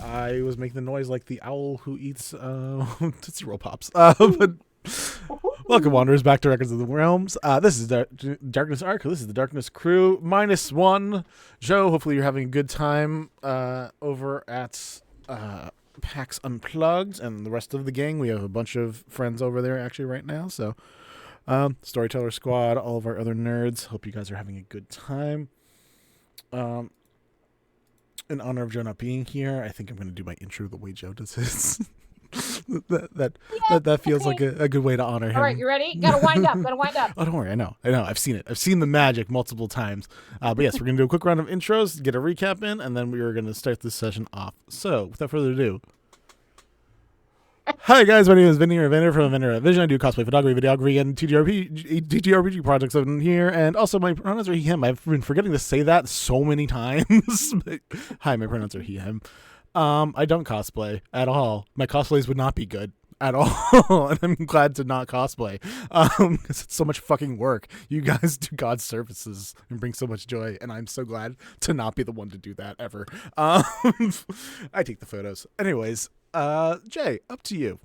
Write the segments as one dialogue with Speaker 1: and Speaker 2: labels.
Speaker 1: I was making the noise like the owl who eats Tootsie Roll Pops. But welcome, Wanderers, back to Records of the Realms. This is Darkness Arc. This is the Darkness Crew. -1. Joe, hopefully you're having a good time over at PAX Unplugged. And the rest of the gang, we have a bunch of friends over there actually right now. So Storyteller Squad, all of our other nerds. Hope you guys are having a good time. In honor of Joe not being here, I think I'm going to do my intro the way Joe does his. that feels like a good way to honor him.
Speaker 2: All right, you ready? Gotta wind up.
Speaker 1: Oh, don't worry. I know. I've seen it. I've seen the magic multiple times. But yes, we're going to do a quick round of intros, get a recap in, and then we are going to start this session off. So, without further ado. Hi guys, my name is Vinny, or Vinny from Vinny Vision. I do cosplay, photography, videography, and TTRPG projects over here, and also my pronouns are he, him. I've been forgetting to say that so many times. Hi, my pronouns are he, him. I don't cosplay at all. My cosplays would not be good at all, and I'm glad to not cosplay, because it's so much fucking work. You guys do God's services and bring so much joy, and I'm so glad to not be the one to do that ever. I take the photos. Anyways, Jay, up to you.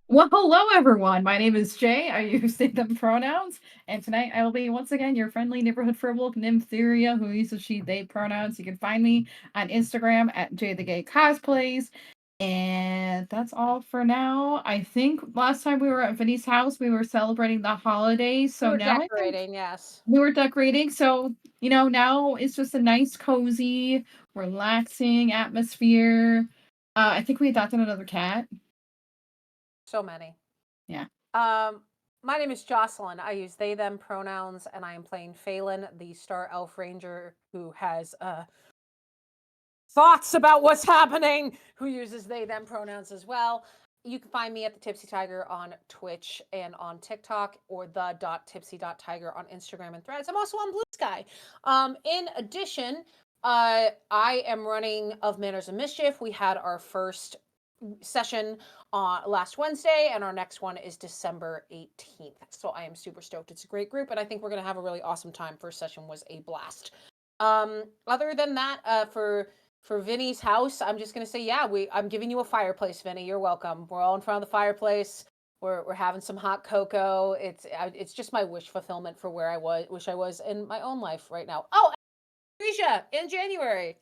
Speaker 3: Well, hello everyone. My name is Jay. I use they them pronouns, and tonight I will be once again your friendly neighborhood Firbolg, Nymtheria, who uses she they pronouns. You can find me on Instagram at JayTheGayCosplays. And that's all for now. I think last time we were at Vinny's house, we were celebrating the holidays. So now
Speaker 2: decorating, yes.
Speaker 3: We were decorating. So, now it's just a nice, cozy, relaxing atmosphere. I think we adopted another cat.
Speaker 2: So many.
Speaker 3: Yeah.
Speaker 2: My name is Jocelyn. I use they, them pronouns, and I am playing Phelan, the Star Elf Ranger, who has thoughts about what's happening, who uses they, them pronouns as well. You can find me at the Tipsy Tiger on Twitch and on TikTok, or the.tipsy.tiger on Instagram and Threads. I'm also on Blue Sky. In addition, I am running Of Manners and Mischief. We had our first session last Wednesday, and our next one is December 18th. So I am super stoked. It's a great group, and I think we're going to have a really awesome time. First session was a blast. Other than that, for Vinny's house, I'm just going to say, I'm giving you a fireplace, Vinny. You're welcome. We're all in front of the fireplace. We're having some hot cocoa. It's just my wish fulfillment for where I wish I was in my own life right now. Oh, Risha, in January.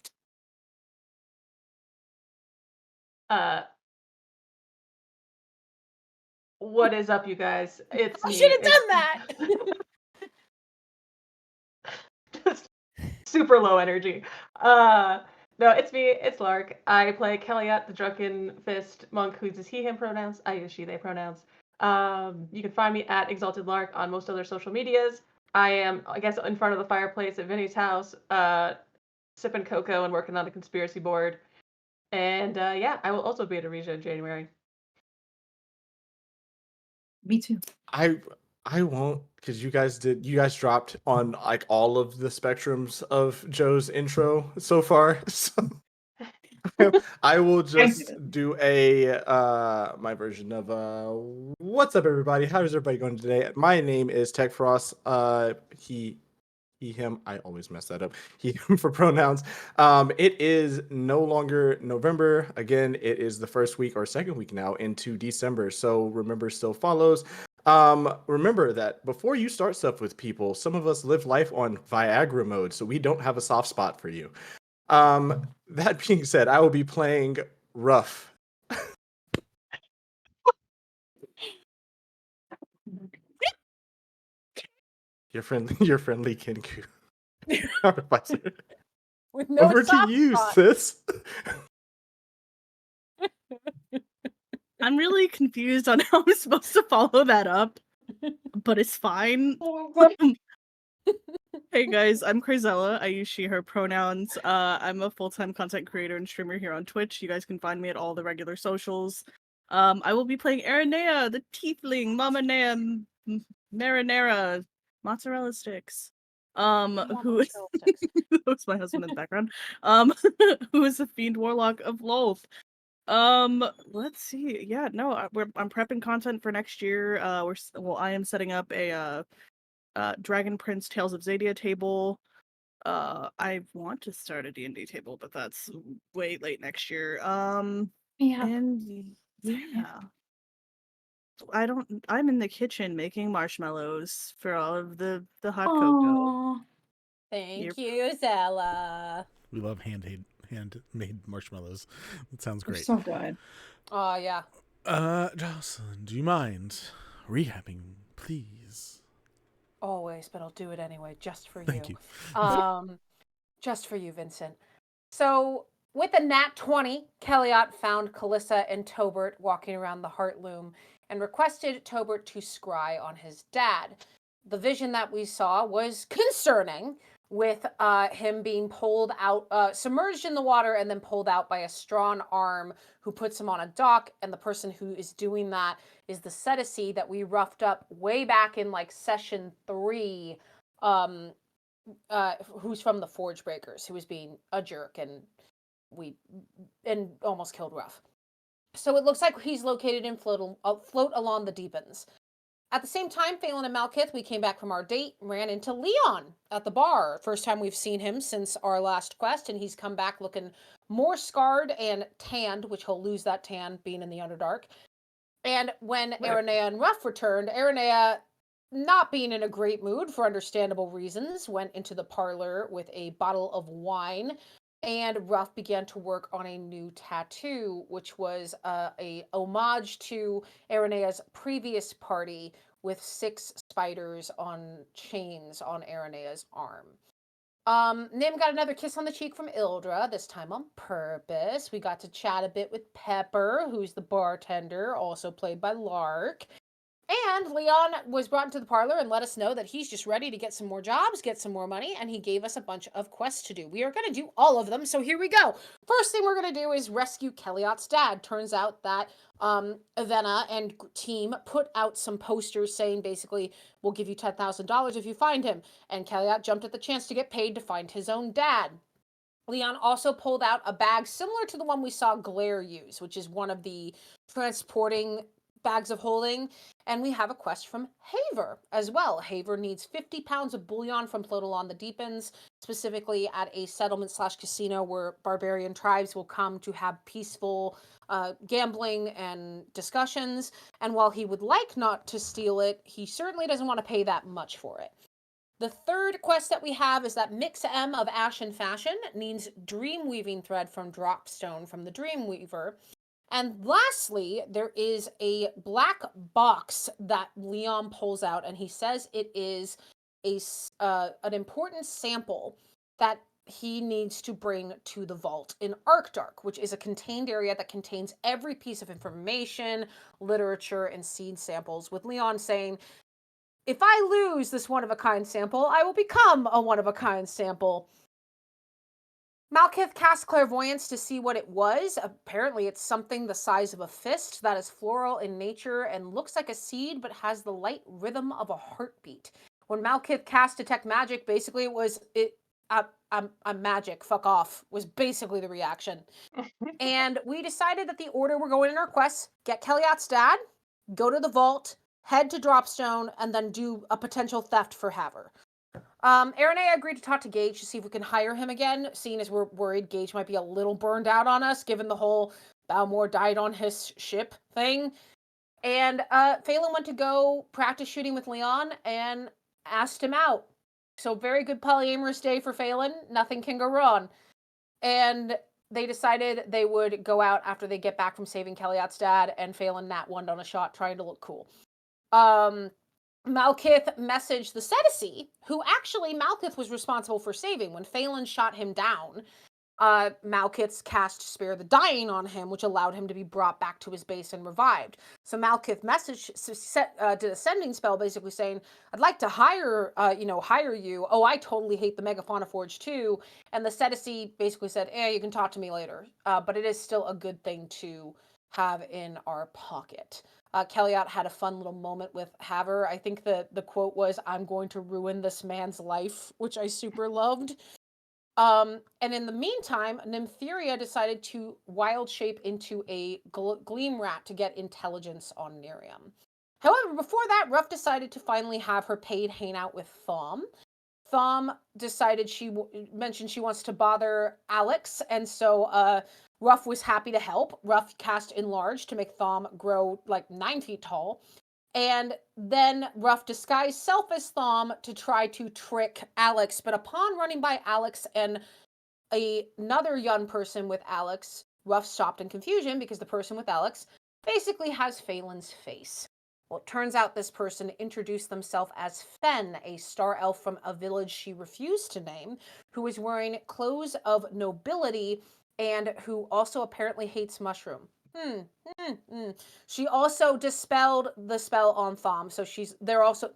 Speaker 4: What is up, you guys? It's
Speaker 2: I
Speaker 4: me.
Speaker 2: should have done that.
Speaker 4: Just super low energy. No, it's me. It's Lark. I play Kelliat, the Drunken Fist monk who uses he, him pronouns. I use she, they pronouns. You can find me at Exalted Lark on most other social medias. I am, in front of the fireplace at Vinny's house, sipping cocoa and working on a conspiracy board. And I will also be at Aresia in January.
Speaker 3: Me too.
Speaker 1: I won't, because you guys dropped on like all of the spectrums of Joe's intro so far. So I will just do my version of what's up, everybody? How is everybody going today? My name is Tech Frost. He, him. I always mess that up. He, him for pronouns. It is no longer November. Again, it is the first week or second week now into December. So remember, still follows. Remember that before you start stuff with people, some of us live life on Viagra mode, so we don't have a soft spot for you. That being said, I will be playing Ruff. Your friendly Kenku. Artificer.
Speaker 2: With no
Speaker 1: Over to you,
Speaker 2: spot.
Speaker 1: sis.
Speaker 5: I'm really confused on how I'm supposed to follow that up, but it's fine. Hey guys, I'm Crazella. I use she, her pronouns. I'm a full-time content creator and streamer here on Twitch. You guys can find me at all the regular socials. I will be playing Aranea, the tiefling, Mama Nea, Marinara, mozzarella sticks. Who is that's my husband in the background. Who is the fiend warlock of Lolth. Let's see. Yeah, no, I'm prepping content for next year. I am setting up a Dragon Prince Tales of Xadia table. I want to start a D&D table, but that's way late next year.
Speaker 3: Yeah.
Speaker 5: And yeah. I'm in the kitchen making marshmallows for all of the hot cocoa.
Speaker 3: Oh,
Speaker 2: Thank you, Zella.
Speaker 6: We love handmade marshmallows. That sounds
Speaker 3: they're
Speaker 6: great.
Speaker 3: so good.
Speaker 2: Oh, yeah.
Speaker 6: Jocelyn, do you mind recapping, please?
Speaker 2: Always, but I'll do it anyway, just for
Speaker 6: Thank you.
Speaker 2: Just for you, Vincent. So, with a nat 20, Kelliat found Calissa and Tobert walking around the Heartloom and requested Tobert to scry on his dad. The vision that we saw was concerning, with him being pulled out, submerged in the water, and then pulled out by a strong arm who puts him on a dock. And the person who is doing that is the Ceticy that we roughed up way back in like session 3, who's from the Forge Breakers, who was being a jerk and almost killed Ruff. So it looks like he's located in float along the Deepens. At the same time, Phelan and Malkith, we came back from our date, ran into Leon at the bar. First time we've seen him since our last quest, and he's come back looking more scarred and tanned, which he'll lose that tan being in the Underdark. And when Aranea and Ruff returned, Aranea, not being in a great mood for understandable reasons, went into the parlor with a bottle of wine, and Ruff began to work on a new tattoo, which was a homage to Aranea's previous party with 6 spiders on chains on Aranea's arm. Nim got another kiss on the cheek from Ildra, this time on purpose. We got to chat a bit with Pepper, who's the bartender, also played by Lark. And Leon was brought into the parlor and let us know that he's just ready to get some more jobs, get some more money, and he gave us a bunch of quests to do. We are going to do all of them, so here we go. First thing we're going to do is rescue Kelliat's dad. Turns out that Avena and team put out some posters saying basically, we'll give you $10,000 if you find him. And Kelliat jumped at the chance to get paid to find his own dad. Leon also pulled out a bag similar to the one we saw Glare use, which is one of the transporting bags of holding, and we have a quest from Haver as well. Haver needs 50 pounds of bullion from Floatal on the Deepens, specifically at a settlement/casino where barbarian tribes will come to have peaceful gambling and discussions. And while he would like not to steal it, he certainly doesn't want to pay that much for it. The third quest that we have is that Mix M of Ash and Fashion needs dream weaving thread from Dropstone from the Dreamweaver. And lastly, there is a black box that Leon pulls out, and he says it is an important sample that he needs to bring to the vault in Artidark, which is a contained area that contains every piece of information, literature, and seed samples, with Leon saying, if I lose this one-of-a-kind sample, I will become a one-of-a-kind sample. Malkith cast clairvoyance to see what it was. Apparently it's something the size of a fist that is floral in nature and looks like a seed but has the light rhythm of a heartbeat. When Malkith cast detect magic, basically it was, I'm magic, fuck off, was basically the reaction. And we decided that the order we're going in our quests, get Kelliat's dad, go to the vault, head to Dropstone, and then do a potential theft for Haver. Aranea agreed to talk to Gage to see if we can hire him again, seeing as we're worried Gage might be a little burned out on us, given the whole Balmor died on his ship thing. And Phelan went to go practice shooting with Leon and asked him out. So very good polyamorous day for Phelan. Nothing can go wrong. And they decided they would go out after they get back from saving Kelliat's dad, and Phelan nat 1'd on a shot trying to look cool. Malkith messaged the Ceticy, who actually Malkith was responsible for saving. When Phelan shot him down, Malkith cast Spare the Dying on him, which allowed him to be brought back to his base and revived. So Malkith did a sending spell basically saying, I'd like to hire you. Oh, I totally hate the Megafauna Forge too. And the Ceticy basically said, you can talk to me later. But it is still a good thing to have in our pocket. Kelliat had a fun little moment with Haver. I think the quote was, I'm going to ruin this man's life, which I super loved. And in the meantime, Nymtheria decided to wild shape into a gleam rat to get intelligence on Nerium. However, before that, Ruff decided to finally have her paid hang out with Thom. Thom decided mentioned she wants to bother Alex, and so Ruff was happy to help. Ruff cast Enlarge to make Thom grow like 9 feet tall. And then Ruff disguised self as Thom to try to trick Alex. But upon running by Alex and another young person with Alex, Ruff stopped in confusion because the person with Alex basically has Phelan's face. Well, it turns out this person introduced themselves as Fen, a star elf from a village she refused to name, who was wearing clothes of nobility and who also apparently hates mushroom. She also dispelled the spell on Thom, so they also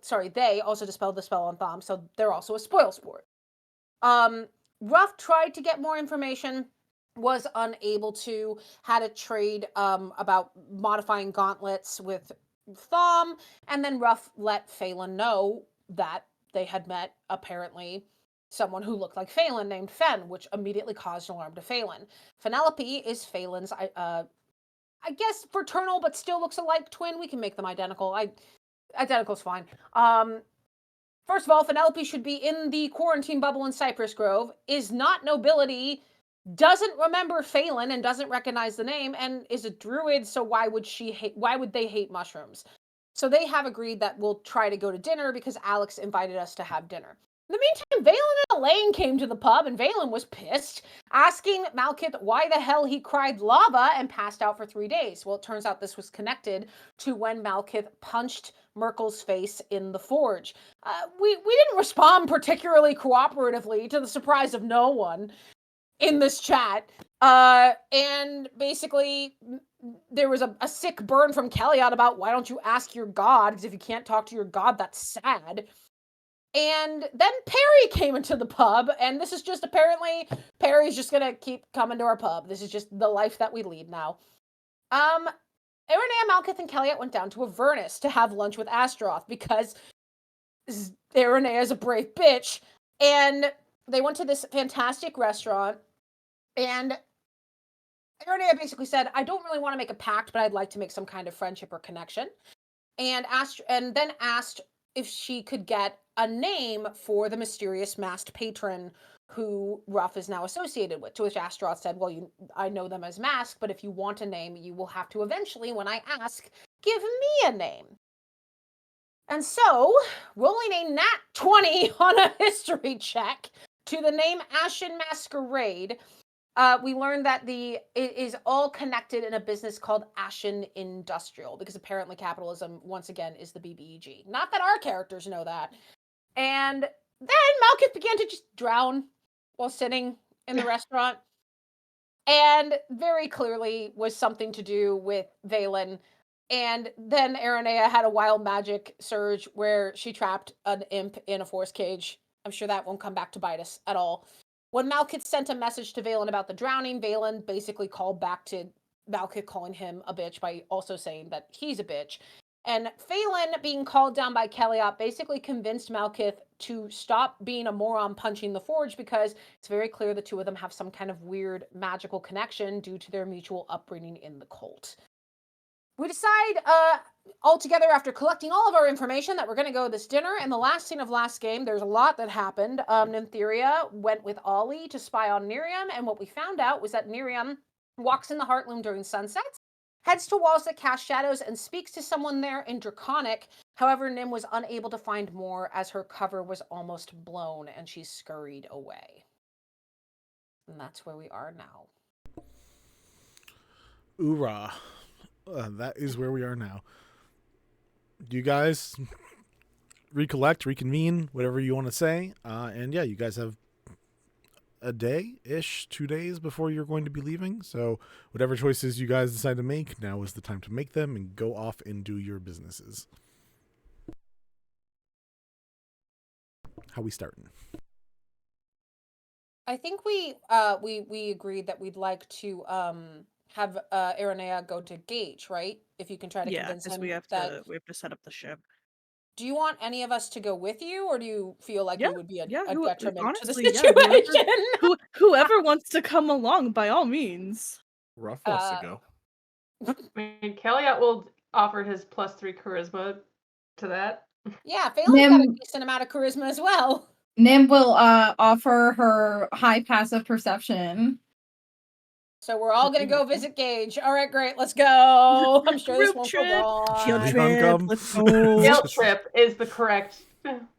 Speaker 2: dispelled the spell on Thom, so they're also a spoil sport. Ruff tried to get more information, was unable to, had a trade about modifying gauntlets with Thom, and then Ruff let Phelan know that they had met, apparently, someone who looked like Phelan named Fen, which immediately caused an alarm to Phelan. Penelope is Phelan's, I guess, fraternal, but still looks alike twin. We can make them identical. Identical's fine. First of all, Penelope should be in the quarantine bubble in Cypress Grove, is not nobility, doesn't remember Phelan and doesn't recognize the name, and is a druid, so why would they hate mushrooms? So they have agreed that we'll try to go to dinner because Alex invited us to have dinner. In the meantime, Valen and Elaine came to the pub, and Valen was pissed, asking Malkith why the hell he cried lava and passed out for 3 days. Well, it turns out this was connected to when Malkith punched Merkel's face in the forge. We didn't respond particularly cooperatively, to the surprise of no one in this chat. And basically, there was a sick burn from Kelliat about why don't you ask your god, because if you can't talk to your god, that's sad. And then Perry came into the pub, and this is just apparently Perry's just gonna keep coming to our pub. This is just the life that we lead now. Irenea, Malkith, and Kelliat went down to Avernus to have lunch with Astaroth because Irenea is a brave bitch, and they went to this fantastic restaurant, and Irenea basically said, I don't really want to make a pact, but I'd like to make some kind of friendship or connection, and then asked if she could get a name for the mysterious masked patron who Ruff is now associated with, to which Astaroth said, well, I know them as Mask, but if you want a name, you will have to eventually, when I ask, give me a name. And so, rolling a nat 20 on a history check to the name Ashen Masquerade, we learned that it is all connected in a business called Ashen Industrial, because apparently capitalism, once again, is the BBEG. Not that our characters know that. And then Malkith began to just drown while sitting in the restaurant. And very clearly was something to do with Valen. And then Irenea had a wild magic surge where she trapped an imp in a force cage. I'm sure that won't come back to bite us at all. When Malkith sent a message to Valen about the drowning, Valen basically called back to Malkith calling him a bitch by also saying that he's a bitch. And Phelan, being called down by Kelliat, basically convinced Malkith to stop being a moron punching the forge because it's very clear the two of them have some kind of weird magical connection due to their mutual upbringing in the cult. We decide all together after collecting all of our information that we're going to go to this dinner. And the last scene of last game, there's a lot that happened. Nymtheria went with Ollie to spy on Nerium, and what we found out was that Nerium walks in the Heartloom during sunsets, heads to walls that cast shadows, and speaks to someone there in Draconic. However, Nym was unable to find more as her cover was almost blown and she scurried away. And that's where we are now.
Speaker 6: Oorah. That is where we are now. Do you guys recollect, reconvene, whatever you want to say? And yeah, you guys have a day-ish, 2 days before you're going to be leaving. So whatever choices you guys decide to make, now is the time to make them and go off and do your businesses. How we starting?
Speaker 2: I think we agreed that we'd like to have Irenea go to Gage, right? If you can try to convince him
Speaker 5: we have
Speaker 2: that
Speaker 5: to set up the ship.
Speaker 2: Do you want any of us to go with you, or do you feel like we would be a detriment to the
Speaker 5: honestly,
Speaker 2: situation?
Speaker 5: Whoever wants to come along, by all means.
Speaker 1: Ruff wants to go.
Speaker 4: I mean, Kelliat will offer his +3 charisma to that.
Speaker 2: Yeah, Phelan's got a decent amount of charisma as well.
Speaker 3: Nim will offer her high passive perception.
Speaker 2: So we're all gonna go visit Gage. All right, great, let's go. I'm sure this
Speaker 5: Group
Speaker 2: won't
Speaker 5: trip.
Speaker 2: go wrong.
Speaker 5: Guilt
Speaker 6: Leon
Speaker 5: trip.
Speaker 6: come.
Speaker 5: Let's go.
Speaker 4: Guilt trip is the correct.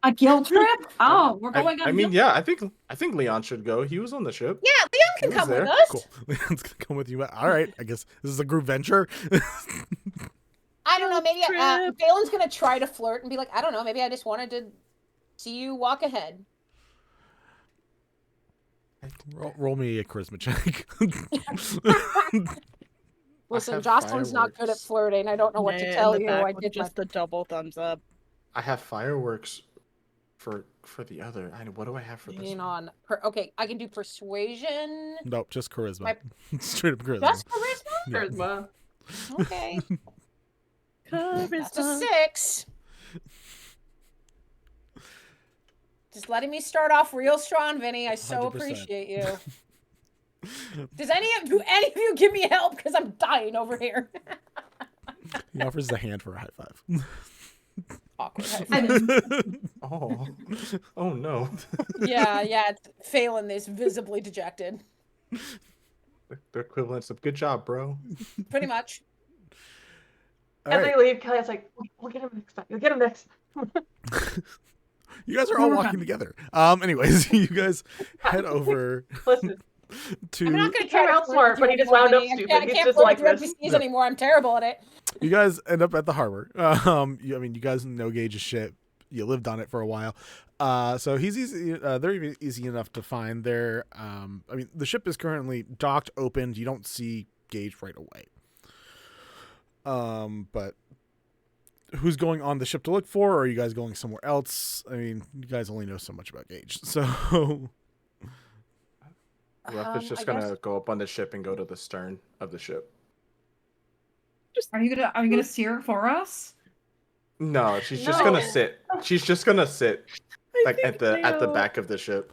Speaker 3: A guilt trip? Oh, we're going on
Speaker 1: I
Speaker 3: a
Speaker 1: mean,
Speaker 3: guilt
Speaker 1: yeah, I think Leon should go. He was on the ship.
Speaker 2: Yeah, Leon can
Speaker 1: He was
Speaker 2: come with
Speaker 1: there.
Speaker 2: us.
Speaker 6: Cool. Leon's gonna come with you. All right. I guess this is a group venture.
Speaker 2: I don't know, maybe
Speaker 5: Trip.
Speaker 2: Balin's gonna try to flirt and be like, I don't know, maybe I just wanted to see you walk ahead.
Speaker 6: Roll me a charisma check.
Speaker 2: Listen,
Speaker 1: have
Speaker 2: Jocelyn's not good at
Speaker 1: fireworks.
Speaker 2: flirting. I don't know what
Speaker 5: Nah,
Speaker 2: to
Speaker 5: in
Speaker 2: tell
Speaker 5: the
Speaker 2: you.
Speaker 5: back
Speaker 2: I
Speaker 5: with
Speaker 2: did
Speaker 5: just the double thumbs up.
Speaker 1: I have fireworks for the other. What do I have for this?
Speaker 2: Hang
Speaker 1: one?
Speaker 2: on. Okay, I can do persuasion.
Speaker 6: Nope, just charisma.
Speaker 2: My-
Speaker 6: Straight up charisma.
Speaker 2: Just charisma?
Speaker 6: Yeah.
Speaker 4: Charisma.
Speaker 2: Okay. That's a
Speaker 5: Charisma.
Speaker 2: 6. Just letting me start off real strong, Vinny. I so
Speaker 6: 100%.
Speaker 2: appreciate you. Do any of you give me help? Because I'm dying over here.
Speaker 6: He offers the hand for a high five.
Speaker 2: Awkward.
Speaker 1: Oh, oh no.
Speaker 2: Yeah, it's failing this, visibly dejected.
Speaker 1: The equivalence of good job, bro.
Speaker 2: Pretty much.
Speaker 6: All
Speaker 4: As
Speaker 6: right.
Speaker 4: they leave, Kelliat's like, we'll get him next time. You'll get him next.
Speaker 6: You guys are all walking together. Anyways, you guys head over
Speaker 4: Listen,
Speaker 6: to.
Speaker 2: I'm not going
Speaker 4: He
Speaker 2: to try
Speaker 4: came
Speaker 2: to
Speaker 4: out
Speaker 2: flirt
Speaker 4: smart,
Speaker 2: with
Speaker 4: but
Speaker 2: you
Speaker 4: he just
Speaker 2: anymore,
Speaker 4: wound up
Speaker 2: Vinny.
Speaker 4: stupid.
Speaker 2: I
Speaker 4: He's
Speaker 2: can't
Speaker 4: just
Speaker 2: flirt
Speaker 4: like
Speaker 2: with
Speaker 4: this.
Speaker 2: NPCs anymore. I'm terrible at it.
Speaker 6: You guys end up at the harbor. I mean, you guys know Gage's ship. You lived on it for a while. So he's easy. They're even easy enough to find. They're, I mean, the ship is currently docked, opened. You don't see Gage right away. But who's going on the ship to look for? Or are you guys going somewhere else? I mean, you guys only know so much about Gage. So
Speaker 1: Ruff is just
Speaker 2: I
Speaker 1: gonna
Speaker 2: guess-
Speaker 1: go up on the ship and go to the stern of the ship.
Speaker 3: Are you gonna steer it for us?
Speaker 1: No, she's just
Speaker 4: No.
Speaker 1: gonna sit. She's just gonna sit
Speaker 5: I
Speaker 1: like
Speaker 5: think
Speaker 1: at the
Speaker 5: Neo-
Speaker 1: back of the ship.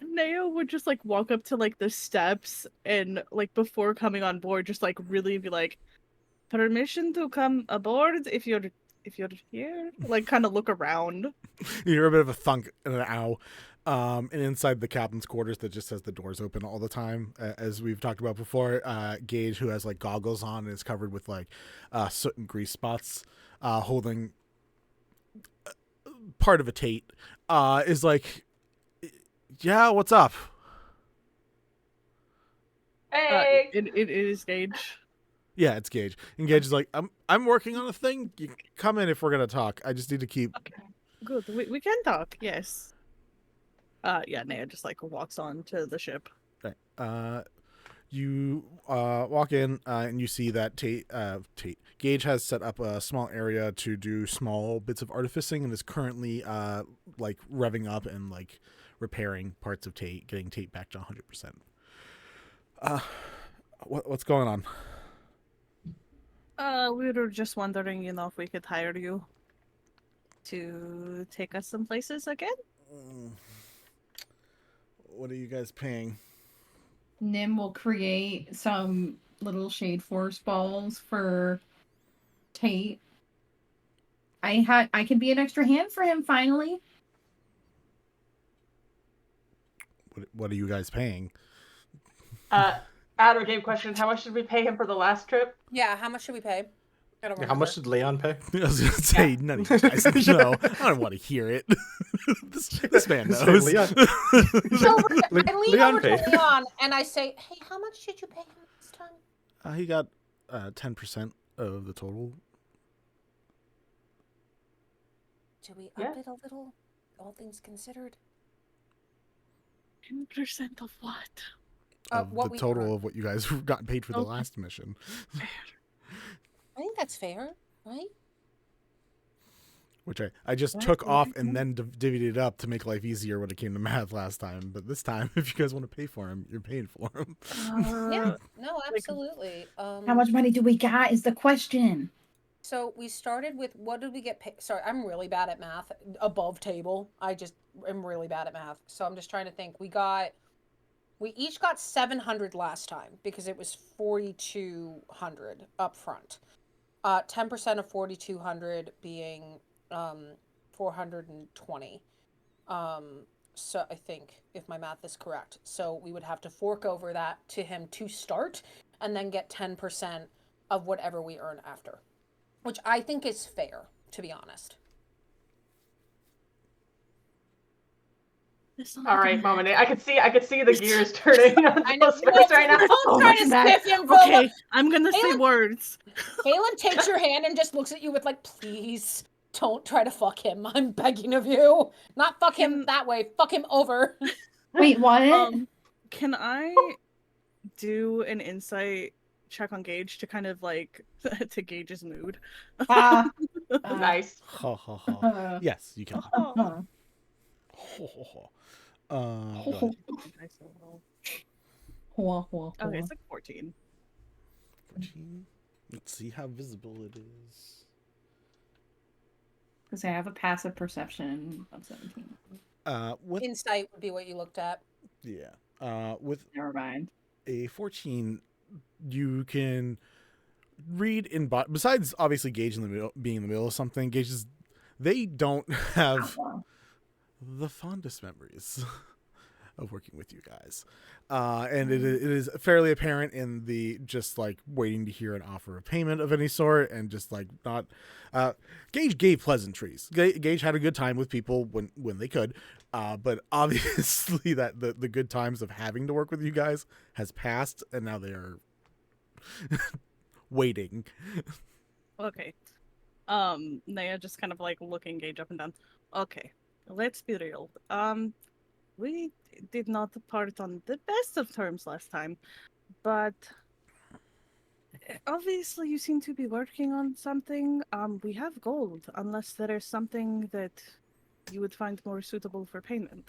Speaker 5: Neo would just like walk up to like the steps and like before coming on board, just like really be like, permission to come aboard if you're here. Like kind of look around.
Speaker 6: you hear a bit of a thunk and an ow. And inside the captain's quarters that just has the doors open all the time, as we've talked about before, Gage, who has like goggles on and is covered with like soot and grease spots, holding part of a Tate, is like, yeah, what's up?
Speaker 4: Hey!
Speaker 5: It is Gage.
Speaker 6: Yeah, it's Gage. And Gage is like, I'm working on a thing. You come in if we're gonna talk. I just need to keep.
Speaker 5: Good. We can talk. Yes. Yeah. Neo just like walks on to the ship.
Speaker 6: You walk in and you see that Gage has set up a small area to do small bits of artificing and is currently like revving up and like repairing parts of Tate, getting Tate back to 100%. What's going on?
Speaker 5: We were just wondering, if we could hire you to take us some places again.
Speaker 6: What are you guys paying?
Speaker 3: Nim will create some little shade force balls for Tate. I can be an extra hand for him finally.
Speaker 6: What are you guys paying?
Speaker 4: Adder game question. How much did we pay him for the last trip?
Speaker 2: Yeah, how much should we pay? I don't
Speaker 1: How much did Leon pay?
Speaker 6: I was gonna say none of you guys know. I don't want to hear it. this man
Speaker 1: Say,
Speaker 6: knows.
Speaker 1: Leon.
Speaker 2: So I lean
Speaker 1: Leon
Speaker 2: over
Speaker 1: paid.
Speaker 2: to Leon and I say, hey, how much did you pay him this time?
Speaker 6: He got 10% of the total.
Speaker 2: Do we
Speaker 4: Yeah.
Speaker 2: up it a little? All things considered.
Speaker 5: 10% of what?
Speaker 6: Of
Speaker 2: What
Speaker 6: the
Speaker 2: we
Speaker 6: total
Speaker 2: earned.
Speaker 6: of what you guys got paid for the
Speaker 5: Okay.
Speaker 6: last mission.
Speaker 2: I think that's fair, right?
Speaker 6: Which I just
Speaker 5: Right,
Speaker 6: took
Speaker 5: well,
Speaker 6: off
Speaker 5: we
Speaker 6: and
Speaker 5: can-
Speaker 6: then divvied it up to make life easier when it came to math last time. But this time, if you guys want to pay for him, you're paying for him.
Speaker 2: Yeah, no, absolutely.
Speaker 3: How much money do we got is the question.
Speaker 2: So we started with, what did we get paid? Sorry, I'm really bad at math. Above table. I just am really bad at math. So I'm just trying to think. We each got 700 last time because it was 4,200 up front. 10% of 4,200 being 420. So I think, if my math is correct, so we would have to fork over that to him to start, and then get 10% of whatever we earn after, which I think is fair, to be honest.
Speaker 4: All right, Mama Nate. I could see the gears turning on
Speaker 2: I know.
Speaker 4: those first right now.
Speaker 2: Don't try to stiff him, Phil.
Speaker 5: Okay, I'm gonna say
Speaker 2: Aelin-
Speaker 5: words.
Speaker 2: Aelin takes your hand and just looks at you with like, please don't try to fuck him. I'm begging of you. Not fuck him that way. Fuck him over.
Speaker 3: Wait, what?
Speaker 5: Can I do an insight check on Gage to kind of like to gauge his mood?
Speaker 4: Nice.
Speaker 6: Ha ha ha. Yes, you can.
Speaker 3: uh,
Speaker 6: Ho, ho, ho. What?
Speaker 5: Okay, it's like 14.
Speaker 6: 14. Let's see how visible it is.
Speaker 3: Because I have a passive perception of 17.
Speaker 6: With
Speaker 2: Insight would be what you looked at.
Speaker 6: yeah. With
Speaker 3: Never mind.
Speaker 6: a 14, you can read in besides obviously Gage in the middle, being in the middle of something. Gage's they don't have the fondest memories of working with you guys, and it is fairly apparent in the just like waiting to hear an offer of payment of any sort, and just like not. Gage gave pleasantries. Gage had a good time with people when they could, but obviously that the good times of having to work with you guys has passed, and now they are waiting.
Speaker 5: Okay. Naya just kind of like looking Gage up and down. Okay, let's be real. We did not part on the best of terms last time, but obviously you seem to be working on something. We have gold, unless there is something that you would find more suitable for payment.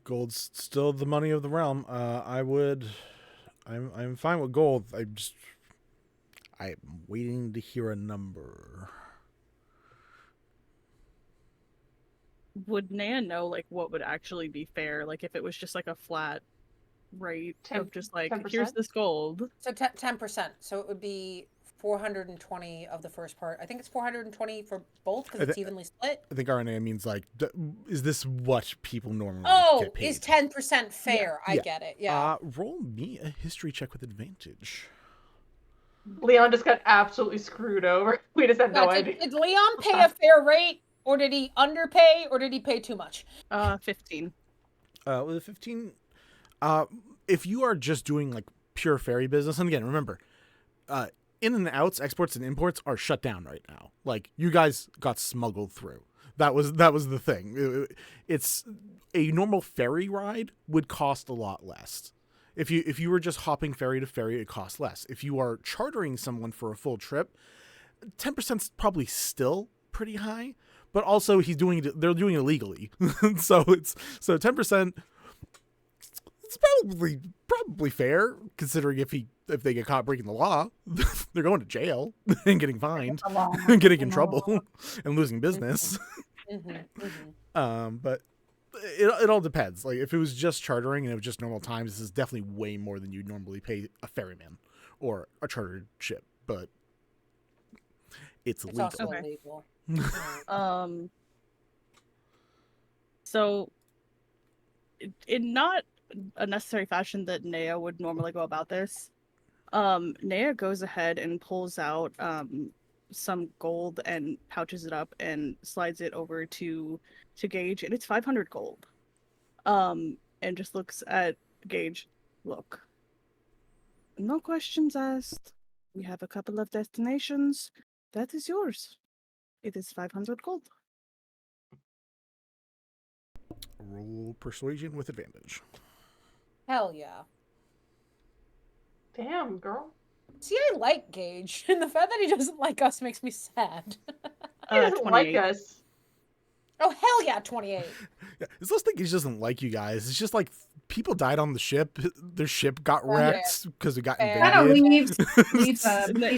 Speaker 6: Gold's still the money of the realm. I'm fine with gold. I'm waiting to hear a number.
Speaker 5: Would Naya know like what would actually be fair? Like if it was just like a flat rate of just like
Speaker 4: 10%?
Speaker 5: here's this gold.
Speaker 2: So 10%. So it would be 420 of the first part. I think it's 420 for both because it's evenly split.
Speaker 6: I think RNA means like, is this what people normally get paid?
Speaker 2: Is 10% fair? Yeah. I get it. Yeah.
Speaker 6: Roll me a history check with advantage.
Speaker 4: Leon just got absolutely screwed over. We just had no idea.
Speaker 2: Did Leon pay a fair rate, or did he underpay, or did he pay too much?
Speaker 5: 15.
Speaker 6: With a 15, if you are just doing like pure ferry business, and again, remember, in and outs, exports and imports are shut down right now. Like you guys got smuggled through. That was the thing. It's a normal ferry ride would cost a lot less. If you were just hopping ferry to ferry, it costs less. If you are chartering someone for a full trip, 10% is probably still pretty high. But also they're doing it illegally. so 10%. It's probably fair, considering if they get caught breaking the law, they're going to jail and getting fined and getting in trouble and losing business. But it all depends. Like if it was just chartering and it was just normal times, this is definitely way more than you'd normally pay a ferryman or a chartered ship. But it's legal.
Speaker 2: Also illegal.
Speaker 5: So in not a necessary fashion that Naya would normally go about this, Naya goes ahead and pulls out some gold and pouches it up and slides it over to Gage, and it's 500 gold. And just looks at Gage. Look, no questions asked. We have a couple of destinations. That is yours. It is 500 gold.
Speaker 6: Roll persuasion with advantage.
Speaker 2: Hell yeah.
Speaker 4: Damn, girl.
Speaker 2: See, I like Gage, and the fact that he doesn't like us makes me sad.
Speaker 4: He doesn't like us.
Speaker 2: Oh, hell yeah, 28.
Speaker 6: Yeah, it's less like he doesn't like you guys. It's just like people died on the ship. Their ship got wrecked because it got invaded.
Speaker 3: Kind of leaves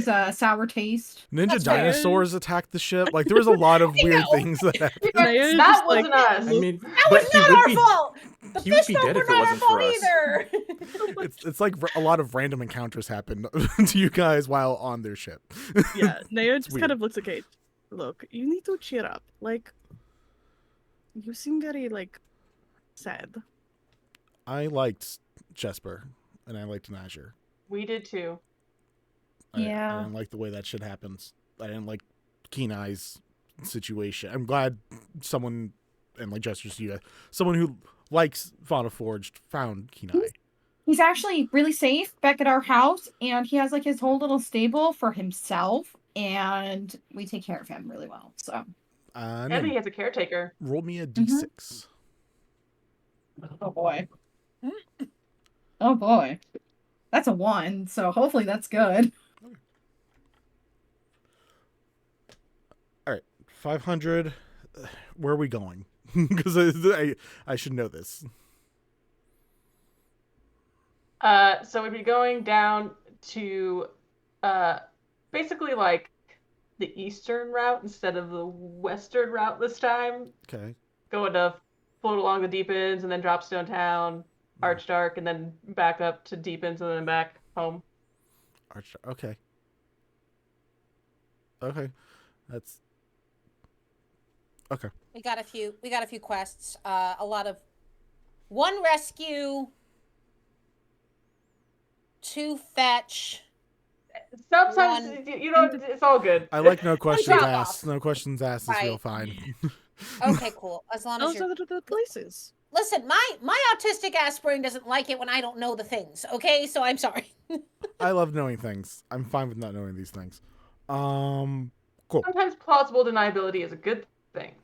Speaker 3: a sour taste.
Speaker 6: Ninja
Speaker 2: That's
Speaker 6: dinosaurs attacked the ship. Like there was a lot of weird things that happened.
Speaker 4: That wasn't us.
Speaker 1: I mean,
Speaker 2: That was not our fault! The
Speaker 1: he would
Speaker 2: fish
Speaker 1: be
Speaker 2: folk
Speaker 1: dead
Speaker 2: were
Speaker 1: if it
Speaker 2: not our
Speaker 1: wasn't
Speaker 2: fault
Speaker 1: for us.
Speaker 2: either!
Speaker 6: It's like a lot of random encounters happened to you guys while on their ship.
Speaker 5: Yeah, Naya just
Speaker 6: weird.
Speaker 5: kind of looks at Gage. Look, you need to cheer up. Like, you seem very, like, sad.
Speaker 6: I liked Jesper, and I liked Nazir.
Speaker 4: We did too.
Speaker 6: I
Speaker 3: Yeah.
Speaker 6: didn't like the way that shit happens. I didn't like Keen Eye's situation. I'm glad someone, and like gestures to you, someone who likes Fauna Forged found Keen Eye.
Speaker 3: He's actually really safe back at our house, and he has like his whole little stable for himself, and we take care of him really well. So,
Speaker 4: And
Speaker 6: Nim,
Speaker 4: he has a caretaker.
Speaker 6: roll me a d6.
Speaker 3: oh boy, oh boy, that's a 1. So hopefully that's good.
Speaker 6: All right, 500. Where are we going? Because I should know this.
Speaker 4: So we'd be going down to basically like the eastern route instead of the western route this time.
Speaker 6: Okay.
Speaker 4: Going to float along the deep ends and then drop Stone Town, Archdark, and then back up to deep ends and then back home.
Speaker 6: Okay. Okay. That's okay.
Speaker 2: We got a few quests. A lot of 1 rescue, 2 fetch.
Speaker 4: Sometimes you know it's all good.
Speaker 6: I like no questions
Speaker 2: drop
Speaker 6: asked.
Speaker 2: off.
Speaker 6: No questions asked is real
Speaker 2: Right.
Speaker 6: fine.
Speaker 2: Okay, cool. As long as
Speaker 5: Those
Speaker 2: you're
Speaker 5: are the places.
Speaker 2: Listen, my autistic ass brain doesn't like it when I don't know the things. Okay, so I'm sorry.
Speaker 6: I love knowing things. I'm fine with not knowing these things. Cool.
Speaker 4: Sometimes plausible deniability is a good thing.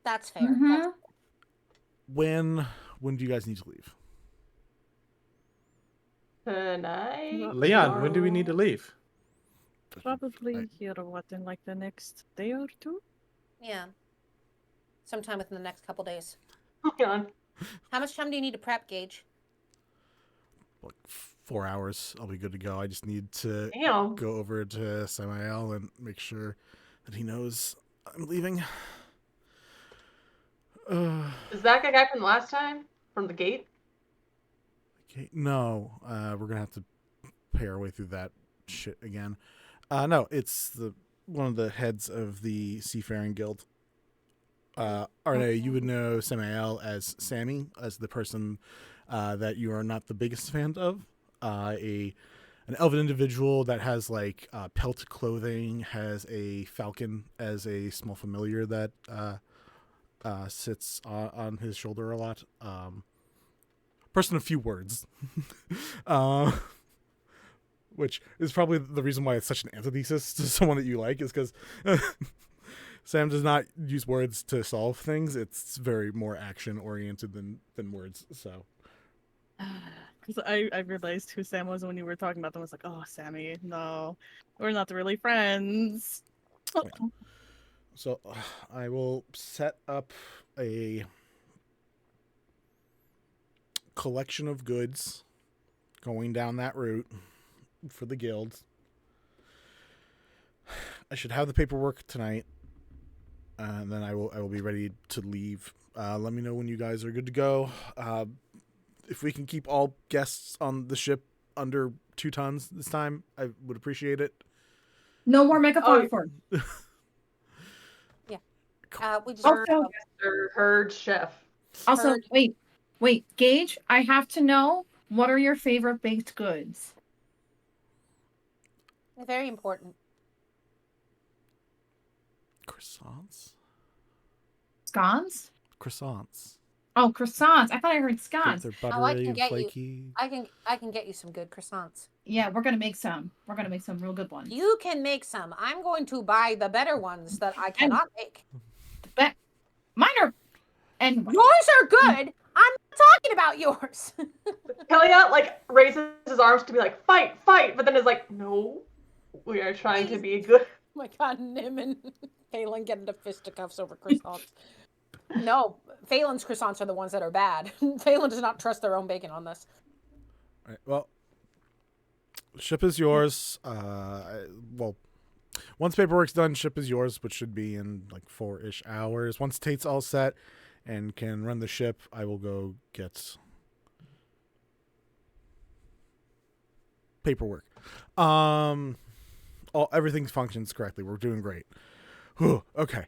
Speaker 2: That's fair.
Speaker 3: Mhm.
Speaker 2: That's
Speaker 6: When do you guys need to leave?
Speaker 4: Tonight.
Speaker 1: Leon, when do we need to leave?
Speaker 5: Probably here, what, in like the next day or two?
Speaker 2: yeah. Sometime within the next couple days.
Speaker 4: Hold on.
Speaker 2: How much time do you need to prep, Gage?
Speaker 6: Like 4 hours. I'll be good to go. I just need to
Speaker 4: Damn.
Speaker 6: go over to Samael and make sure that he knows I'm leaving.
Speaker 4: Is that guy from the last time? From the gate?
Speaker 6: Okay. No, we're gonna have to pay our way through that shit again. No, it's one of the heads of the Seafaring Guild. Arne, you would know Samael as Sammy, as the person that you are not the biggest fan of. An elven individual that has like pelt clothing, has a falcon as a small familiar that sits on his shoulder a lot. Person of few words. Which is probably the reason why it's such an antithesis to someone that you like, is because Sam does not use words to solve things. It's very more action oriented than words. So
Speaker 5: Because I realized who Sam was when you were talking about them. I was like, oh, Sammy, no, we're not really friends.
Speaker 6: So I will set up a collection of goods going down that route for the guild. I should have the paperwork tonight, and then I will be ready to leave. Let me know when you guys are good to go. If we can keep all guests on the ship under 2 tons this time, I would appreciate it.
Speaker 3: No more makeup
Speaker 4: Oh,
Speaker 3: for.
Speaker 2: We just
Speaker 3: Also,
Speaker 4: Herd chef.
Speaker 3: also,
Speaker 2: Heard.
Speaker 3: wait, Gage, I have to know, what are your favorite baked goods?
Speaker 2: very important.
Speaker 6: Croissants?
Speaker 3: Scones?
Speaker 6: Croissants.
Speaker 3: Oh, croissants. I thought I heard scones.
Speaker 6: They're
Speaker 2: Oh, I
Speaker 6: buttery
Speaker 2: can
Speaker 6: and
Speaker 2: get you.
Speaker 6: flaky.
Speaker 2: I can get you some good croissants.
Speaker 3: Yeah, we're gonna make some. We're gonna make some real good ones.
Speaker 2: You can make some. I'm going to buy the better ones that I cannot make.
Speaker 3: But mine are. Anyway.
Speaker 2: Yours are good. I'm not talking about yours.
Speaker 4: Kelliat like raises his arms to be like, fight, but then is like, no, we are trying to be good.
Speaker 2: Oh my God, Nim and Phelan get into fisticuffs over croissants. No, Phelan's croissants are the ones that are bad. Phelan does not trust their own bacon on this.
Speaker 6: All right, well, ship is yours. Well, once paperwork's done, ship is yours, which should be in like 4-ish hours. Once Tate's all set and can run the ship, I will go get paperwork. Everything functions correctly. We're doing great. Whew, okay.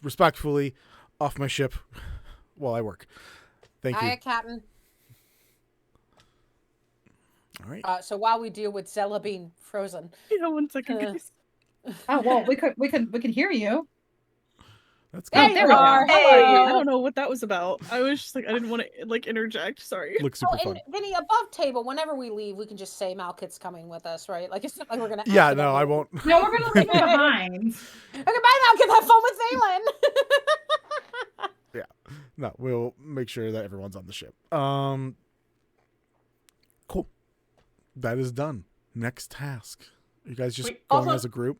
Speaker 6: Respectfully, off my ship while I work. Thank you.
Speaker 2: Hiya, Captain.
Speaker 6: All right.
Speaker 2: So while we deal with Zella being frozen,
Speaker 5: Yeah, 1 second, guys.
Speaker 3: Oh well, we could hear you.
Speaker 6: That's
Speaker 2: there
Speaker 6: good.
Speaker 3: there
Speaker 2: you
Speaker 3: we go.
Speaker 2: are.
Speaker 4: Hey.
Speaker 2: Hello.
Speaker 5: I don't know what that was about. I was just like, I didn't want to like interject. Sorry.
Speaker 6: Looks super
Speaker 2: Oh,
Speaker 6: fun.
Speaker 2: and Vinny, above table, whenever we leave, we can just say Malkit's coming with us, right? Like it's not like we're gonna.
Speaker 6: Yeah, no, I won't.
Speaker 3: No, we're gonna leave it behind.
Speaker 2: Okay, bye, Malkit. Have fun with Valen.
Speaker 6: No, we'll make sure that everyone's on the ship. Cool. That is done. Next task. You guys just
Speaker 4: Wait,
Speaker 6: going
Speaker 4: also-
Speaker 6: as a group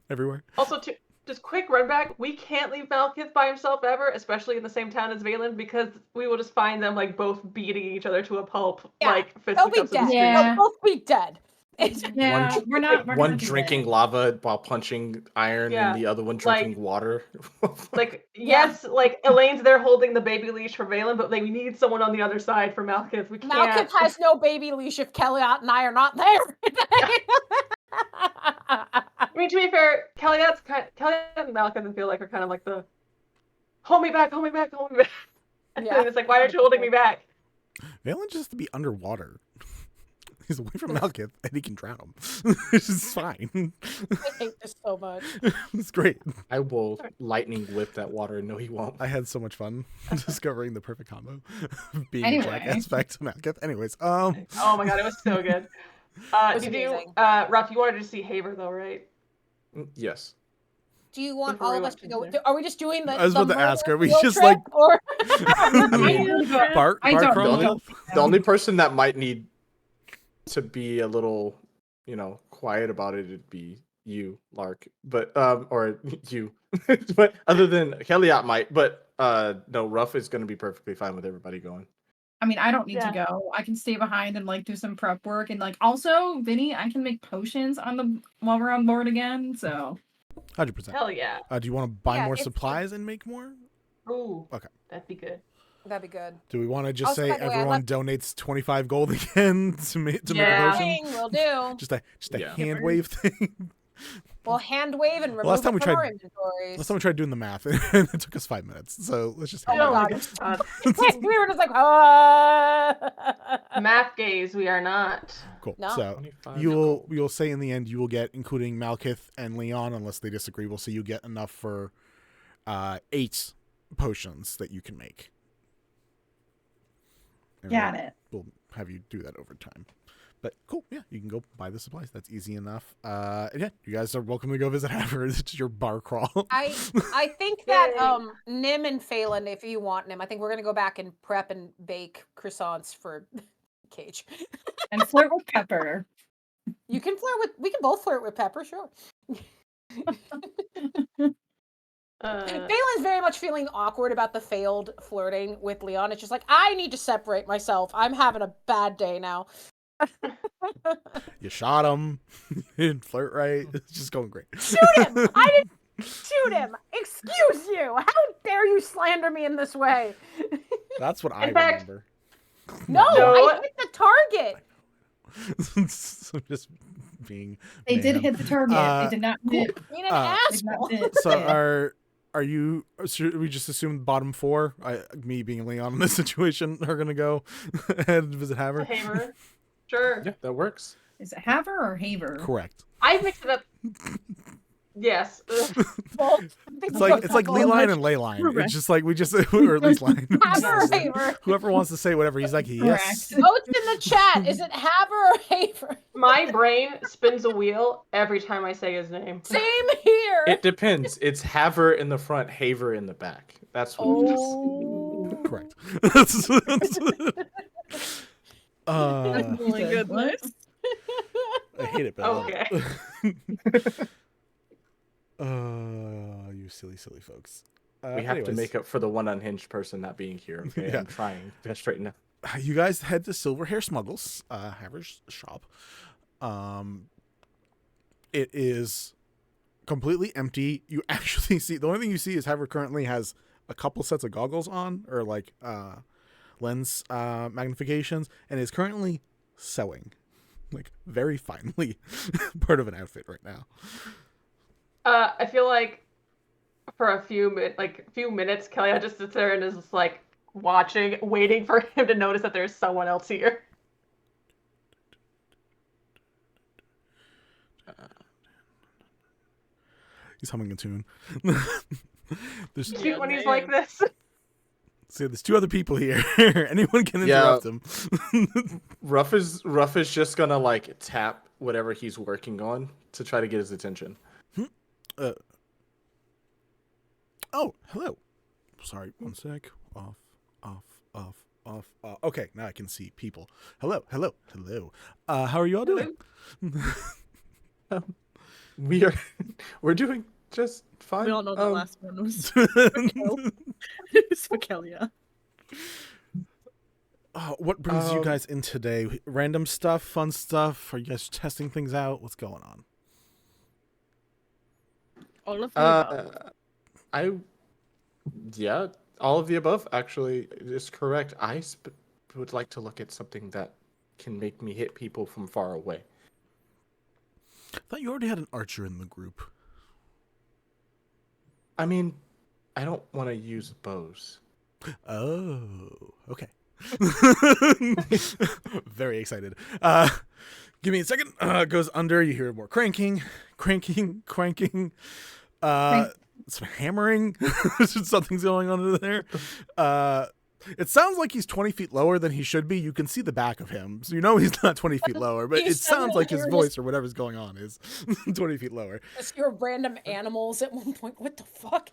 Speaker 6: everywhere?
Speaker 4: Also, just quick run back. We can't leave Malkith by himself ever, especially in the same town as Valen, because we will just find them like both beating each other to a pulp.
Speaker 2: Yeah,
Speaker 4: like
Speaker 2: They'll be
Speaker 4: fisticuffs in the
Speaker 2: dead.
Speaker 4: street.
Speaker 3: Yeah.
Speaker 2: They'll both be dead. It's
Speaker 3: Yeah, we're not. We're
Speaker 1: one
Speaker 3: not doing
Speaker 1: drinking
Speaker 3: that.
Speaker 1: lava while punching iron,
Speaker 4: Yeah,
Speaker 1: and the other one
Speaker 4: like-
Speaker 1: drinking water.
Speaker 4: Like, yes, like Elaine's there holding the baby leash for Valen, but like we need someone on the other side for Malkith. We can't.
Speaker 2: Malkith has no baby leash if Kelliat and I are not there.
Speaker 4: I mean, to be fair, Kelliat and Malkith, I feel like are kind of like the hold me back, hold me back, hold me back. And
Speaker 2: Yeah.
Speaker 4: it's like, why aren't you holding me back?
Speaker 6: Valen just has to be underwater. He's away from Malkith, and he can drown him. This is fine.
Speaker 2: I hate this so much.
Speaker 6: It's great.
Speaker 1: I will lightning whip that water. No, he won't.
Speaker 6: I had so much fun discovering the perfect combo. Being
Speaker 3: Anyway.
Speaker 6: a jackass back to Malkith. Anyways,
Speaker 4: Oh my god, it was so good.
Speaker 2: was
Speaker 4: Did you,
Speaker 2: amazing.
Speaker 4: Ruff, you wanted to see Haver though, right?
Speaker 1: Yes.
Speaker 2: Do you want
Speaker 4: Before
Speaker 2: all
Speaker 4: we
Speaker 2: of us
Speaker 4: went
Speaker 2: to go?
Speaker 4: into-
Speaker 2: Are we just doing the?
Speaker 6: I was
Speaker 2: the
Speaker 6: about to ask,
Speaker 2: murder
Speaker 6: are we
Speaker 2: field
Speaker 6: just,
Speaker 2: trip,
Speaker 6: like-
Speaker 2: Or...
Speaker 6: I mean, Bart
Speaker 3: I don't
Speaker 6: Crowley?
Speaker 3: know.
Speaker 1: The only person that might need to be a little, quiet about it would be you, Lark. But or you. But other than Kelliat might, but no, Ruff is going to be perfectly fine with everybody going.
Speaker 3: I mean, I don't need
Speaker 4: Yeah.
Speaker 3: to go. I can stay behind and like do some prep work, and like also, Vinny, I can make potions while we're on board again. So
Speaker 6: 100%.
Speaker 4: Hell yeah.
Speaker 6: Do you want to buy
Speaker 2: Yeah,
Speaker 6: more
Speaker 2: it's-
Speaker 6: supplies and make more?
Speaker 4: Ooh.
Speaker 6: Okay.
Speaker 4: That'd be good.
Speaker 2: That'd be good.
Speaker 6: Do we want to just
Speaker 2: Also,
Speaker 6: say
Speaker 2: by the way, I
Speaker 6: everyone donates 25 gold again to make a
Speaker 4: Yeah.
Speaker 6: potion?
Speaker 2: Thing we'll do.
Speaker 6: Just a
Speaker 1: Yeah.
Speaker 6: hand wave thing.
Speaker 2: We'll hand wave and remove
Speaker 6: Last time
Speaker 2: it
Speaker 6: we
Speaker 2: from our
Speaker 6: tried-
Speaker 2: inventories.
Speaker 6: Last time we tried doing the math, and it took us 5 minutes. So let's just.
Speaker 2: Oh
Speaker 6: hand
Speaker 2: my
Speaker 6: wave.
Speaker 2: God.
Speaker 4: God.
Speaker 2: we were just like, ah.
Speaker 4: Math gaze, we are not.
Speaker 6: Cool.
Speaker 2: No.
Speaker 6: So
Speaker 1: 25
Speaker 6: you'll say in the end you will get, including Malkith and Leon, unless they disagree. We'll say you get enough for 8 potions that you can make. And
Speaker 3: got it.
Speaker 6: We'll have you do that over time. But cool, yeah, you can go buy the supplies. That's easy enough. And yeah, you guys are welcome to go visit Haver. It's your bar crawl.
Speaker 2: I think that
Speaker 4: Yay.
Speaker 2: Nim and Phelan, if you want Nim, I think we're gonna go back and prep and bake croissants for Cage.
Speaker 3: And flirt with Pepper.
Speaker 2: We can both flirt with Pepper, sure. Phelan's very much feeling awkward about the failed flirting with Leon. It's just like, I need to separate myself. I'm having a bad day now.
Speaker 6: You shot him. You didn't flirt right. It's just going great.
Speaker 2: Shoot him! I didn't shoot him! Excuse you! How dare you slander me in this way?
Speaker 6: That's what I
Speaker 4: In fact-
Speaker 6: remember.
Speaker 2: No,
Speaker 4: No.
Speaker 2: I hit the target!
Speaker 6: So just being.
Speaker 3: They did
Speaker 6: man.
Speaker 3: hit the target.
Speaker 6: Uh,
Speaker 3: They did not
Speaker 2: Being
Speaker 3: hit.
Speaker 2: an
Speaker 6: Uh,
Speaker 3: They did
Speaker 2: asshole.
Speaker 3: not hit.
Speaker 6: So are you? Should we just assume bottom 4? Me being Leon in this situation are gonna go and visit Haver.
Speaker 4: Haver. Sure.
Speaker 1: Yeah, that works.
Speaker 3: Is it Haver or Haver?
Speaker 6: Correct.
Speaker 4: I mixed it up. Yes.
Speaker 6: It's like ley line and ley line.
Speaker 5: Correct.
Speaker 6: It's just like we just or at least line.
Speaker 2: Haver or Haver?
Speaker 6: Whoever wants to say whatever, he's like yes.
Speaker 3: Correct.
Speaker 2: Vote in the chat. Is it Haver or Haver?
Speaker 4: My brain spins a wheel every time I say his name.
Speaker 2: Same here.
Speaker 1: It depends. It's Haver in the front, Haver in the back. That's what it is.
Speaker 2: Oh.
Speaker 6: Correct.
Speaker 5: Oh my
Speaker 3: Good.
Speaker 5: goodness.
Speaker 6: I hate it, but I love
Speaker 4: Okay.
Speaker 6: it. You silly folks.
Speaker 1: We have to make up for the one unhinged person not being here. Okay,
Speaker 6: Yeah.
Speaker 1: I'm trying best right now.
Speaker 6: You guys head to Silverhair Smuggles, Haver's shop. It is completely empty. You actually see the only thing you see is Haver currently has a couple sets of goggles on, or like lens magnifications, and is currently sewing, like very finely, part of an outfit right now.
Speaker 4: I feel like for a few minutes, Kelliat just sits there and is just like watching, waiting for him to notice that there's someone else here.
Speaker 6: He's humming a tune. There's
Speaker 4: Cute when he's like this.
Speaker 6: So there's two other people here. Anyone can interrupt him.
Speaker 1: Ruff is just gonna like tap whatever he's working on to try to get his attention.
Speaker 6: Oh, hello. Sorry, one sec. Off. Okay, now I can see people. Hello. How are you all doing?
Speaker 1: We're doing just fine.
Speaker 5: We all know the last one was for Kelliat.
Speaker 6: What brings you guys in today? Random stuff, fun stuff? Are you guys testing things out? What's going on?
Speaker 5: All of the above.
Speaker 1: Yeah, all of the above actually is correct. I would like to look at something that can make me hit people from far away.
Speaker 6: I thought you already had an archer in the group.
Speaker 1: I mean, I don't want to use bows.
Speaker 6: Oh, okay. Very excited. Give me a second. Goes under. You hear more cranking. Some hammering. Something's going on over there. It sounds like he's 20 feet lower than he should be. You can see the back of him, so you know he's not 20 feet lower, but it sounds like his voice or whatever's going on is 20 feet lower.
Speaker 2: Just your random animals at one point. What the fuck?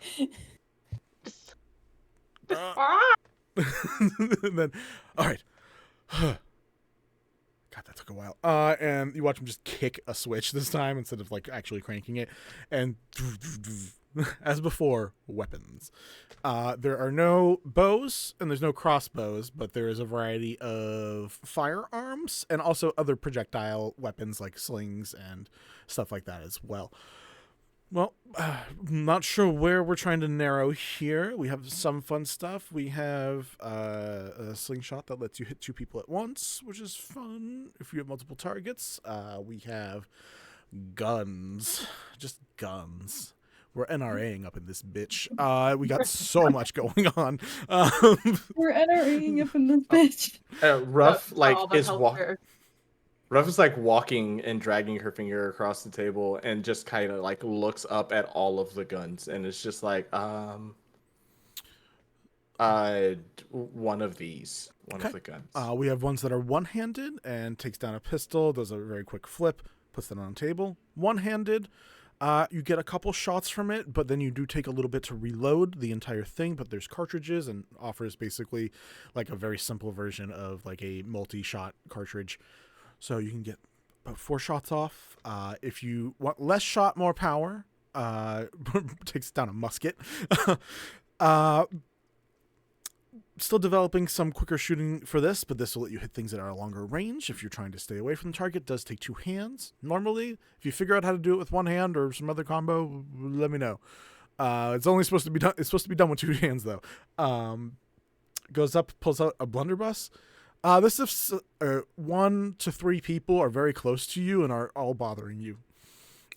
Speaker 6: And then, all right. God, that took a while. And you watch him just kick a switch this time instead of like actually cranking it. And as before, weapons. There are no bows and there's no crossbows, but there is a variety of firearms and also other projectile weapons like slings and stuff like that as well. Well, not sure where we're trying to narrow here. We have some fun stuff. We have a slingshot that lets you hit two people at once, which is fun if you have multiple targets. We have guns. Just guns. We're NRAing up in this bitch. We got so much going on.
Speaker 3: We're NRAing up in this bitch.
Speaker 1: Ruff Ruff is like walking and dragging her finger across the table and just kind of like looks up at all of the guns and it's just like one of these, of the guns.
Speaker 6: We have ones that are one-handed and takes down a pistol, does a very quick flip, puts that on a table. One-handed, you get a couple shots from it, but then you do take a little bit to reload the entire thing, but there's cartridges and offers basically like a very simple version of like a multi-shot cartridge. So you can get about 4 shots off. If you want less shot, more power, takes down a musket. Still developing some quicker shooting for this, but this will let you hit things that are a longer range. If you're trying to stay away from the target, it does take 2 hands. Normally, if you figure out how to do it with 1 hand or some other combo, let me know. It's only supposed to be done. It's supposed to be done with 2 hands though. Goes up, pulls out a blunderbuss. This is 1 to 3 people are very close to you and are all bothering you,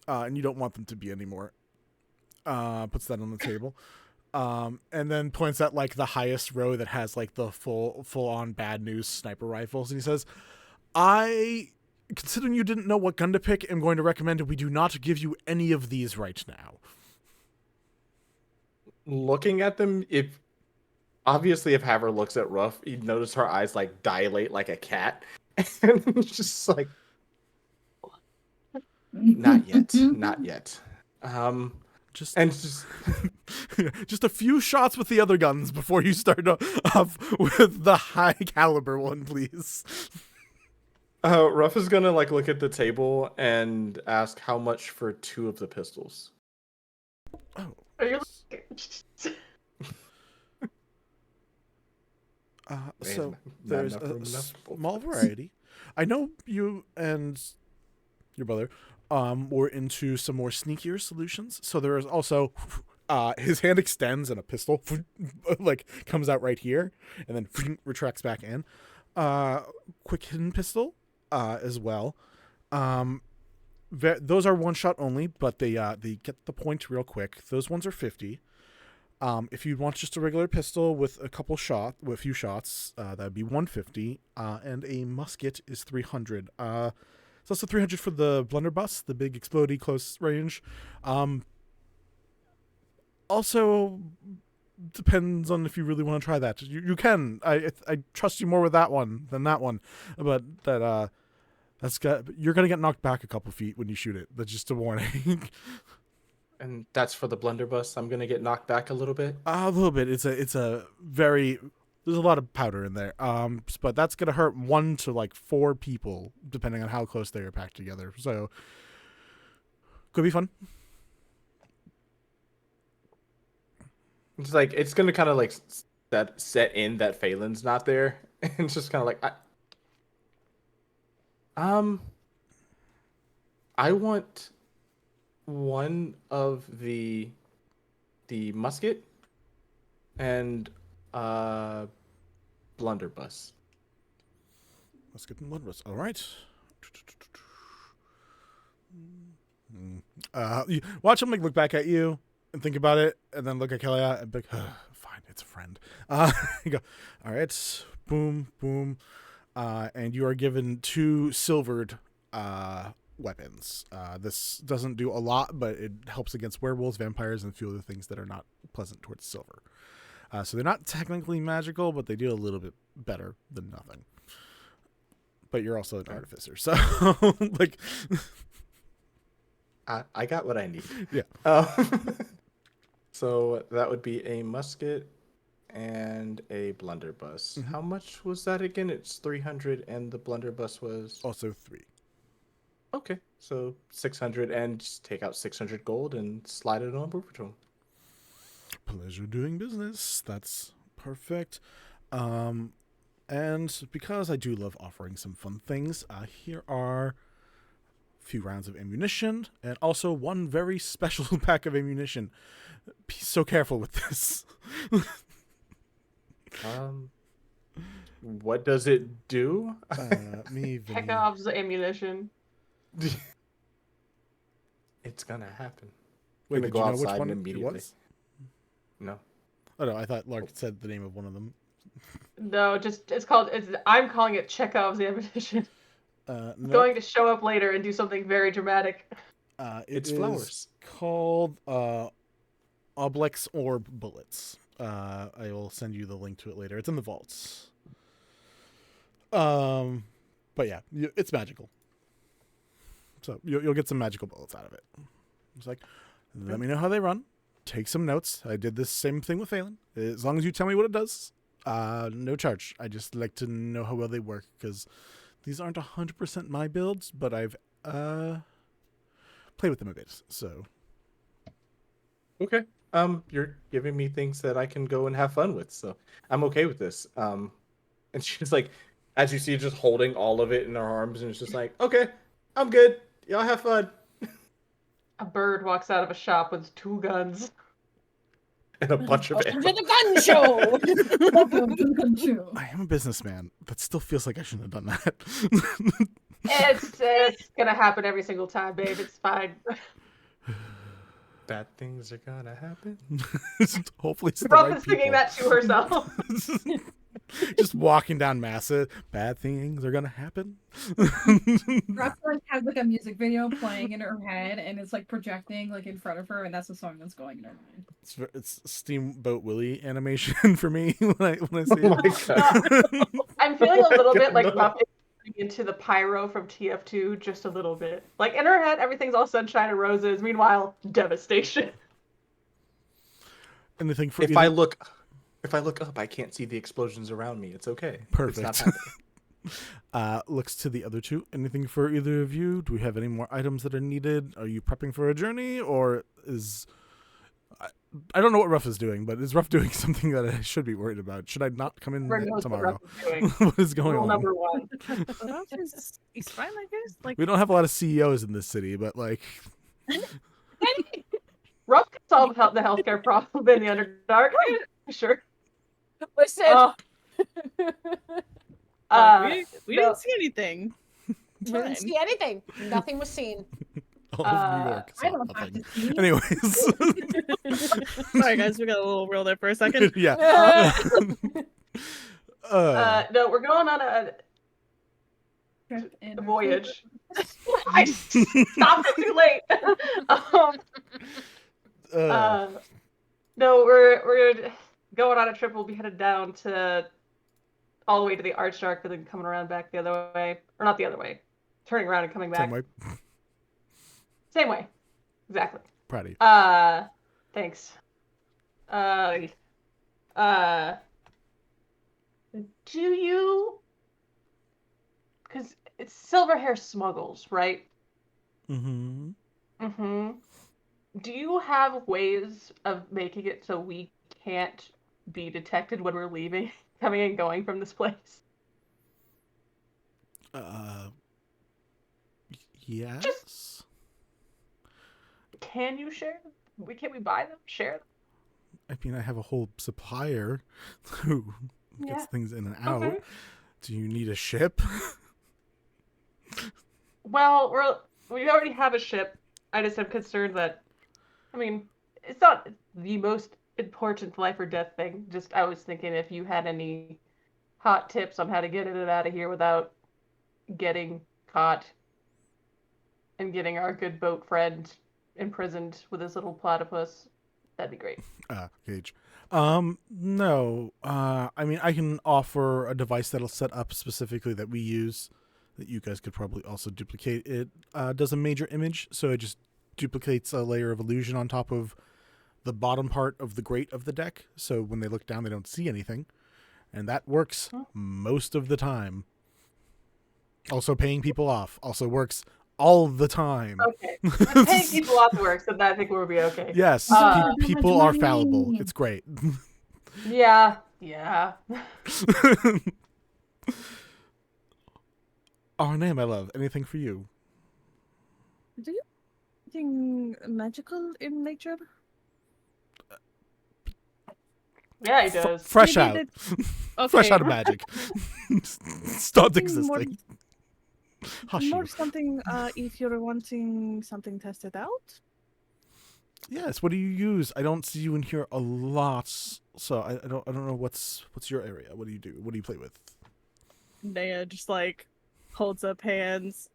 Speaker 6: and you don't want them to be anymore. Puts that on the table, and then points at like the highest row that has like the full on bad news sniper rifles, and he says, considering you didn't know what gun to pick, I'm going to recommend we do not give you any of these right now.
Speaker 1: Looking at them, Obviously, if Haver looks at Ruff, you'd notice her eyes like dilate like a cat. And it's just like, not yet.
Speaker 6: Just a few shots with the other guns before you start off with the high caliber one, please.
Speaker 1: Ruff is gonna like look at the table and ask how much for 2 of the pistols.
Speaker 6: Oh.
Speaker 4: Are you
Speaker 6: So there's a small variety. I know you and your brother were into some more sneakier solutions. So there is also his hand extends and a pistol like comes out right here and then retracts back in. Quick hidden pistol as well. those are one shot only, but they get the point real quick. Those ones are 50. If you want just a regular pistol with a few shots, that'd be 150. And a musket is 300. It's also 300 for the blunderbuss, the big explodey close range. Also depends on if you really want to try that. You can. I trust you more with that one than that one, but you're gonna get knocked back a couple feet when you shoot it. That's just a warning.
Speaker 1: And that's for the blunderbuss. I'm gonna get knocked back a little bit.
Speaker 6: A little bit. It's a very. There's a lot of powder in there. But that's gonna hurt 1 to like 4 people depending on how close they are packed together. So could be fun.
Speaker 1: It's like it's gonna kind of like set in that Phelan's not there, and it's just kind of like I want one of the musket and blunderbuss.
Speaker 6: Musket and blunderbuss. All right. You watch him like look back at you and think about it, and then look at Kelliat and be like, fine, it's a friend. You go, all right, boom, boom, and you are given 2 silvered weapons. This doesn't do a lot, but it helps against werewolves, vampires, and a few other things that are not pleasant towards silver. So they're not technically magical, but they do a little bit better than nothing. But you're also an artificer, so like,
Speaker 1: I got what I need.
Speaker 6: Yeah.
Speaker 1: So that would be a musket and a blunderbuss.
Speaker 6: Mm-hmm.
Speaker 1: How much was that again? It's 300, and the blunderbuss was
Speaker 6: Also 3.
Speaker 1: okay. So 600, and just take out 600 gold and slide it on over to him.
Speaker 6: Pleasure doing business. That's perfect. And because I do love offering some fun things, here are a few rounds of ammunition and also 1 very special pack of ammunition. Be so careful with this.
Speaker 1: What does it do?
Speaker 4: Chekhov's ammunition.
Speaker 1: It's gonna happen.
Speaker 6: Wait,
Speaker 1: Gonna
Speaker 6: did
Speaker 1: go
Speaker 6: you know which
Speaker 1: outside
Speaker 6: one it
Speaker 1: immediately.
Speaker 6: was?
Speaker 1: No.
Speaker 6: Oh no, I thought Lark said the name of one of them.
Speaker 4: No, I'm calling it Chekhov's ammunition.
Speaker 6: No,
Speaker 4: Going to show up later and do something very dramatic.
Speaker 1: It's
Speaker 6: is
Speaker 1: flowers.
Speaker 6: Called Oblex Orb Bullets. I will send you the link to it later. It's in the vaults. But yeah, it's magical. So you'll get some magical bullets out of it. It's like, let me know how they run. Take some notes. I did this same thing with Phelan. As long as you tell me what it does, no charge. I just like to know how well they work, because these aren't 100% my builds, but I've played with them a bit. So
Speaker 1: Okay. You're giving me things that I can go and have fun with, so I'm okay with this. And she's like, as you see, just holding all of it in her arms, and it's just like, okay, I'm good. Y'all have fun.
Speaker 4: A bird walks out of a shop with 2 guns.
Speaker 1: And a bunch of
Speaker 2: Welcome to
Speaker 1: arrows.
Speaker 2: the gun show.
Speaker 3: Welcome to the country.
Speaker 6: I am a businessman. That still feels like I shouldn't have done that.
Speaker 4: It's gonna happen every single time, babe. It's fine.
Speaker 1: Bad things are gonna happen.
Speaker 6: Hopefully it's the
Speaker 4: Ruff
Speaker 6: right
Speaker 4: is singing
Speaker 6: people.
Speaker 4: that to herself.
Speaker 6: Just walking down Masset. Bad things are gonna happen.
Speaker 3: Ruff like has like a music video playing in her head, and it's like projecting like in front of her, and that's the song that's going in her mind.
Speaker 6: It's Steamboat Willie animation for me when I see
Speaker 1: Oh
Speaker 6: it.
Speaker 1: my God.
Speaker 4: I'm feeling a little bit like
Speaker 1: No.
Speaker 4: Ruff is turning into the pyro from TF2, just a little bit. Like in her head, everything's all sunshine and roses. Meanwhile, devastation.
Speaker 6: Anything for
Speaker 1: If
Speaker 6: either-
Speaker 1: I look up, I can't see the explosions around me. It's okay.
Speaker 6: Perfect.
Speaker 1: It's not happening.
Speaker 6: Looks to the other two. Anything for either of you? Do we have any more items that are needed? Are you prepping for a journey, or is I don't know what Ruff is doing, but is Ruff doing something that I should be worried about? Should I not come in
Speaker 4: Everyone knows
Speaker 6: tomorrow?
Speaker 4: what Ruff is doing.
Speaker 6: What is going
Speaker 4: Rule
Speaker 6: on?
Speaker 4: number 1.
Speaker 5: He's fine, I guess. Like,
Speaker 6: We don't have a lot of CEOs in this city, but like,
Speaker 4: Ruff can solve the healthcare problem in the Underdark. Sure.
Speaker 2: Listen,
Speaker 4: Uh,
Speaker 5: we
Speaker 4: no.
Speaker 5: didn't see anything. It's
Speaker 2: we didn't
Speaker 5: fine.
Speaker 2: see anything. Nothing was seen.
Speaker 6: All of New York
Speaker 3: I
Speaker 6: saw
Speaker 3: don't have
Speaker 6: nothing.
Speaker 3: to see.
Speaker 6: Anyways.
Speaker 5: Sorry, guys, we got a little real there for a second.
Speaker 6: Yeah.
Speaker 4: No, we're going on a
Speaker 3: Trip in
Speaker 4: voyage. I stopped it too late. No, we're going on a trip. We'll be headed down to all the way to the Archdark, and then coming around back the other way, or not the other way, turning around and coming back.
Speaker 6: Same way.
Speaker 4: Same way. Exactly.
Speaker 6: Proud of you.
Speaker 4: Thanks. Do you? Because it's Silverhair smuggles, right?
Speaker 6: Mm-hmm.
Speaker 4: Mm-hmm. Do you have ways of making it so we can't be detected when we're leaving, coming and going from this place?
Speaker 6: Yes.
Speaker 4: Can you share them? Can we buy them? Share them?
Speaker 6: I mean, I have a whole supplier who gets
Speaker 4: Yeah.
Speaker 6: things in and out.
Speaker 4: Okay.
Speaker 6: Do you need a ship?
Speaker 4: Well, we already have a ship. I just am concerned that, I mean, it's not the most important life or death thing. Just I was thinking if you had any hot tips on how to get in and out of here without getting caught and getting our good boat friend imprisoned with his little platypus, that'd be great.
Speaker 6: Gage. No. I mean, I can offer a device that'll set up specifically that we use that you guys could probably also duplicate. It does a major image, so it just duplicates a layer of illusion on top of the bottom part of the grate of the deck, so when they look down they don't see anything, and that works most of the time. Also, paying people off also works all the time.
Speaker 4: Okay. If paying people off works, then I think we'll be okay.
Speaker 6: Yes, people are fallible. It's great.
Speaker 4: Yeah.
Speaker 6: Arne, my love, anything for you?
Speaker 5: Do you anything magical in nature?
Speaker 4: Yeah, he does.
Speaker 6: Fresh
Speaker 5: Maybe
Speaker 6: out.
Speaker 5: Okay.
Speaker 6: Fresh out of magic. Start
Speaker 5: Something more-
Speaker 6: existing. Hush
Speaker 5: More
Speaker 6: you.
Speaker 5: something if you're wanting something tested out.
Speaker 6: Yes, what do you use? I don't see you in here a lot, so I don't know what's your area. What do you do? What do you play with?
Speaker 5: Naya just like holds up hands.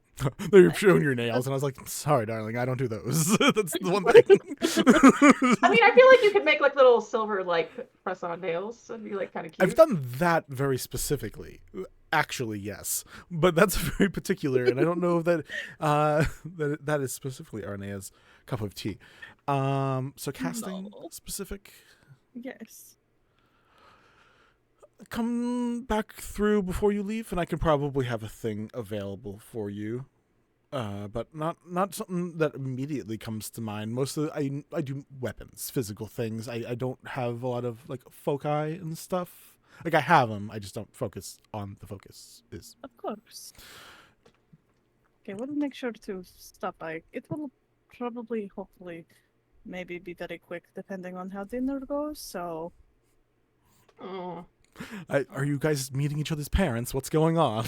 Speaker 6: They're showing your nails, and I was like, sorry, darling, I don't do those. That's the one thing.
Speaker 4: I mean, I feel like you could make like little silver like press-on nails. That'd be like kind of cute.
Speaker 6: I've done that very specifically. Actually, yes, but that's very particular, and I don't know if that that is specifically Arnea's cup of tea. So casting
Speaker 5: No.
Speaker 6: specific.
Speaker 5: Yes.
Speaker 6: Come back through before you leave, and I can probably have a thing available for you. But not something that immediately comes to mind. Most of I do weapons, physical things. I don't have a lot of like foci and stuff. Like I have them, I just don't focus on the focus. Is
Speaker 5: Of course. Okay, we'll make sure to stop by. It will probably, hopefully, maybe be very quick, depending on how dinner goes. So.
Speaker 4: Mm.
Speaker 6: Are you guys meeting each other's parents? What's going on?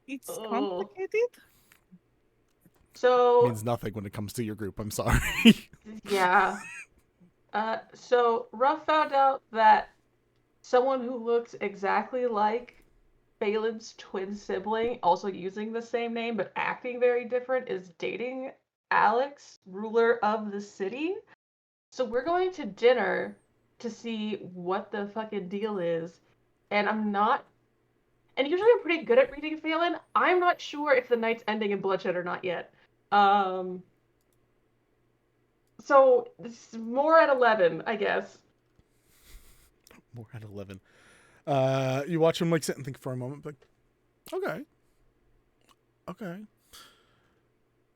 Speaker 5: It's
Speaker 4: Oh.
Speaker 5: complicated.
Speaker 4: So
Speaker 6: Means nothing when it comes to your group. I'm sorry.
Speaker 4: yeah. So Ruff found out that someone who looks exactly like Phelan's twin sibling, also using the same name but acting very different, is dating Alex, ruler of the city. So we're going to dinner to see what the fucking deal is. And and usually I'm pretty good at reading Phelan. I'm not sure if the night's ending in bloodshed or not yet. So it's more at 11, I guess.
Speaker 6: More at 11. You watch him like sit and think for a moment, like, okay.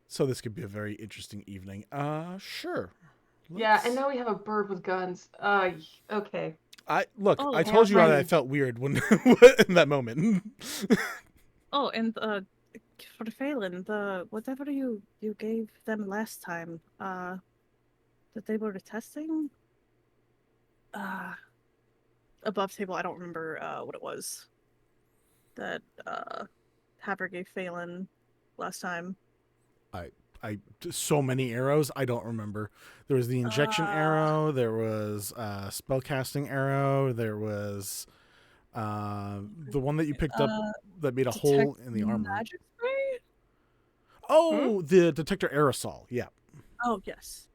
Speaker 6: So this could be a very interesting evening. Sure.
Speaker 4: Yeah, and now we have a bird with guns. Okay.
Speaker 6: I
Speaker 5: Oh,
Speaker 6: I told you how I
Speaker 4: right.
Speaker 6: felt weird when in that moment.
Speaker 5: Oh, and for Phelan, the whatever you gave them last time, that they were testing. Above table, I don't remember what it was. That Haber gave Phelan last time.
Speaker 6: So many arrows, I don't remember. There was the injection arrow, there was spellcasting arrow, there was the one that you picked up that made a hole in the armor.
Speaker 5: Magic spray?
Speaker 6: Oh, the detector aerosol. Yeah.
Speaker 5: Oh, yes.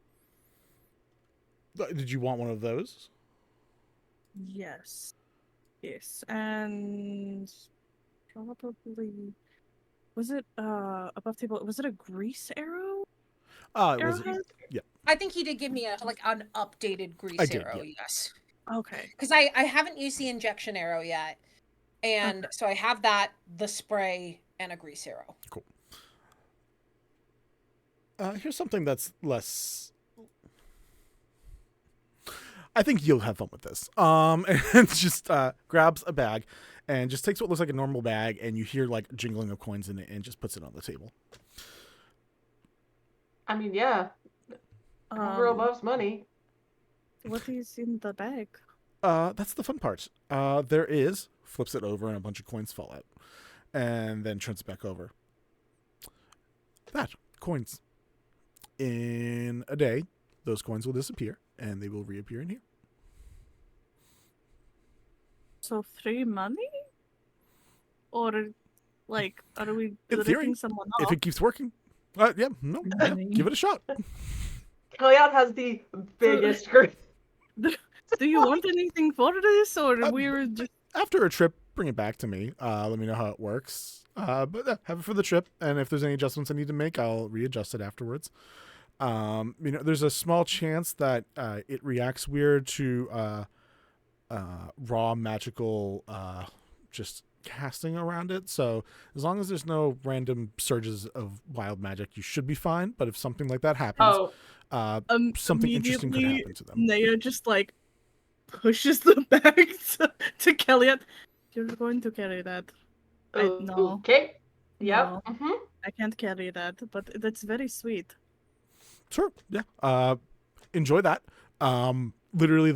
Speaker 6: Did you want one of those?
Speaker 5: Yes. Yes. And probably was it above table? Was it a grease arrow?
Speaker 6: It was.
Speaker 5: Arrowhead?
Speaker 6: Yeah.
Speaker 2: I think he did give me an updated grease
Speaker 6: I did,
Speaker 2: arrow.
Speaker 6: yeah.
Speaker 2: Yes.
Speaker 5: Okay.
Speaker 2: Because I haven't used the injection arrow yet, and so I have that, the spray, and a grease arrow.
Speaker 6: Cool. Here's something that's less. I think you'll have fun with this. And just grabs a bag and just takes what looks like a normal bag, and you hear like jingling of coins in it, and just puts it on the table.
Speaker 4: I mean, yeah. Girl loves money.
Speaker 5: What is in the bag?
Speaker 6: That's the fun part. There is, flips it over, and a bunch of coins fall out, and then turns it back over. That coins. In a day, those coins will disappear, and they will reappear in here.
Speaker 5: So 3 money? Or, like, are we
Speaker 6: In theory,
Speaker 5: ripping someone
Speaker 6: if
Speaker 5: off?
Speaker 6: it keeps working. Yeah, give it a shot.
Speaker 4: Kelliat has the biggest group.
Speaker 5: Do you want anything for this, or we're just...
Speaker 6: After a trip, bring it back to me. Let me know how it works. But have it for the trip, and if there's any adjustments I need to make, I'll readjust it afterwards. There's a small chance that it reacts weird to raw magical just casting around it. So as long as there's no random surges of wild magic, you should be fine. But if something like that happens, something interesting could happen to them.
Speaker 5: Naya just like pushes the bag to Kelliat. You're going to carry that. No.
Speaker 4: Okay. Yep.
Speaker 5: No,
Speaker 4: Mm-hmm.
Speaker 5: I can't carry that, but that's very sweet.
Speaker 6: Sure. Yeah. Enjoy that. Literally,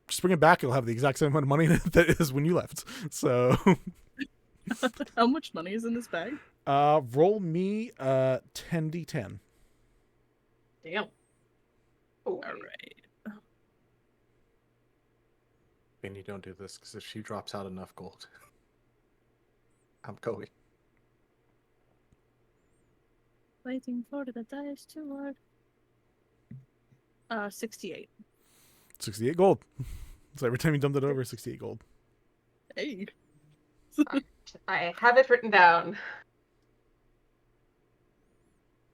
Speaker 6: just bring it back. It'll have the exact same amount of money that is when you left. So.
Speaker 5: How much money is in this bag?
Speaker 6: Roll me 10d10.
Speaker 4: Damn.
Speaker 5: All right.
Speaker 1: Vinny, don't do this, because if she drops out enough gold, I'm going.
Speaker 5: Waiting for the dice to work. 68.
Speaker 6: 68 gold. So every time you dumped it over, 68 gold.
Speaker 5: Hey.
Speaker 4: I have it written down.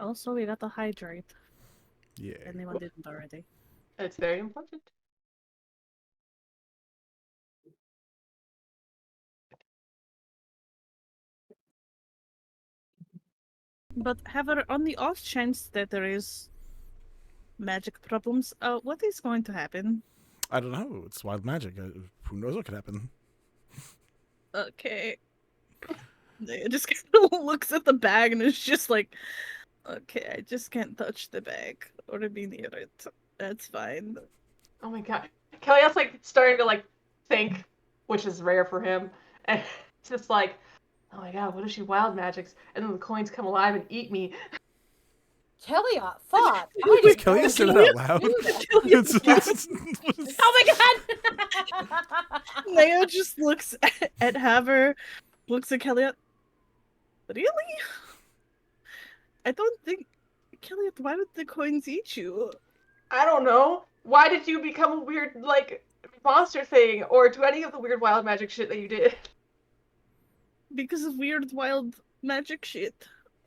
Speaker 5: Also, we got the hydrate.
Speaker 6: Yeah.
Speaker 5: Anyone didn't already.
Speaker 4: It's very important.
Speaker 5: But however, on the off chance that there is magic problems, what is going to happen?
Speaker 6: I don't know. It's wild magic. Who knows what could happen?
Speaker 5: Okay. It just kind of looks at the bag and is just like, okay, I just can't touch the bag or be near it. That's fine.
Speaker 4: Oh my god. Kelliat's like starting to like think, which is rare for him. And it's just like, oh my god, what if she wild magics and then the coins come alive and eat me?
Speaker 2: Kelliat, fuck.
Speaker 6: Wait, Kelliat said it out loud.
Speaker 2: Oh my god!
Speaker 5: Naya just looks at Haver, looks at Kelliat. Really? I don't think... Kelliat, why would the coins eat you?
Speaker 4: I don't know. Why did you become a weird, like, monster thing? Or do any of the weird wild magic shit that you did?
Speaker 5: Because of weird, wild magic shit.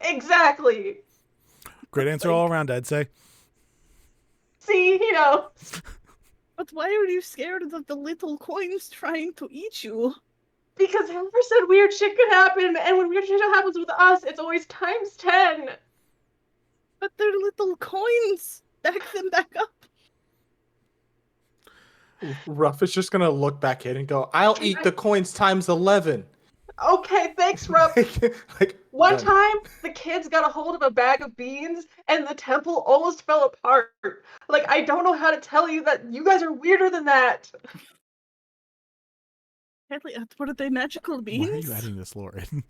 Speaker 4: Exactly!
Speaker 6: Great answer all around, I'd say.
Speaker 4: See, you know.
Speaker 5: But why are you scared of the little coins trying to eat you?
Speaker 4: Because Hammer said weird shit could happen, and when weird shit happens with us, it's always times 10.
Speaker 5: But they're little coins. Back them back up.
Speaker 1: Ruff is just gonna look back in and go, "I'll eat the coins times 11."
Speaker 4: Okay, thanks, Ruff.
Speaker 1: Like
Speaker 4: One
Speaker 1: done.
Speaker 4: time, the kids got a hold of a bag of beans, and the temple almost fell apart. Like, I don't know how to tell you that you guys are weirder than that.
Speaker 5: What are they, magical beings?
Speaker 6: Why are you adding this lore in?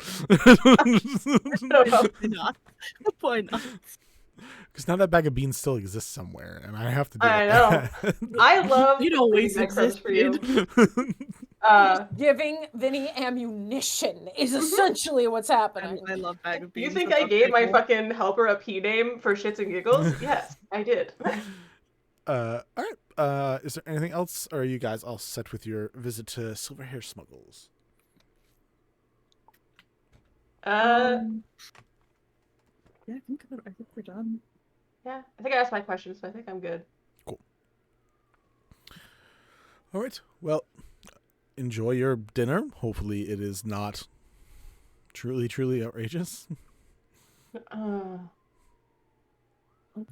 Speaker 4: know.
Speaker 5: Why not? Why not?
Speaker 6: Because now that bag of beans still exists somewhere, and I have to deal
Speaker 4: I
Speaker 6: with
Speaker 4: know.
Speaker 6: that.
Speaker 4: I love
Speaker 5: It always
Speaker 4: that crumbs for you.
Speaker 5: existed.
Speaker 2: Giving Vinny ammunition is essentially what's happening.
Speaker 5: I love bag of beans.
Speaker 4: You think
Speaker 5: I
Speaker 4: I
Speaker 5: love
Speaker 4: gave my
Speaker 5: pickle.
Speaker 4: fucking helper a P name for shits and giggles? Yes, I did.
Speaker 6: All right. Is there anything else, or are you guys all set with your visit to Silverhair Smuggles?
Speaker 5: Yeah, I think we're done.
Speaker 4: Yeah, I think I asked my questions, so I think I'm good.
Speaker 6: Cool. All right. Well, enjoy your dinner. Hopefully, it is not truly, truly outrageous.
Speaker 5: What's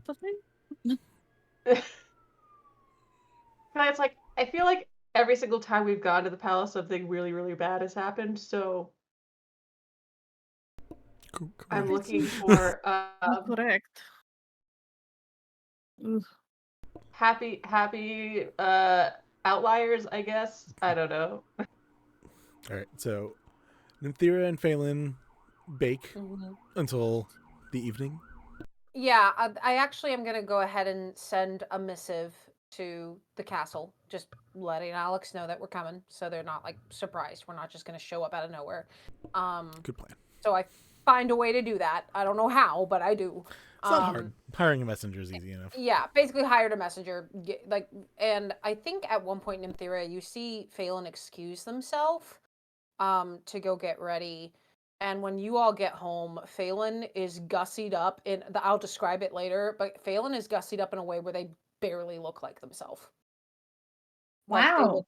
Speaker 5: the thing?
Speaker 4: It's like, I feel like every single time we've gone to the palace, something really, really bad has happened, so I'm looking for
Speaker 5: Correct. Ugh.
Speaker 4: happy outliers, I guess. I don't know.
Speaker 6: All right. So, Nymtheria and Phelan bake until the evening.
Speaker 2: Yeah, I actually am going to go ahead and send a missive to the castle, just letting Alex know that we're coming, so they're not like surprised. We're not just going to show up out of nowhere.
Speaker 6: Good plan.
Speaker 2: So I find a way to do that. I don't know how, but I do.
Speaker 6: It's not hard. Hiring a messenger is easy enough.
Speaker 2: Yeah, basically hired a messenger. And I think at one point in Nymtheria, you see Phelan excuse themselves to go get ready. And when you all get home, Phelan is gussied up I'll describe it later, but Phelan is gussied up in a way where they barely look like themselves.
Speaker 3: Wow.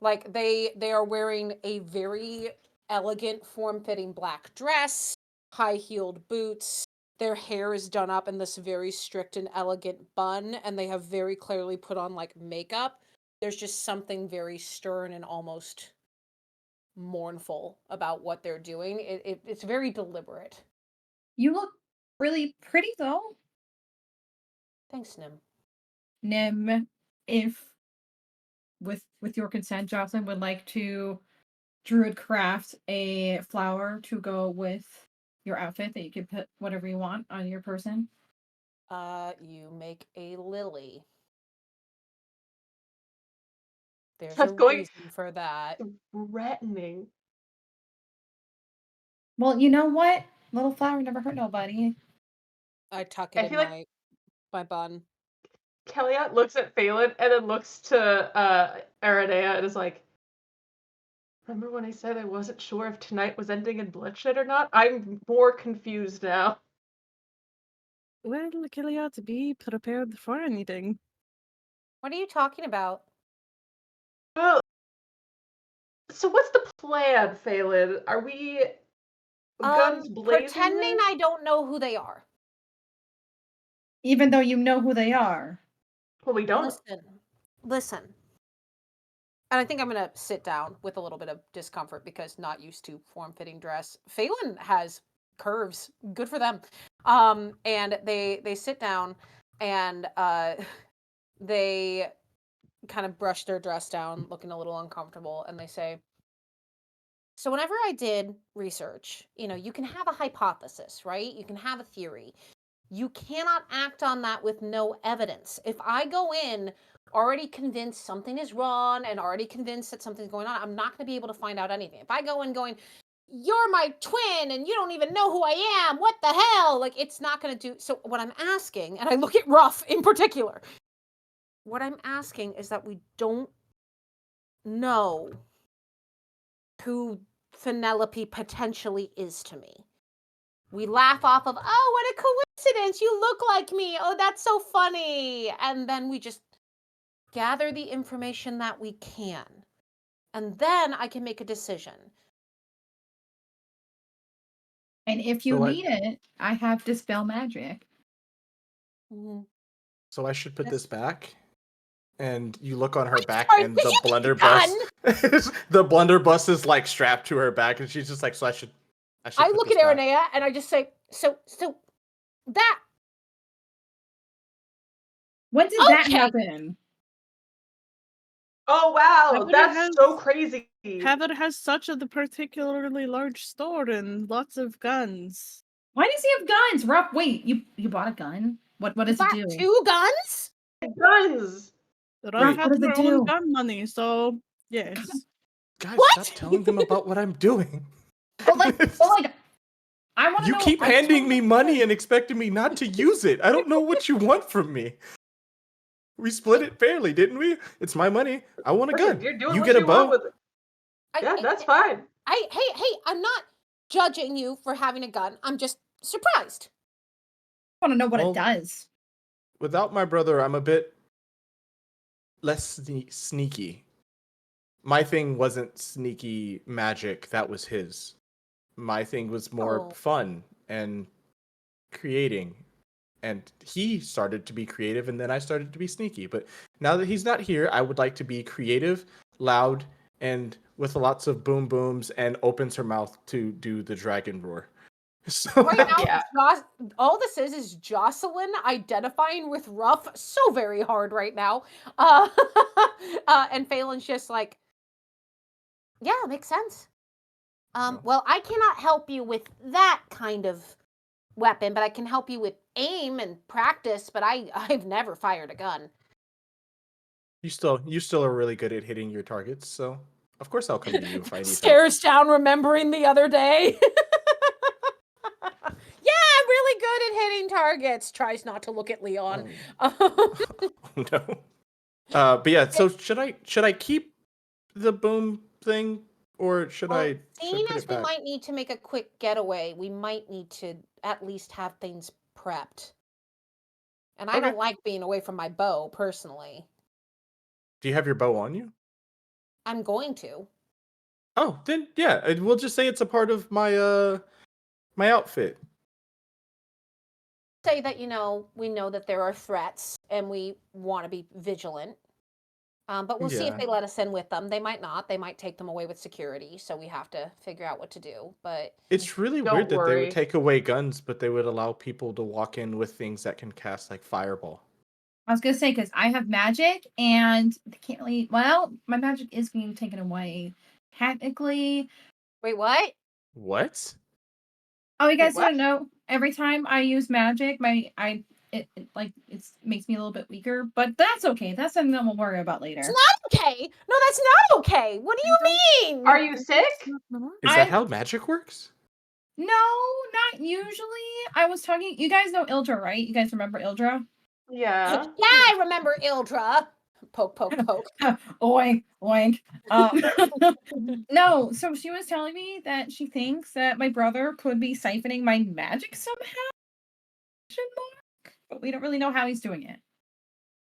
Speaker 2: They are wearing a very elegant, form-fitting black dress, high-heeled boots. Their hair is done up in this very strict and elegant bun, and they have very clearly put on like makeup. There's just something very stern and almost mournful about what they're doing. It's very deliberate.
Speaker 3: You look really pretty though.
Speaker 2: Thanks, Nim.
Speaker 3: Nim, if with your consent, Jocelyn would like to druid craft a flower to go with your outfit that you can put whatever you want on your person.
Speaker 2: You make a lily. There's
Speaker 4: That's
Speaker 2: a
Speaker 4: going
Speaker 2: reason for that.
Speaker 4: threatening.
Speaker 3: Well, you know what? Little flower never hurt nobody.
Speaker 2: I tuck
Speaker 4: I
Speaker 2: it in
Speaker 4: feel like
Speaker 2: my bun.
Speaker 4: Kelliat looks at Phelan and then looks to Aranea and is like, remember when I said I wasn't sure if tonight was ending in bloodshed or not? I'm more confused now.
Speaker 5: Well, Kelliat, be prepared for anything.
Speaker 2: What are you talking about?
Speaker 4: Well, so what's the plan, Phelan? Are we guns blazing?
Speaker 2: Pretending I don't know who they are.
Speaker 3: Even though you know who they are.
Speaker 4: Well, we don't.
Speaker 2: Listen. And I think I'm gonna sit down with a little bit of discomfort because not used to form-fitting dress. Phelan has curves. Good for them. And they sit down and they kind of brush their dress down, looking a little uncomfortable, and they say, so whenever I did research, you can have a hypothesis, right? You can have a theory. You cannot act on that with no evidence. If I go in already convinced something is wrong and already convinced that something's going on, I'm not going to be able to find out anything. If I go in going, you're my twin and you don't even know who I am, what the hell? Like, it's not going to do. So what I'm asking, and I look at Ruff in particular, what I'm asking is that we don't know who Penelope potentially is to me. We laugh off of, oh, what a coincidence, you look like me, oh, that's so funny, and then we just gather the information that we can, and then I can make a decision.
Speaker 3: And if you need it, I have Dispel Magic.
Speaker 2: Mm-hmm.
Speaker 1: So I should put this back? And you look on her back,
Speaker 2: sorry,
Speaker 1: and the blunderbuss, the blunderbuss is like strapped to her back, and she's just like, so I should
Speaker 2: I
Speaker 1: put
Speaker 2: look
Speaker 1: this
Speaker 2: at
Speaker 1: back.
Speaker 2: Aranea, and I just say, so that.
Speaker 3: When did that happen?
Speaker 4: Oh wow, that's so crazy.
Speaker 5: Heather has such a particularly large store and lots of guns.
Speaker 3: Why does he have guns? Ruff, wait, you bought a gun? What does it
Speaker 2: Got
Speaker 3: do?
Speaker 2: 2 guns?
Speaker 4: Guns!
Speaker 5: Ruff
Speaker 3: what
Speaker 5: has
Speaker 3: does it
Speaker 5: her own
Speaker 3: do?
Speaker 5: gun money, so yes.
Speaker 1: Guys,
Speaker 2: What?
Speaker 1: stop telling them about what I'm doing.
Speaker 3: But like, I want to
Speaker 1: You
Speaker 3: know.
Speaker 1: keep handing me money and expecting me not to use it. I don't know what you want from me. We split it fairly, didn't we? It's my money. I want a
Speaker 4: Listen,
Speaker 1: gun.
Speaker 4: you're doing
Speaker 1: You
Speaker 4: what
Speaker 1: get a
Speaker 4: you want
Speaker 1: bow.
Speaker 4: with it. Yeah, that's fine.
Speaker 2: Hey, I'm not judging you for having a gun. I'm just surprised.
Speaker 3: I want to know what
Speaker 1: Well,
Speaker 3: it does.
Speaker 1: Without my brother, I'm a bit less sneaky. My thing wasn't sneaky magic. That was his. My thing was more
Speaker 2: Oh.
Speaker 1: fun and creating. And he started to be creative, and then I started to be sneaky. But now that he's not here, I would like to be creative, loud, and with lots of boom booms, and opens her mouth to do the dragon roar. So
Speaker 2: Right now,
Speaker 4: Yeah.
Speaker 2: all this is Jocelyn identifying with Ruff so very hard right now. And Phelan's just like, yeah, makes sense.
Speaker 1: No.
Speaker 2: Well, I cannot help you with that kind of weapon, but I can help you with aim and practice, but I've never fired a gun.
Speaker 1: you still are really good at hitting your targets, so of course I'll come to you if I need help.
Speaker 2: Stares down, remembering the other day. Yeah, I'm really good at hitting targets. Tries not to look at Leon.
Speaker 1: No. But yeah, so should I keep the boom thing, or should
Speaker 2: Well,
Speaker 1: I
Speaker 2: seeing
Speaker 1: put
Speaker 2: as
Speaker 1: it
Speaker 2: we
Speaker 1: back?
Speaker 2: might need to make a quick getaway, we might need to at least have things prepped. And I
Speaker 1: Okay.
Speaker 2: don't like being away from my bow, personally.
Speaker 1: Do you have your bow on you?
Speaker 2: I'm going to.
Speaker 1: Oh, then yeah, we'll just say it's a part of my my outfit.
Speaker 2: Say that, we know that there are threats and we want to be vigilant. But we'll see if
Speaker 1: Yeah.
Speaker 2: they let us in with them. They might not. They might take them away with security. So we have to figure out what to do. But
Speaker 1: It's really
Speaker 4: Don't
Speaker 1: weird that they
Speaker 4: worry.
Speaker 1: would take away guns, but they would allow people to walk in with things that can cast like fireball.
Speaker 3: I was gonna say because I have magic and they can't really. Well, my magic is being taken away. Technically.
Speaker 2: wait, what?
Speaker 1: What?
Speaker 3: Oh, you guys
Speaker 4: what?
Speaker 3: didn't know. Every time I use magic, it makes me a little bit weaker, but that's okay. That's something that we'll worry about later.
Speaker 2: It's not okay. No, that's not okay. What do you mean?
Speaker 4: Are you sick?
Speaker 1: Is that how magic works?
Speaker 3: No, not usually. I was talking. You guys know Ildra, right? You guys remember Ildra?
Speaker 4: Yeah.
Speaker 2: Yeah, I remember Ildra. Poke, poke, poke.
Speaker 3: Oink, oink. No, so she was telling me that she thinks that my brother could be siphoning my magic somehow. But we don't really know how he's doing it.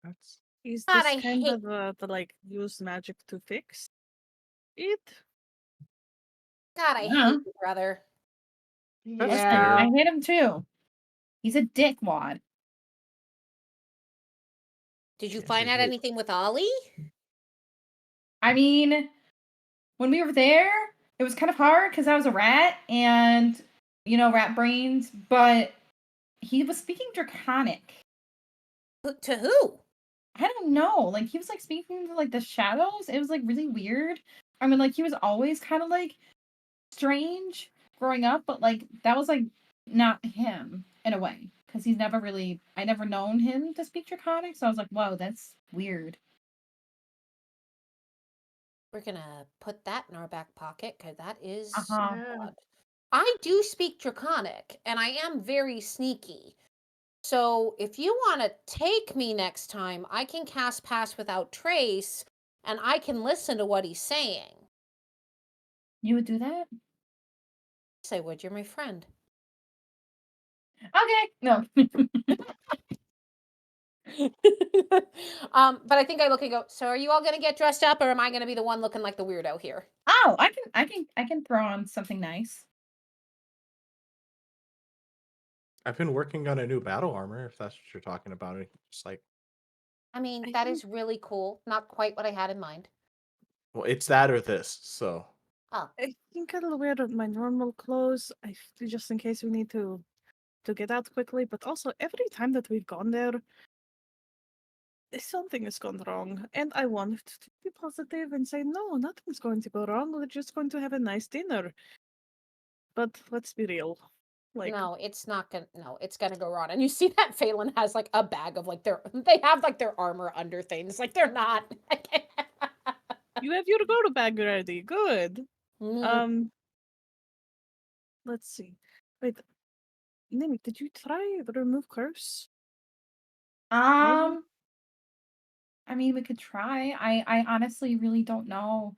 Speaker 1: That's
Speaker 5: Is
Speaker 2: God,
Speaker 5: this
Speaker 2: I
Speaker 5: kind
Speaker 2: hate-
Speaker 5: of the use magic to fix it?
Speaker 2: God, I
Speaker 3: Yeah.
Speaker 2: hate you, brother.
Speaker 1: That's
Speaker 4: Yeah.
Speaker 3: I hate him too. He's a dickwad.
Speaker 2: Did you
Speaker 1: Can't
Speaker 2: find
Speaker 1: be
Speaker 2: out
Speaker 1: hate.
Speaker 2: anything with Ollie?
Speaker 3: I mean, when we were there, it was kind of hard because I was a rat and, rat brains, but he was speaking Draconic.
Speaker 2: To who?
Speaker 3: I don't know. Like, he was, like, speaking to, like, the shadows. It was, like, really weird. I mean, like, he was always kind of, like, strange growing up, but, like, that was, like, not him in a way. Because I never known him to speak Draconic, so I was like, whoa, that's weird.
Speaker 2: We're gonna put that in our back pocket because that is
Speaker 3: Uh-huh.
Speaker 2: odd. I do speak Draconic, and I am very sneaky. So if you want to take me next time, I can cast Pass Without Trace, and I can listen to what he's saying.
Speaker 3: You would do that?
Speaker 2: Yes, I would. You're my friend.
Speaker 3: Okay. No.
Speaker 2: But I think I look and go, so are you all gonna get dressed up, or am I gonna be the one looking like the weirdo here?
Speaker 3: Oh, I can throw on something nice.
Speaker 1: I've been working on a new battle armor, if that's what you're talking about. It's like,
Speaker 2: I mean,
Speaker 5: I
Speaker 2: that
Speaker 5: think-
Speaker 2: is really cool. Not quite what I had in mind.
Speaker 1: well, it's that or this. So
Speaker 2: Oh,
Speaker 5: I think I'll wear my normal clothes, just in case we need to get out quickly. But also, every time that we've gone there, something has gone wrong, and I wanted to be positive and say, no, nothing's going to go wrong. We're just going to have a nice dinner. But let's be real. Like,
Speaker 2: No, it's not gonna. No, it's gonna go wrong. And you see that Phelan has like a bag of like their. They have like their armor under things. Like they're not.
Speaker 5: you have your go-to bag ready. Good.
Speaker 2: Mm.
Speaker 5: Let's see. Wait, Nimi, did you try the remove curse?
Speaker 3: I mean, we could try. I honestly really don't know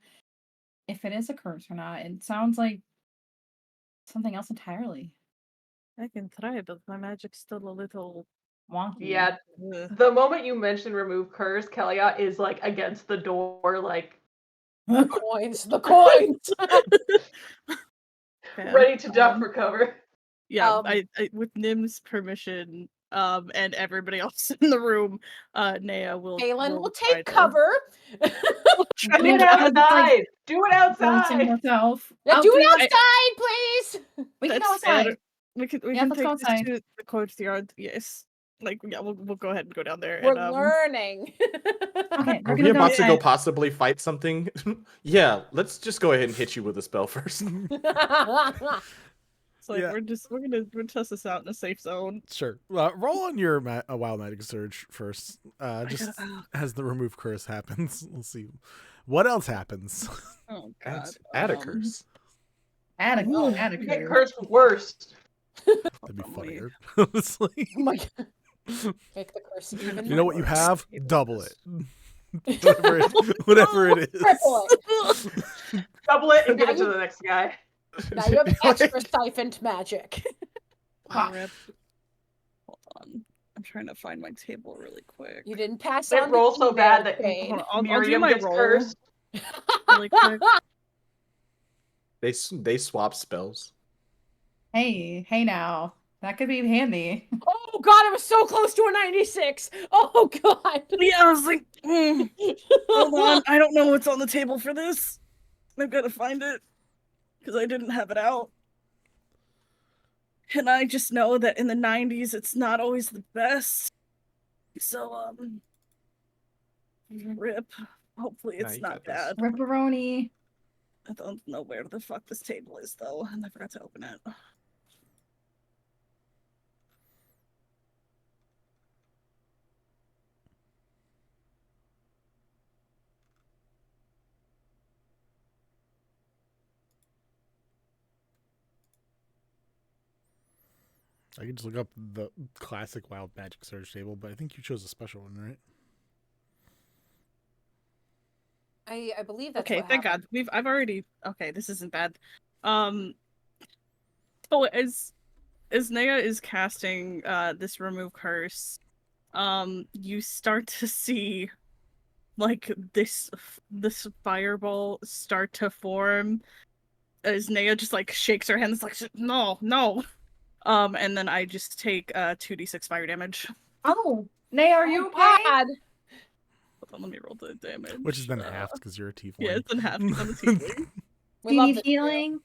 Speaker 3: if it is a curse or not. It sounds like something else entirely.
Speaker 5: I can try, but my magic's still a little
Speaker 3: Wonky.
Speaker 4: Yeah,
Speaker 5: ugh.
Speaker 4: the moment you mention remove curse, Kelliat is like against the door, like
Speaker 2: The coins. The coins.
Speaker 5: Yeah.
Speaker 4: ready to duck for cover.
Speaker 5: Yeah,
Speaker 2: Um,
Speaker 5: I with Nim's permission, and everybody else in the room, Naya
Speaker 2: Phelan will
Speaker 5: try
Speaker 2: take
Speaker 5: to-
Speaker 2: cover.
Speaker 5: will try
Speaker 4: Do
Speaker 5: to
Speaker 4: it
Speaker 5: get out.
Speaker 4: outside. Do it
Speaker 3: Bouncing
Speaker 4: outside.
Speaker 3: herself.
Speaker 2: Yeah, do
Speaker 3: Okay,
Speaker 2: it outside, please.
Speaker 3: we can go
Speaker 5: That's fair.
Speaker 3: outside.
Speaker 5: We
Speaker 3: Yeah,
Speaker 5: can
Speaker 3: let's go
Speaker 5: take this
Speaker 3: outside.
Speaker 5: to the courtyard. Yes, like yeah, we'll go ahead and go down there.
Speaker 2: We're
Speaker 5: and
Speaker 2: learning.
Speaker 3: Okay,
Speaker 1: Are
Speaker 3: we're
Speaker 1: we
Speaker 3: gonna go
Speaker 1: about to go
Speaker 3: outside.
Speaker 1: possibly fight something? Yeah, let's just go ahead and hit you with a spell first.
Speaker 5: It's like
Speaker 6: Yeah.
Speaker 5: we're gonna test this out in a safe zone.
Speaker 6: Sure. Roll on your wild magic surge first. Just
Speaker 5: gotta-
Speaker 6: as the remove curse happens, we'll see what else happens.
Speaker 5: Oh god.
Speaker 1: Add a curse.
Speaker 3: Add a
Speaker 5: Ooh.
Speaker 3: add a
Speaker 4: You get
Speaker 3: curse.
Speaker 4: cursed worst.
Speaker 6: That'd be funnier, honestly.
Speaker 2: Oh my god. Make the curse even
Speaker 6: You know what you
Speaker 2: worse.
Speaker 6: have? Double it. whatever it is.
Speaker 2: Triple it.
Speaker 4: Double it and give
Speaker 2: Now
Speaker 4: it to
Speaker 2: you-
Speaker 4: the next guy.
Speaker 2: Now you have extra siphoned magic.
Speaker 3: Wow.
Speaker 5: Rip. Hold on. I'm trying to find my table really quick.
Speaker 2: You didn't pass
Speaker 4: It
Speaker 2: on
Speaker 4: rolls
Speaker 2: the
Speaker 4: so bad
Speaker 2: email
Speaker 4: that
Speaker 2: chain.
Speaker 5: Hold on, I'll do
Speaker 4: Miriam
Speaker 5: my
Speaker 4: gets
Speaker 5: roll
Speaker 4: cursed.
Speaker 5: really quick.
Speaker 1: They swap spells.
Speaker 3: Hey now. That could be handy.
Speaker 2: Oh god, I was so close to a 96. Oh god.
Speaker 5: Yeah, I was like, hold on, I don't know what's on the table for this. I've got to find it because I didn't have it out. And I just know that in the 90s, it's not always the best. So, rip. Hopefully
Speaker 1: Nah,
Speaker 5: it's
Speaker 1: you
Speaker 5: not
Speaker 1: got this.
Speaker 5: bad.
Speaker 3: Ripperoni.
Speaker 5: I don't know where the fuck this table is, though, and I forgot to open it.
Speaker 6: I can just look up the classic wild magic surge table, but I think you chose a special one, right?
Speaker 2: I believe that's
Speaker 5: Okay,
Speaker 2: what
Speaker 5: thank
Speaker 2: happened.
Speaker 5: God. I've already. Okay, this isn't bad. So as Naya is casting this remove curse, you start to see like this fireball start to form as Naya just like shakes her hands like no. And then I just take 2d6 fire damage.
Speaker 3: Oh, Nay, are you
Speaker 2: Oh,
Speaker 3: okay?
Speaker 2: God.
Speaker 5: Hold on, let me roll the damage.
Speaker 6: Which is then half because you're a tiefling.
Speaker 5: Yeah, it's in half because I'm a tiefling.
Speaker 2: We
Speaker 3: Do you
Speaker 2: love
Speaker 3: need
Speaker 2: this
Speaker 3: healing?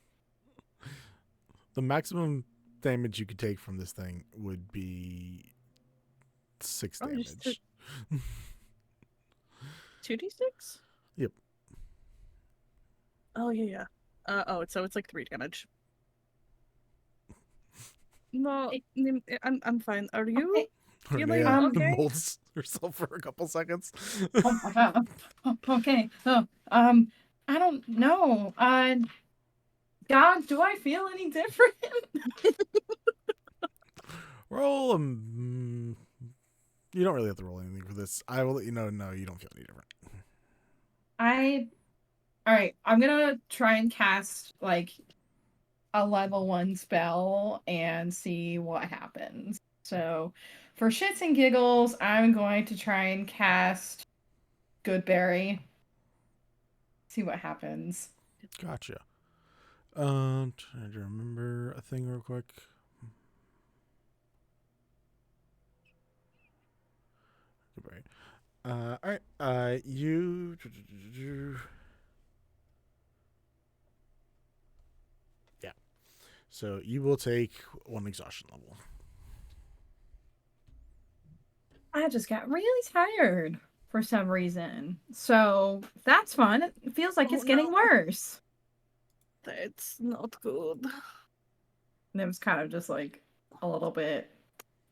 Speaker 6: The maximum damage you could take from this thing would be 6
Speaker 5: Oh, just
Speaker 6: damage.
Speaker 5: 2d6?
Speaker 6: Yep.
Speaker 5: Oh yeah. So it's like 3 damage. No, I'm fine. Are you?
Speaker 3: Okay.
Speaker 5: Feeling
Speaker 6: Renea
Speaker 5: okay?
Speaker 6: molds herself for a couple seconds.
Speaker 3: Oh my god. Okay. Oh, I don't know. God, do I feel any different?
Speaker 6: Roll you don't really have to roll anything for this. I will let you know. No, you don't feel any different.
Speaker 3: Alright, I'm gonna try and cast like a level 1 spell and see what happens. So for shits and giggles, I'm going to try and cast Goodberry. See what happens.
Speaker 6: Gotcha. Trying to remember a thing real quick. Goodberry. All right. You. Yeah. So you will take 1 exhaustion level.
Speaker 3: I just got really tired for some reason. So that's fun. It feels like
Speaker 5: Oh,
Speaker 3: it's getting
Speaker 5: no.
Speaker 3: worse.
Speaker 5: That's not good.
Speaker 3: And it was kind of just like a little bit,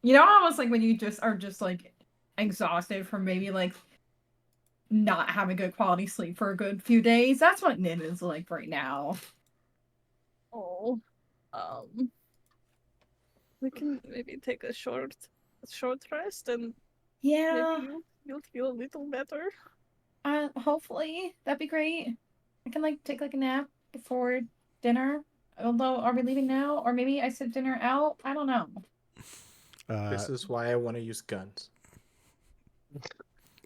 Speaker 3: almost like when you just are just like exhausted from maybe like not having good quality sleep for a good few days. That's what Nin is like right now.
Speaker 5: Oh, we can maybe take a short rest, and
Speaker 3: Yeah,
Speaker 5: maybe you'll feel a little better.
Speaker 3: hopefully that'd be great. I can like take like a nap before dinner. Although, are we leaving now? Or maybe I sit dinner out? I don't know.
Speaker 1: This is why I want to use guns.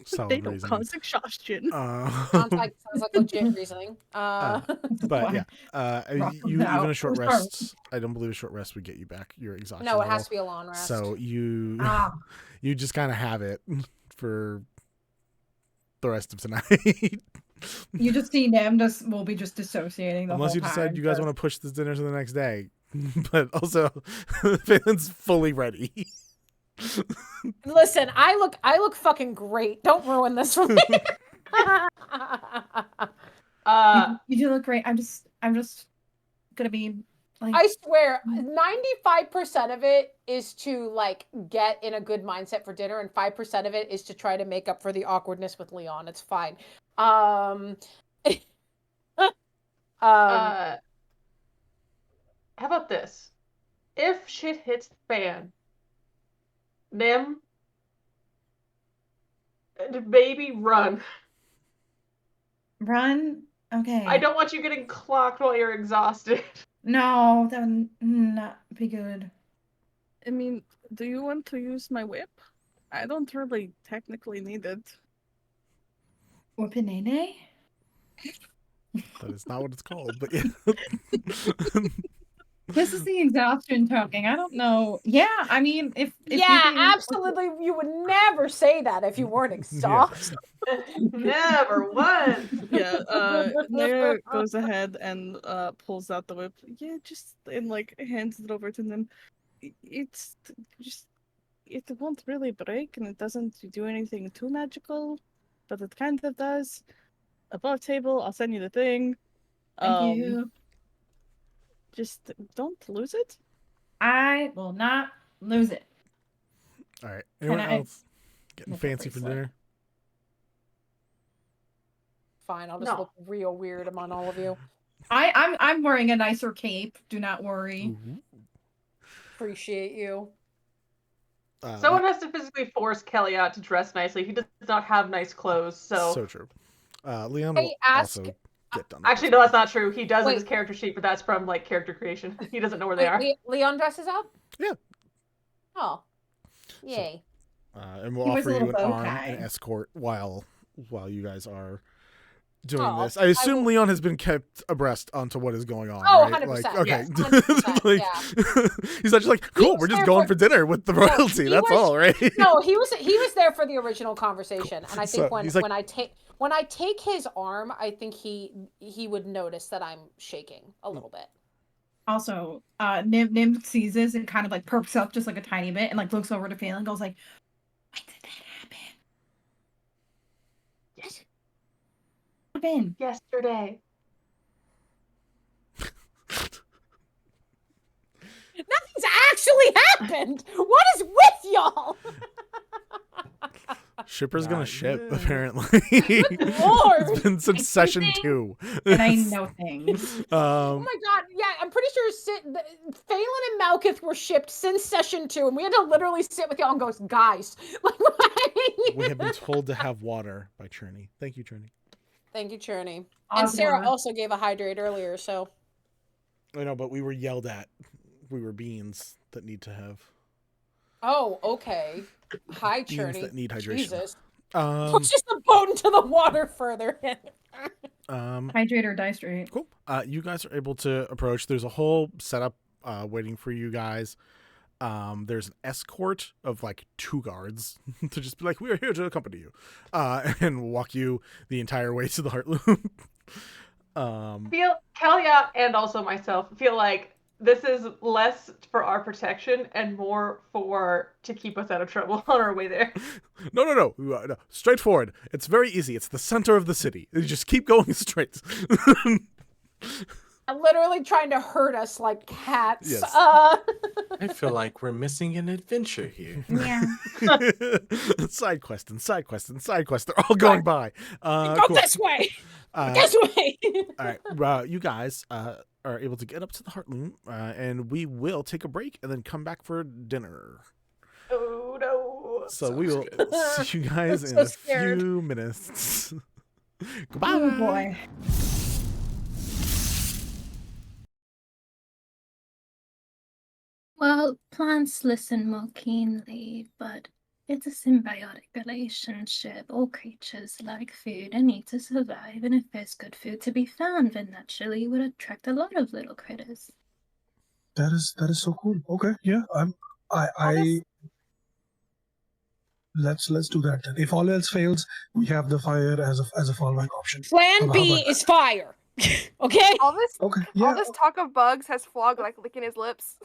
Speaker 6: Solid
Speaker 5: They don't
Speaker 6: reason.
Speaker 5: cause exhaustion.
Speaker 2: Sounds like legit reasoning.
Speaker 6: But yeah,
Speaker 3: Rough
Speaker 6: you
Speaker 3: out.
Speaker 6: even a short
Speaker 3: I'm sorry.
Speaker 6: rest. I don't believe a short rest would get you back your exhaustion.
Speaker 2: No, it
Speaker 6: level.
Speaker 2: has to be a long rest.
Speaker 6: So you
Speaker 3: Ah,
Speaker 6: you just kind of have it for the rest of tonight.
Speaker 3: you just see Nim will be just dissociating the
Speaker 6: Unless
Speaker 3: whole
Speaker 6: you decide
Speaker 3: time,
Speaker 6: you guys
Speaker 3: so-
Speaker 6: want to push this dinner to the next day. But also, Phelan's fully ready.
Speaker 2: Listen, I look fucking great. Don't ruin this for me.
Speaker 3: You do look great. I'm just gonna be like
Speaker 2: I swear, 95% of it is to like get in a good mindset for dinner, and 5% of it is to try to make up for the awkwardness with Leon. It's fine.
Speaker 4: How about this? If shit hits the fan, Nim, baby, run.
Speaker 3: run. Okay.
Speaker 4: I don't want you getting clocked while you're exhausted.
Speaker 3: No, that would not be good.
Speaker 5: I mean, do you want to use my whip? I don't really technically need it.
Speaker 3: Whoopinene?
Speaker 6: That is not what it's called, but yeah.
Speaker 3: This is the exhaustion talking. I don't know. Yeah, I mean, if
Speaker 2: yeah,
Speaker 3: you can-
Speaker 2: absolutely. You would never say that if you weren't exhausted.
Speaker 4: Never once.
Speaker 5: Yeah, Naya goes ahead and pulls out the whip. Yeah, just and like hands it over to them. It's just it won't really break, and it doesn't do anything too magical, but it kind of does. Above table, I'll send you the thing.
Speaker 3: Thank you.
Speaker 5: Just don't lose it.
Speaker 3: I will not lose it.
Speaker 6: All right. Anyone
Speaker 3: I-
Speaker 6: else getting
Speaker 3: Look at
Speaker 6: fancy for
Speaker 3: bracelet.
Speaker 6: dinner?
Speaker 2: Fine, I'll just
Speaker 4: No.
Speaker 2: look real weird among all of you.
Speaker 3: I'm wearing a nicer cape. Do not worry.
Speaker 6: Ooh.
Speaker 2: Appreciate you.
Speaker 4: Someone has to physically force Kelliat to dress nicely. He does not have nice clothes, so
Speaker 6: true. Leon
Speaker 2: Hey,
Speaker 6: will
Speaker 2: ask-
Speaker 6: also get done.
Speaker 4: actually no, that's not true. He does in
Speaker 2: Wait.
Speaker 4: his character sheet, but that's from like character creation. He doesn't know where they are.
Speaker 2: Wait, Leon dresses up?
Speaker 6: Yeah.
Speaker 2: Oh. Yay.
Speaker 6: And we'll
Speaker 3: He wears
Speaker 6: offer
Speaker 3: a
Speaker 6: you an
Speaker 3: little bow
Speaker 6: arm
Speaker 3: tie.
Speaker 6: and escort while you guys are doing
Speaker 2: Oh,
Speaker 6: this. I assume
Speaker 2: will-
Speaker 6: Leon has been kept abreast onto what is going on.
Speaker 2: Oh,
Speaker 6: right?
Speaker 2: 100%,
Speaker 6: Like, okay.
Speaker 2: yes, 100%,
Speaker 6: like, he's not just like, cool,
Speaker 2: was
Speaker 6: we're just
Speaker 2: there
Speaker 6: going
Speaker 2: for-
Speaker 6: for dinner with the royalty.
Speaker 2: he
Speaker 6: That's
Speaker 2: was-
Speaker 6: all, right?
Speaker 2: No, he was there for the original conversation, and I think
Speaker 6: So, he's like-
Speaker 2: when I take his arm, I think he would notice that I'm shaking a little bit.
Speaker 3: Also, Nim sees this and kind of like perks up just like a tiny bit and like looks over to Phelan and goes like, when did that happen?
Speaker 4: Yes.
Speaker 3: What happened?
Speaker 4: Yesterday.
Speaker 2: Nothing's actually happened. What is with y'all?
Speaker 6: Shipper's gonna
Speaker 1: Not
Speaker 6: ship,
Speaker 1: yet.
Speaker 6: apparently.
Speaker 2: Lord.
Speaker 6: It's been since
Speaker 3: I
Speaker 6: session
Speaker 3: think-
Speaker 6: 2.
Speaker 3: And I know things.
Speaker 2: Oh my god, yeah, I'm pretty sure Phelan and Malkith were shipped since session 2, and we had to literally sit with y'all and go, guys.
Speaker 6: We have been told to have water by Churney. Thank you, Churney.
Speaker 2: Thank you, Churney. And Sarah
Speaker 3: Awesome.
Speaker 2: also gave a hydrate earlier, so.
Speaker 6: I know, but we were yelled at. We were beans that need to have
Speaker 2: Oh, okay. Hi,
Speaker 6: beans
Speaker 2: Churney.
Speaker 6: that need hydration.
Speaker 2: Jesus.
Speaker 6: Um,
Speaker 2: Push the boat into the water further.
Speaker 3: Hydrate or die straight.
Speaker 6: Cool. You guys are able to approach. There's a whole setup waiting for you guys. There's an escort of like 2 guards to just be like, we are here to accompany you, and walk you the entire way to the Heartloom.
Speaker 4: Feel Kelliat and also myself feel like this is less for our protection and more to keep us out of trouble on our way there.
Speaker 6: No. No. Straightforward. It's very easy. It's the center of the city. You just keep going straight.
Speaker 2: Literally trying to hurt us like cats.
Speaker 6: Yes.
Speaker 1: I feel like we're missing an adventure here.
Speaker 3: Yeah.
Speaker 6: Side quest and side quest and side quest. They're all going by.
Speaker 2: Go
Speaker 6: Cool.
Speaker 2: this way. This way.
Speaker 6: All right. You guys are able to get up to the Heartloom, and we will take a break and then come back for dinner.
Speaker 4: Oh no.
Speaker 6: So we will see you guys
Speaker 2: I'm
Speaker 6: in
Speaker 2: so
Speaker 6: a
Speaker 2: scared.
Speaker 6: few minutes. Goodbye.
Speaker 3: Oh boy.
Speaker 7: Well, plants listen more keenly, but it's a symbiotic relationship. All creatures like food and need to survive, and if there's good food to be found, then naturally it would attract a lot of little critters.
Speaker 8: That is so cool. Okay, yeah, let's do that then. If all else fails, we have the fire as a fallback option.
Speaker 2: Plan
Speaker 8: How
Speaker 2: B
Speaker 8: about
Speaker 2: is fire. Okay?
Speaker 9: All this
Speaker 8: Okay,
Speaker 9: all
Speaker 8: yeah.
Speaker 9: this talk of bugs has Flog like licking his lips.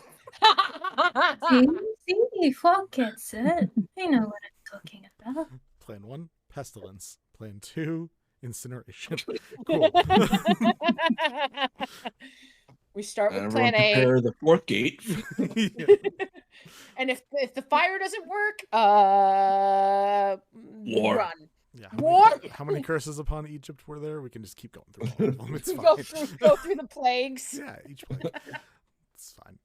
Speaker 7: See, Frog gets it. I know what I'm talking about.
Speaker 6: Plan 1, pestilence. Plan 2, incineration. Cool.
Speaker 2: We start with
Speaker 10: Everyone
Speaker 2: plan A.
Speaker 10: prepare the fourth gate.
Speaker 6: Yeah.
Speaker 2: And if the fire doesn't work,
Speaker 10: War.
Speaker 2: run.
Speaker 6: Yeah.
Speaker 2: What?
Speaker 6: How many curses upon Egypt were there? We can just keep going through all of them. It's
Speaker 2: Go
Speaker 6: fine.
Speaker 2: through the plagues.
Speaker 6: Yeah, each plague. It's fine.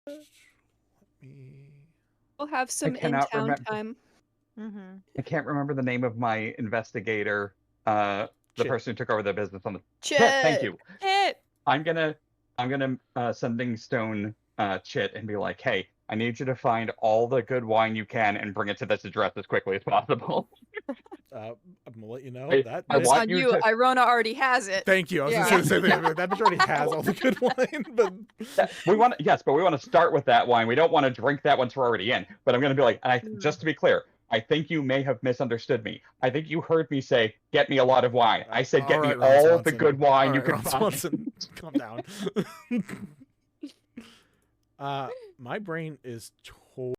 Speaker 6: Let me...
Speaker 11: We'll have some
Speaker 12: cannot
Speaker 11: in-town
Speaker 12: remember.
Speaker 11: time.
Speaker 12: I can't remember the name of my investigator, the
Speaker 6: Chit.
Speaker 12: person who took over the business on the
Speaker 11: Chit.
Speaker 12: Thank you.
Speaker 11: Chit.
Speaker 12: I'm gonna sending Stone Chit and be like, hey, I need you to find all the good wine you can and bring it to this address as quickly as possible.
Speaker 6: I'm gonna let you know
Speaker 12: I-
Speaker 6: that.
Speaker 12: I
Speaker 11: It's
Speaker 12: want
Speaker 11: on
Speaker 12: you
Speaker 11: you.
Speaker 12: to-
Speaker 11: Irona already has it.
Speaker 6: Thank you. I was
Speaker 11: Yeah.
Speaker 6: just going to say that bitch already has all the good wine, but
Speaker 12: we want but we want to start with that wine. We don't want to drink that once we're already in. But I'm gonna be like, just to be clear, I think you may have misunderstood me. I think you heard me say, "Get me a lot of wine." I said, "Get me
Speaker 6: Ron
Speaker 12: all the
Speaker 6: Swanson.
Speaker 12: good wine
Speaker 6: All
Speaker 12: you
Speaker 6: right,
Speaker 12: can
Speaker 6: Ron
Speaker 12: find."
Speaker 6: Swanson, calm down. My brain is totally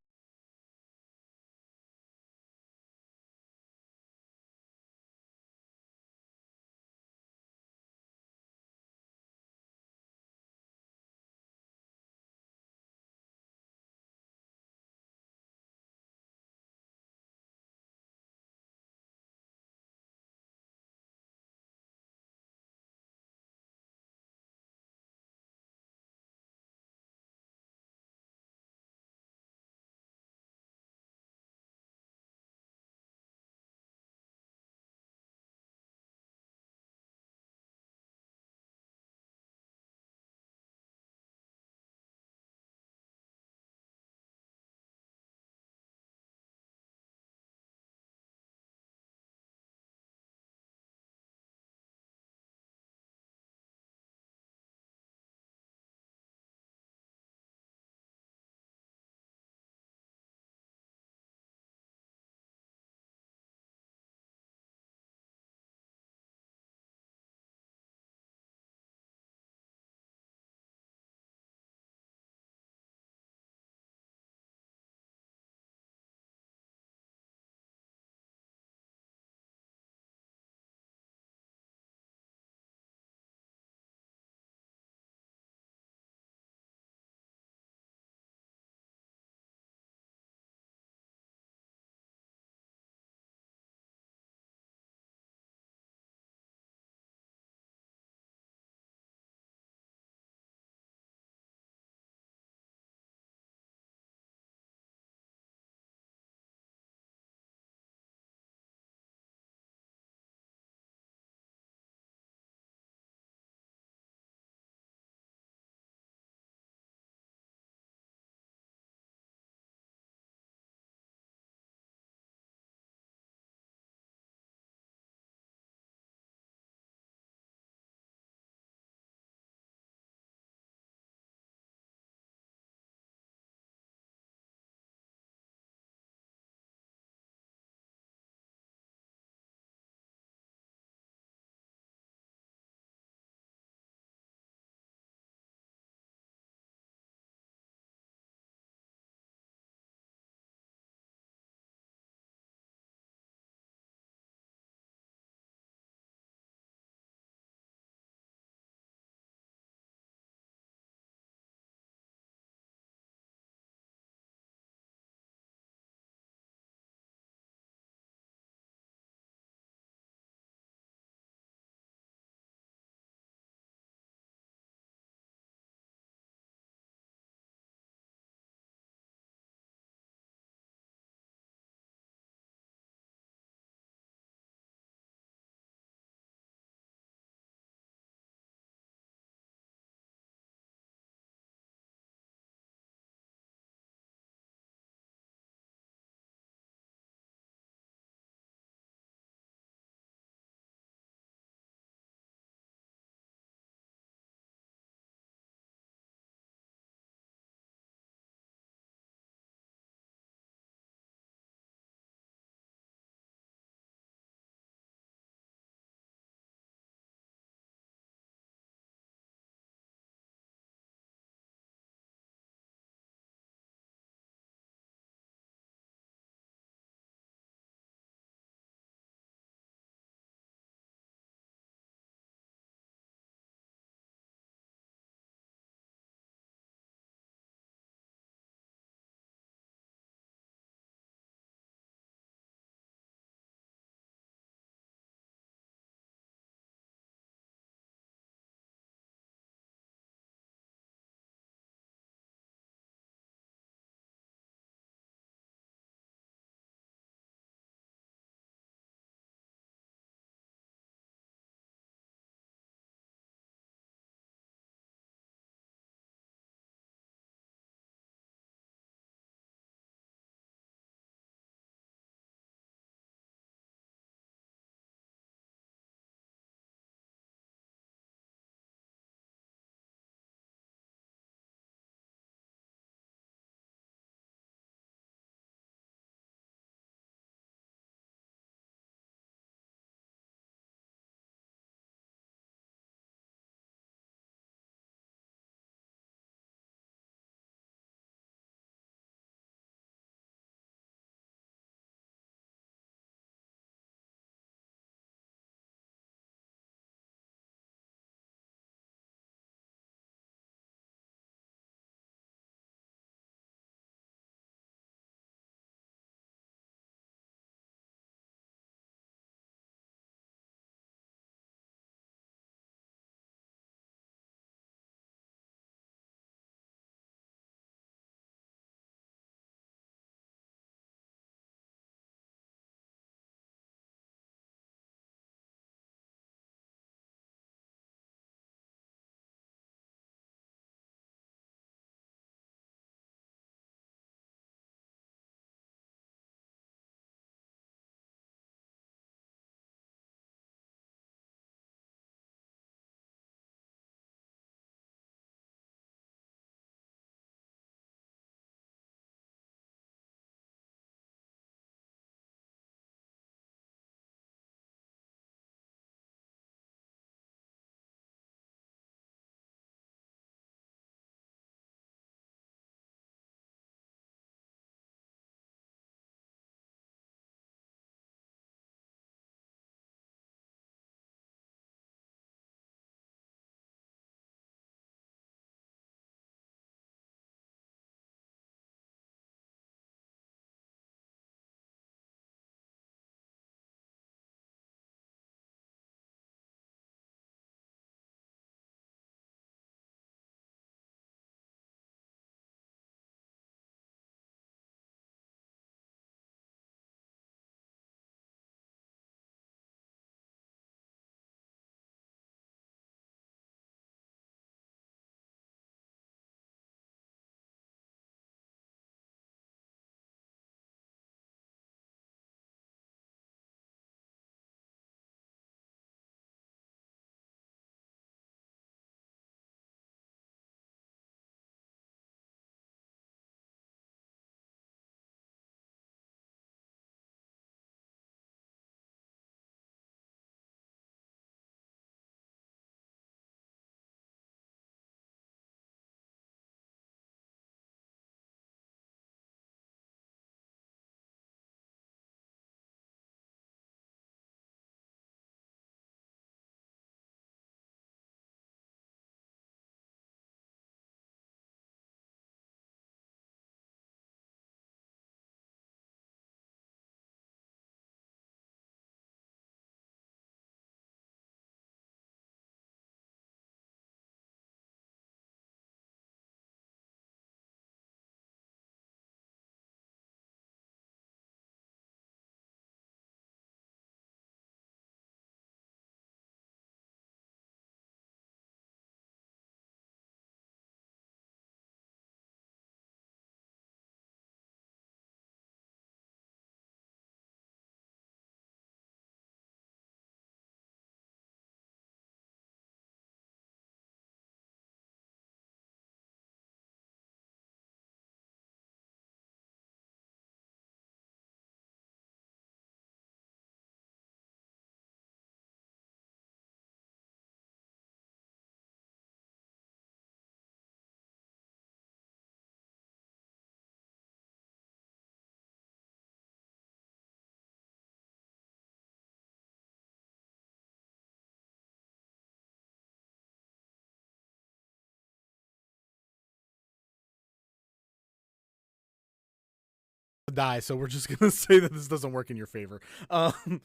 Speaker 6: die, so we're just gonna say that this doesn't work in your favor.
Speaker 4: That
Speaker 6: you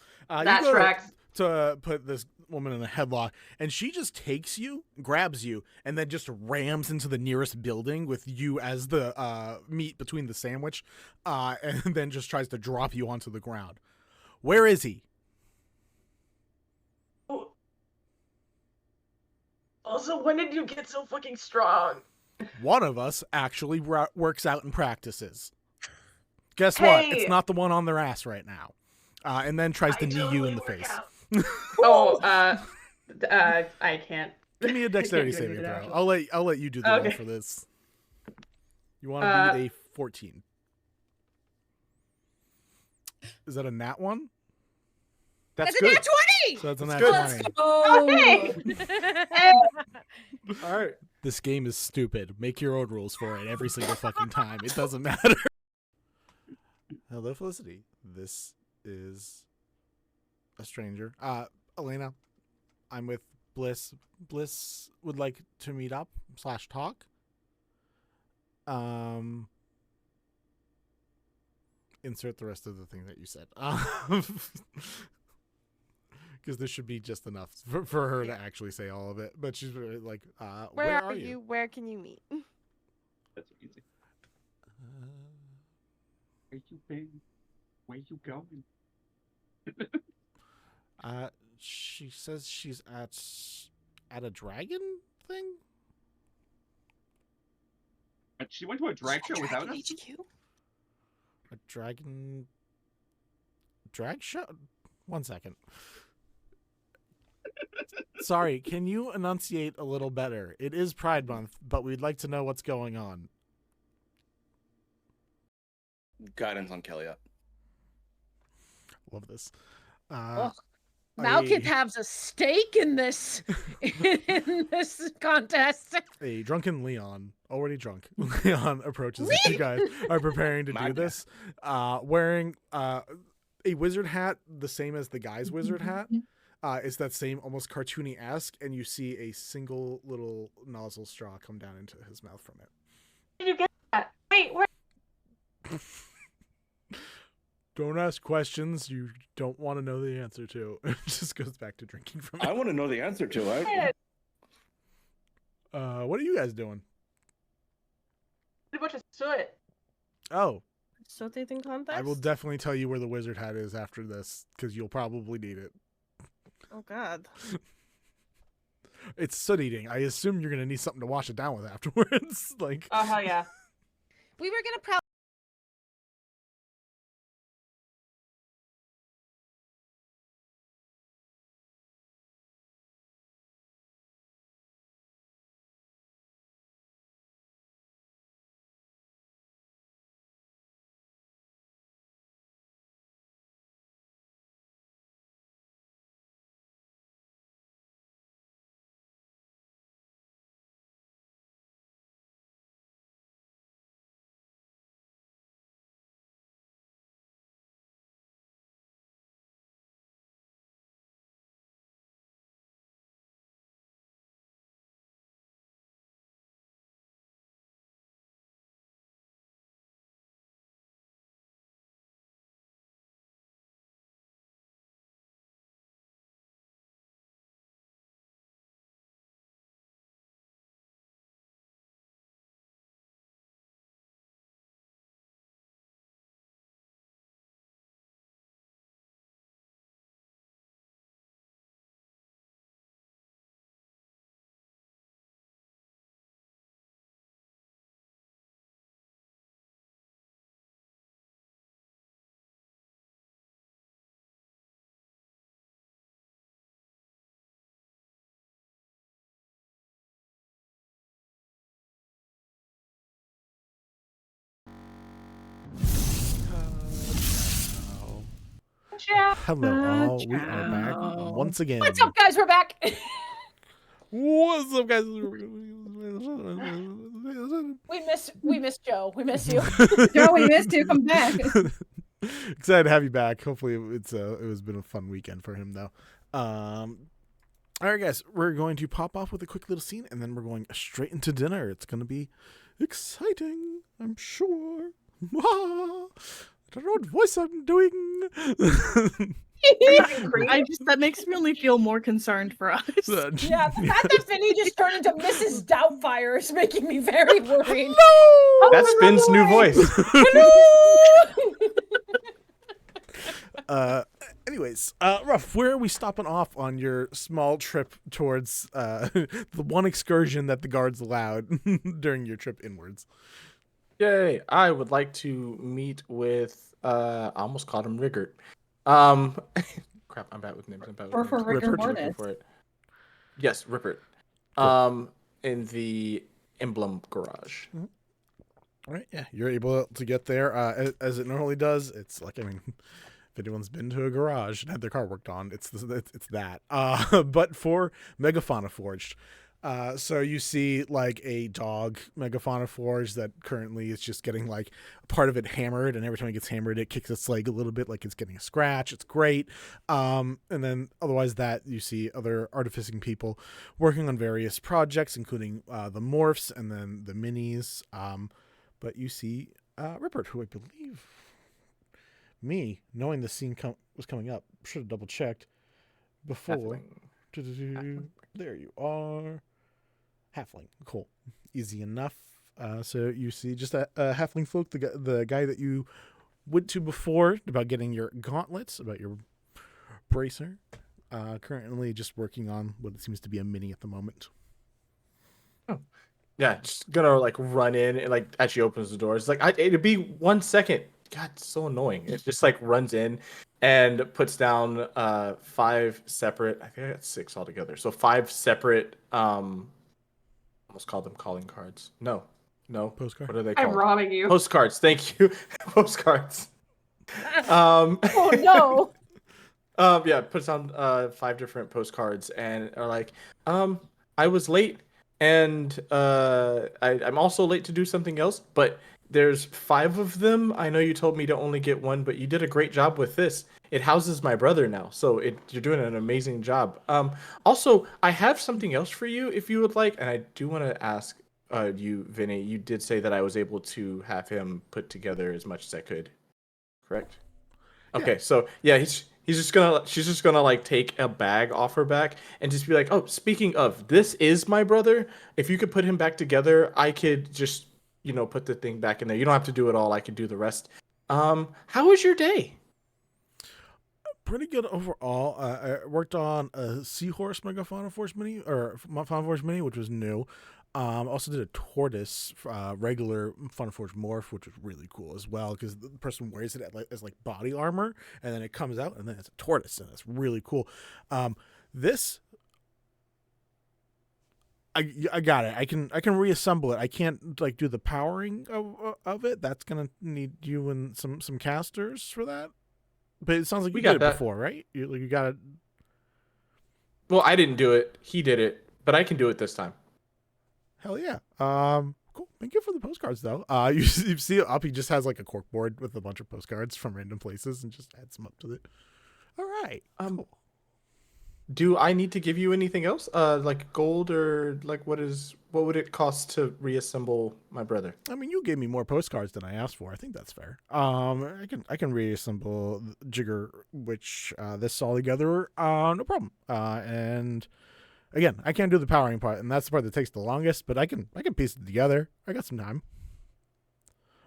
Speaker 6: go
Speaker 4: tracks.
Speaker 6: to put this woman in a headlock, and she just takes you, grabs you, and then just rams into the nearest building with you as the meat between the sandwich, and then just tries to drop you onto the ground. Where is he?
Speaker 4: Also, when did you get so fucking strong?
Speaker 6: One of us actually works out and practices. Guess what? It's not the one on their ass right now. And then tries to knee you in the face.
Speaker 4: I can't.
Speaker 6: Give me a dexterity saving throw. I'll let you do the roll for this. You want to beat a 14. Is that a nat one? That's good.
Speaker 2: A nat 20!
Speaker 6: So that's a nat
Speaker 2: Good.
Speaker 6: 20.
Speaker 1: All right.
Speaker 6: This game is stupid. Make your own rules for it every single fucking time. It doesn't matter. Hello, Felicity. This is a stranger. Elena, I'm with Bliss. Bliss would like to meet up / talk. Insert the rest of the thing that you said. Because this should be just enough for her to actually say all of it. But she's like, where are you?
Speaker 9: Where can you meet?
Speaker 12: That's easy. Where you been? Where you going?
Speaker 6: She says she's at a dragon thing.
Speaker 12: She went to a drag show without us?
Speaker 9: HQ?
Speaker 6: A dragon drag show? 1 second. Sorry, can you enunciate a little better? It is Pride Month, but we'd like to know what's going on.
Speaker 10: Guidance on Kelliat.
Speaker 6: Love this.
Speaker 2: Malkith has a stake in this contest.
Speaker 6: A drunken Leon, already drunk, Leon approaches as you guys are preparing to do this, wearing a wizard hat, the same as the guy's wizard hat. It's that same almost cartoony-esque, and you see a single little nozzle straw come down into his mouth from it.
Speaker 4: Did you get that? Wait, where?
Speaker 6: Don't ask questions you don't want to know the answer to. It just goes back to drinking from it.
Speaker 10: I want to know the answer to it.
Speaker 6: What are you guys doing?
Speaker 4: A bunch of soot.
Speaker 6: Oh.
Speaker 5: So they think contest?
Speaker 6: I will definitely tell you where the wizard hat is after this, because you'll probably need it.
Speaker 5: Oh, God.
Speaker 6: It's soot eating. I assume you're going to need something to wash it down with afterwards. Like,
Speaker 4: oh, hell yeah.
Speaker 2: We were going to probably...
Speaker 6: hello all, we are back once again.
Speaker 2: What's up, guys? We're back.
Speaker 6: What's up, guys?
Speaker 2: We missed Joe. We miss you.
Speaker 3: Joe, we missed you. Come back.
Speaker 6: Excited to have you back. Hopefully it was been a fun weekend for him though. All right, guys, we're going to pop off with a quick little scene, and then we're going straight into dinner. It's going to be exciting, I'm sure. don't know what voice I'm doing.
Speaker 5: That makes me only feel more concerned for us.
Speaker 2: Yeah, the fact that Finny just turned into Mrs. Doubtfire is making me very worried.
Speaker 6: No!
Speaker 1: That's Finn's new voice.
Speaker 6: Anyways, Ruff, where are we stopping off on your small trip towards the one excursion that the guards allowed during your trip inwards?
Speaker 1: Yay! I would like to meet with I almost called him Riggert. Crap, I'm bad with names.
Speaker 3: Or for rigor mortis.
Speaker 1: For it. Yes, Rippert. In the emblem garage.
Speaker 6: Mm-hmm. All right, yeah, you're able to get there as it normally does. It's like, I mean, if anyone's been to a garage and had their car worked on, it's that. But for Megafauna Forged. So you see like a dog Megafauna Forged that currently is just getting like part of it hammered, and every time it gets hammered, it kicks its leg a little bit like it's getting a scratch. It's great. And then otherwise that you see other artificing people working on various projects, including the morphs and then the minis. But you see Rippert, who I believe me, knowing the scene was coming up, should have double checked before. There you are. Halfling. Cool. Easy enough. So you see just a halfling folk, the guy that you went to before about getting your gauntlets, about your bracer. Currently just working on what seems to be a mini at the moment.
Speaker 1: Oh. Yeah, just gonna like run in and like as she opens the door. It's like it'd be 1 second. God, it's so annoying. It just like runs in and puts down 5 separate, I think I got 6 altogether. So 5 separate almost called them calling cards. No.
Speaker 6: Postcard.
Speaker 1: What are they called?
Speaker 4: I'm robbing you.
Speaker 1: Postcards, thank you. Postcards.
Speaker 2: Oh no.
Speaker 1: Yeah, puts on 5 different postcards and are like, I was late and I'm also late to do something else, but there's 5 of them. I know you told me to only get 1, but you did a great job with this. It houses my brother now, so you're doing an amazing job. Also, I have something else for you if you would like, and I do want to ask you, Vinny. You did say that I was able to have him put together as much as I could, correct? Okay,
Speaker 6: Yeah.
Speaker 1: so yeah, she's just gonna like take a bag off her back and just be like, oh, speaking of, this is my brother. If you could put him back together, I could just put the thing back in there. You don't have to do it all. I could do the rest. How was your day?
Speaker 6: Pretty good overall. I worked on a Seahorse Megafauna Force mini, or Fauna Force mini, which was new. Also did a tortoise regular Fauna Force morph, which was really cool as well, because the person wears it as like body armor, and then it comes out, and then it's a tortoise, and it's really cool. This I got it. I can reassemble it. I can't like do the powering of it. That's gonna need you and some casters for that. But it sounds like you did it before, right? You got it.
Speaker 1: Well, I didn't do it. He did it, but I can do it this time.
Speaker 6: Hell yeah. Cool. Thank you for the postcards, though. You see up, he just has like a corkboard with a bunch of postcards from random places and just adds them up to it. All right. Cool.
Speaker 1: Do I need to give you anything else? Like gold or like what would it cost to reassemble my brother?
Speaker 6: I mean, you gave me more postcards than I asked for. I think that's fair. I can reassemble Jigger, which this all together, no problem. And again, I can't do the powering part, and that's the part that takes the longest. But I can piece it together. I got some time.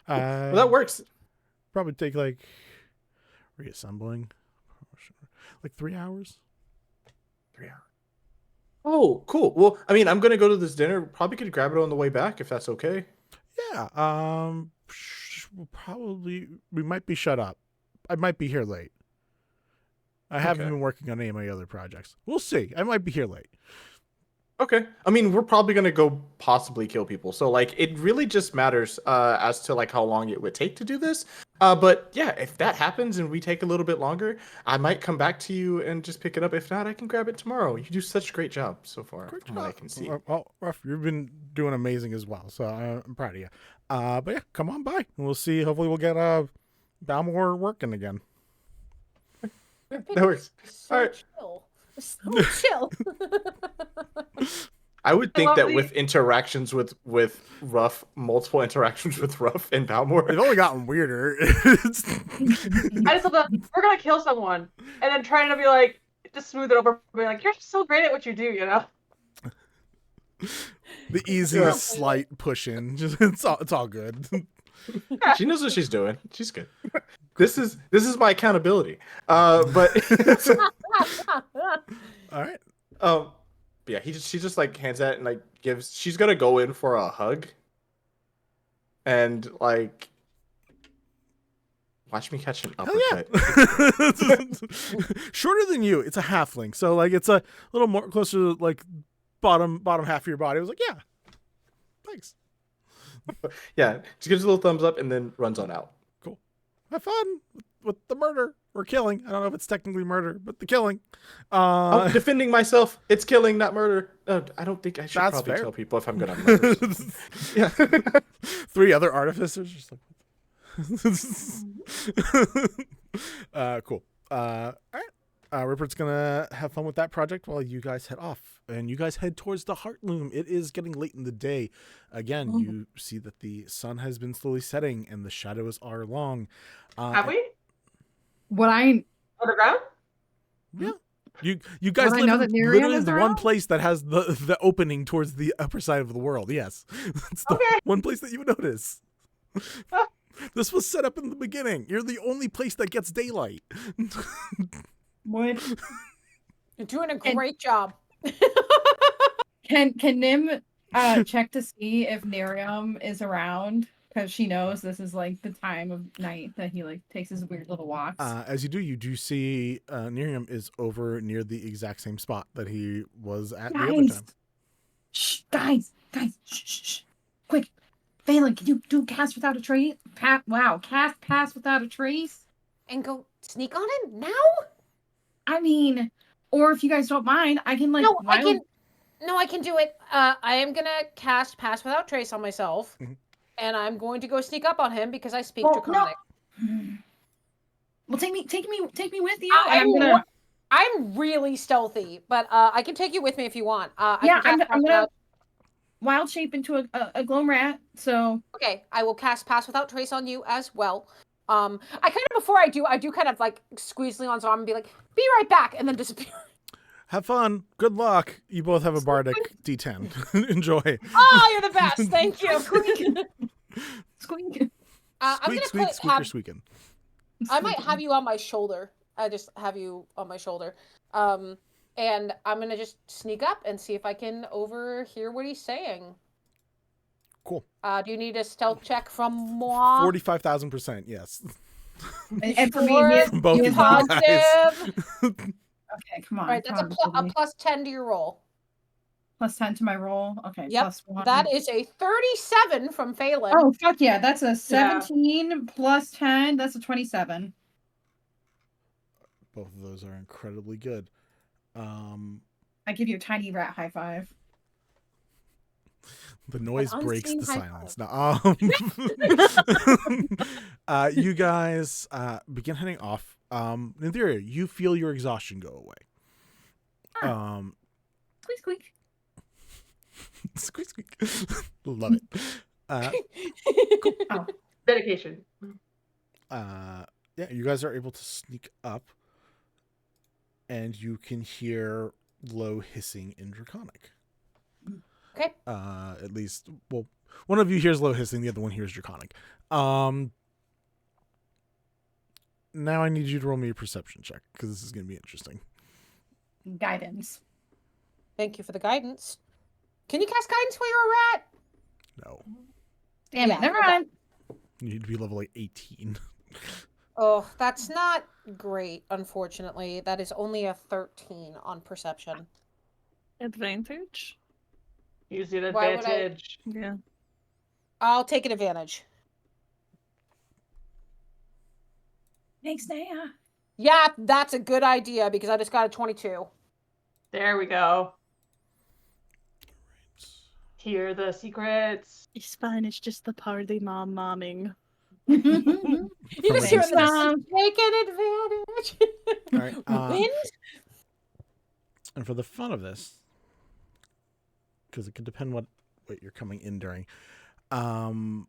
Speaker 1: Well, that works.
Speaker 6: Probably take like reassembling, like 3 hours.
Speaker 1: 3 hours. Oh, cool. Well, I mean, I'm gonna go to this dinner. Probably could grab it on the way back if that's okay.
Speaker 6: Yeah. Probably we might be shut up. I might be here late. I haven't been working on any of my other projects. We'll see. I might be here late.
Speaker 1: Okay. I mean, we're probably gonna go possibly kill people. So like, it really just matters as to like how long it would take to do this. But yeah, if that happens and we take a little bit longer, I might come back to you and just pick it up. If not, I can grab it tomorrow. You do such a great job so far, from what I can see.
Speaker 6: Well, Ruff, you've been doing amazing as well. So I'm proud of you. But yeah, come on by. We'll see. Hopefully, we'll get Balmor working again.
Speaker 1: That works.
Speaker 2: So
Speaker 1: All right.
Speaker 2: chill. So chill.
Speaker 1: I would think
Speaker 4: love
Speaker 1: that
Speaker 4: the-
Speaker 1: with interactions with Ruff, multiple interactions with Ruff and Balmor,
Speaker 6: They've only gotten weirder.
Speaker 4: I just love that we're gonna kill someone, and then trying to be like, just smooth it over, be like, you're so great at what you do, you know.
Speaker 6: The easy, slight push in. Just it's all good.
Speaker 1: she knows what she's doing. She's good. This is my accountability. But
Speaker 6: All right.
Speaker 1: yeah, she just like hands that and like gives. She's gonna go in for a hug, and like watch me catch an uppercut.
Speaker 6: Shorter than you. It's a halfling, so like it's a little more closer to like bottom half of your body. I was like, yeah, thanks.
Speaker 1: Yeah, she gives a little thumbs up and then runs on out.
Speaker 6: Cool. Have fun with the murder or killing. I don't know if it's technically murder, but the killing.
Speaker 1: I'm defending myself. It's killing, not murder. I don't think I should
Speaker 6: That's
Speaker 1: probably
Speaker 6: fair.
Speaker 1: tell people if I'm gonna murder. Yeah.
Speaker 6: 3 other artificers. Just like, cool. All right. Rupert's gonna have fun with that project while you guys head off, and you guys head towards the Heartloom. It is getting late in the day. Again, you see that the sun has been slowly setting, and the shadows are long.
Speaker 4: Have we?
Speaker 3: What I
Speaker 4: Underground?
Speaker 6: Yeah. You guys
Speaker 3: Would I
Speaker 6: live
Speaker 3: know
Speaker 6: in
Speaker 3: that Nymtheria
Speaker 6: literally
Speaker 3: is
Speaker 6: the one
Speaker 3: around?
Speaker 6: place that has the opening towards the upper side of the world. Yes, it's the one place that you would notice. This was set up in the beginning. You're the only place that gets daylight.
Speaker 3: would
Speaker 2: You're doing a great job.
Speaker 3: can Nim check to see if Nerium is around, because she knows this is like the time of night that he like takes his weird little walks.
Speaker 6: As you do see Nerium is over near the exact same spot that he was at the other time.
Speaker 3: Shh, guys, shh, shh, shh. Quick, Phelan, can you do cast without a trace? Cast pass without a trace,
Speaker 2: and go sneak on him now.
Speaker 3: I mean, or if you guys don't mind, I can like.
Speaker 2: No, I can do it. I am gonna cast Pass Without Trace on myself, and I'm going to go sneak up on him because I speak Draconic.
Speaker 3: No. Well, take me with you.
Speaker 2: I'm really stealthy, but I can take you with me if you want.
Speaker 3: I'm gonna wild shape into a gloam rat. So
Speaker 2: okay, I will cast Pass Without Trace on you as well. I kind of before I do kind of like squeeze Leon's arm and be like, "Be right back," and then disappear.
Speaker 6: Have fun. Good luck. You both have a bardic D10. Enjoy.
Speaker 2: Oh, you're the best. Thank you.
Speaker 3: Squeak.
Speaker 2: I'm gonna
Speaker 6: squeaker squeaking.
Speaker 2: I might have you on my shoulder. I just have you on my shoulder. And I'm gonna just sneak up and see if I can overhear what he's saying.
Speaker 6: Cool.
Speaker 2: Do you need a stealth check from moi?
Speaker 6: 45,000%, yes.
Speaker 3: And for me,
Speaker 6: from both of you
Speaker 2: positive.
Speaker 3: Okay, come on.
Speaker 2: All right, that's a plus 10 to your roll.
Speaker 3: Plus 10 to my roll. Okay.
Speaker 2: Yep.
Speaker 3: Plus 1.
Speaker 2: That is a 37 from Phelan.
Speaker 3: Oh, fuck yeah. That's a 17 plus 10. That's a 27.
Speaker 6: Both of those are incredibly good.
Speaker 3: I give you a tiny rat high five.
Speaker 6: The noise breaks the
Speaker 2: high
Speaker 6: silence. Now, you guys begin heading off. Nymtheria, you feel your exhaustion go away.
Speaker 3: Squeak, squeak.
Speaker 6: Squeak, squeak. Love it.
Speaker 3: Cool. Oh.
Speaker 4: Dedication.
Speaker 6: Yeah, you guys are able to sneak up, and you can hear low hissing in Draconic.
Speaker 2: Okay.
Speaker 6: At least, well, one of you hears low hissing, the other one hears Draconic. Now I need you to roll me a perception check, because this is going to be interesting.
Speaker 3: Guidance.
Speaker 2: Thank you for the guidance. Can you cast guidance while you're a rat?
Speaker 6: No.
Speaker 3: Damn it. Never mind.
Speaker 6: You need to be level like 18.
Speaker 2: Oh, that's not great, unfortunately. That is only a 13 on perception.
Speaker 5: Advantage?
Speaker 4: Use an
Speaker 2: Why would I-
Speaker 4: advantage.
Speaker 5: Yeah.
Speaker 2: I'll take an advantage.
Speaker 3: Thanks, Naya.
Speaker 2: Yeah, that's a good idea because I just got a 22.
Speaker 4: There we go. Hear the secrets.
Speaker 5: It's fine. It's just the party momming.
Speaker 2: You just hear them take an advantage.
Speaker 6: All right.
Speaker 2: Wind?
Speaker 6: And for the fun of this, because it could depend what you're coming in during. Nim,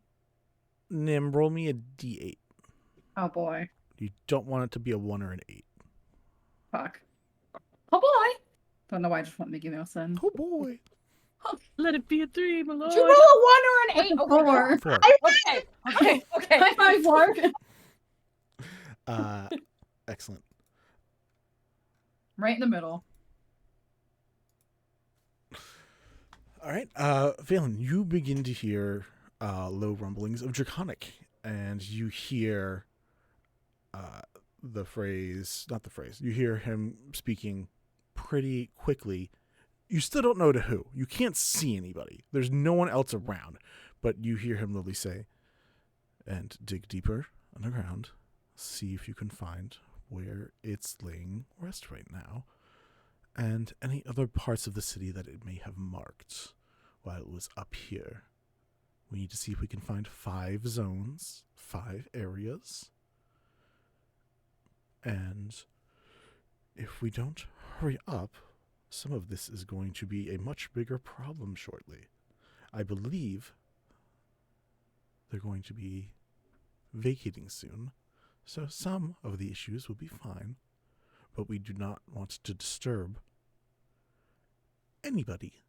Speaker 6: roll me a d8.
Speaker 3: Oh boy.
Speaker 6: You don't want it to be a 1 or an 8.
Speaker 3: Fuck. Oh boy. Don't know why I just want Mickey Mouse then.
Speaker 6: Oh boy.
Speaker 5: Let it be a 3, my lord.
Speaker 2: Did you roll a 1 or an 8?
Speaker 3: That's a 4.
Speaker 6: 4.
Speaker 2: Okay.
Speaker 3: High five, Lark.
Speaker 6: Excellent.
Speaker 3: Right in the middle.
Speaker 6: All right. Valen, you begin to hear low rumblings of Draconic, and you hear you hear him speaking pretty quickly. You still don't know to who. You can't see anybody. There's no one else around, but you hear him literally say, and dig deeper underground, see if you can find where it's laying rest right now, and any other parts of the city that it may have marked while it was up here. We need to see if we can find 5 zones, 5 areas. And if we don't hurry up, some of this is going to be a much bigger problem shortly. I believe they're going to be vacating soon, so some of the issues will be fine, but we do not want to disturb anybody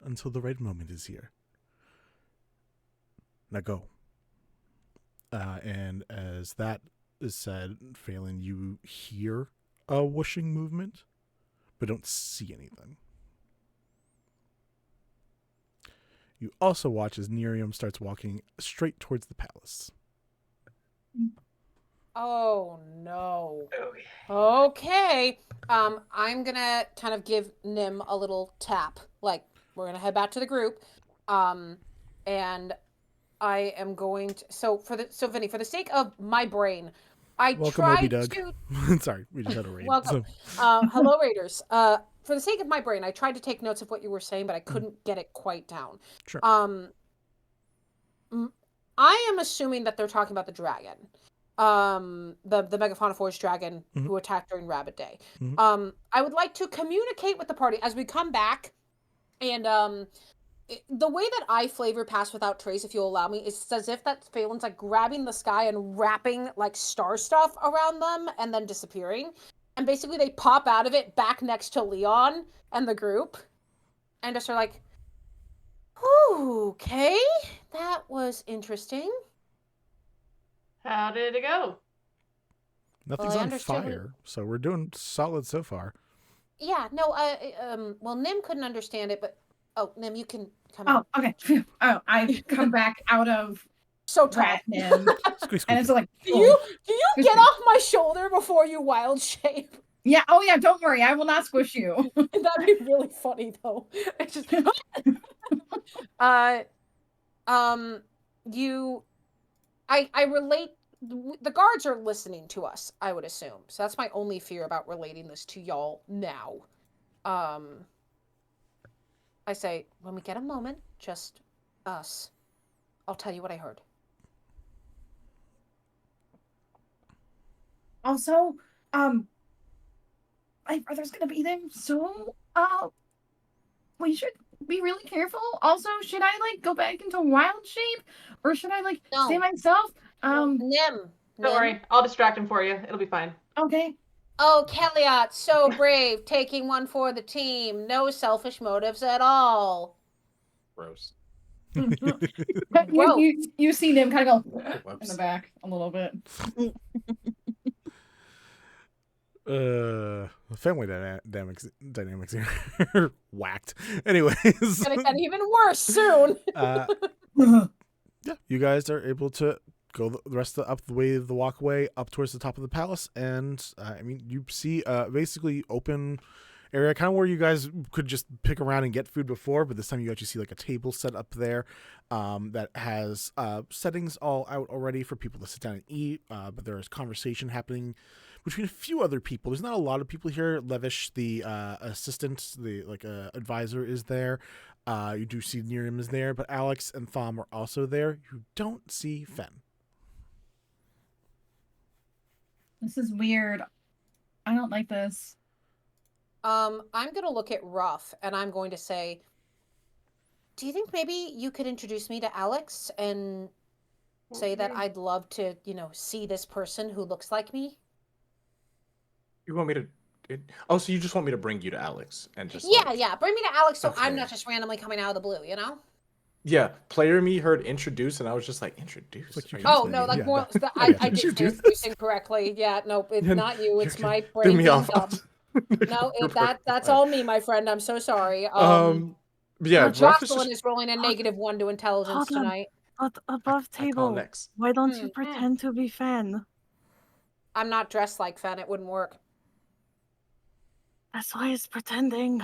Speaker 6: until the right moment is here. Now go. And as that is said, Phelan, you hear a whooshing movement, but don't see anything. You also watch as Nerium starts walking straight towards the palace.
Speaker 2: Oh no. Okay. I'm gonna kind of give Nim a little tap. Like, we're gonna head back to the group. And I am going to Vinny, for the sake of my brain,
Speaker 6: Welcome,
Speaker 2: tried
Speaker 6: Obi Doug.
Speaker 2: to
Speaker 6: Sorry, we just had a raid.
Speaker 2: Welcome. Hello, Raiders. For the sake of my brain, I tried to take notes of what you were saying, but I couldn't get it quite down.
Speaker 6: Sure.
Speaker 2: I am assuming that they're talking about the dragon. The Megaphonophore's dragon who attacked during Rabbit Day. I would like to communicate with the party as we come back, and the way that I flavor Pass Without Trace, if you'll allow me, is as if that Phelan's like grabbing the sky and wrapping like star stuff around them and then disappearing. And basically they pop out of it back next to Leon and the group. And just are like, okay, that was interesting.
Speaker 4: How did it go?
Speaker 6: Nothing's on fire, so we're doing solid so far.
Speaker 2: Yeah, no, well, Nim couldn't understand it, but Nim, you can come
Speaker 3: Oh,
Speaker 2: out.
Speaker 3: okay. Oh, I come back out of
Speaker 2: so tall.
Speaker 3: Nim, and it's like,
Speaker 2: do you get off my shoulder before you wild shape?
Speaker 3: Yeah. Oh, yeah. Don't worry. I will not squish you.
Speaker 2: That'd be really funny, though. It's just, I relate. The guards are listening to us, I would assume. So that's my only fear about relating this to y'all now. I say, when we get a moment, just us, I'll tell you what I heard.
Speaker 3: Also, my brother's gonna be there, so we should be really careful. Also, should I like go back into wild shape, or should I like stay myself?
Speaker 2: Nim.
Speaker 4: Don't worry, I'll distract him for you. It'll be fine.
Speaker 3: Okay.
Speaker 2: Oh, Kelliat, so brave, taking one for the team. No selfish motives at all.
Speaker 1: Gross.
Speaker 3: You see him kind of go in the back a little bit.
Speaker 6: Family dynamics here whacked. Anyways,
Speaker 2: it's gonna get even worse soon.
Speaker 6: Yeah, you guys are able to go the rest up the way of the walkway up towards the top of the palace, and I mean, you see basically open area, kind of where you guys could just pick around and get food before, but this time you actually see like a table set up there that has settings all out already for people to sit down and eat, but there is conversation happening between a few other people. There's not a lot of people here. Levish, the assistant, the advisor, is there. You do see Nerium is there, but Alex and Thom are also there. You don't see Fen.
Speaker 3: This is weird. I don't like this.
Speaker 2: I'm gonna look at Ruff and I'm going to say, do you think maybe you could introduce me to Alex and say that I'd love to, see this person who looks like me?
Speaker 1: You want me to? So you just want me to bring you to Alex and just
Speaker 2: Yeah. Bring me to Alex so I'm
Speaker 1: Okay.
Speaker 2: not just randomly coming out of the blue,
Speaker 1: Yeah, player me heard introduce, and I was just like, introduce?
Speaker 6: Like you
Speaker 1: Are
Speaker 6: can
Speaker 2: Oh
Speaker 6: say,
Speaker 2: no, like
Speaker 6: yeah,
Speaker 2: more.
Speaker 6: no.
Speaker 2: I did say
Speaker 1: Introduce.
Speaker 2: introduce incorrectly. Yeah, no, it's
Speaker 1: Yeah,
Speaker 2: not you. It's
Speaker 1: you're
Speaker 2: my
Speaker 1: threw
Speaker 2: brain
Speaker 1: me
Speaker 2: being
Speaker 1: off.
Speaker 2: dumb. No, that's
Speaker 1: Fine.
Speaker 2: all me, my friend. I'm so sorry.
Speaker 1: Yeah, Ruff is
Speaker 2: Jocelyn
Speaker 1: just
Speaker 2: is rolling a -1 to intelligence
Speaker 5: Hold on.
Speaker 2: tonight.
Speaker 5: Above
Speaker 1: I call
Speaker 5: table.
Speaker 1: next.
Speaker 5: Why don't you pretend to be Fen?
Speaker 2: I'm not dressed like Fen. It wouldn't work.
Speaker 5: That's why it's pretending.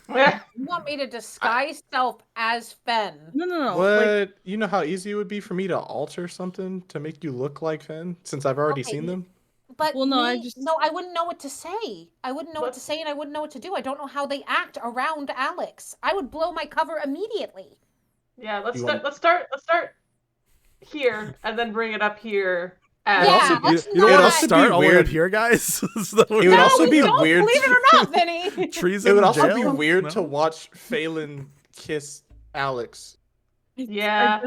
Speaker 2: You want me to disguise self as Fen?
Speaker 5: No.
Speaker 1: What? You know how easy it would be for me to alter something to make you look like Fen, since I've already seen them?
Speaker 2: But
Speaker 5: Well, no, I
Speaker 2: I wouldn't know what to say. I wouldn't know what to say, and I wouldn't know what to do. I don't know how they act around Alex. I would blow my cover immediately.
Speaker 4: Yeah, let's
Speaker 1: You
Speaker 4: start here and then bring it up here.
Speaker 2: Yeah, let's
Speaker 6: You don't want
Speaker 2: not-
Speaker 6: to start all the way up
Speaker 1: weird.
Speaker 6: here, guys?
Speaker 1: It would also be
Speaker 2: don't,
Speaker 1: weird.
Speaker 2: believe it or not, Vinny.
Speaker 6: Trees
Speaker 1: It would
Speaker 6: in
Speaker 1: also
Speaker 6: jail?
Speaker 1: be weird
Speaker 6: No?
Speaker 1: to watch Phelan kiss Alex.
Speaker 4: Yeah.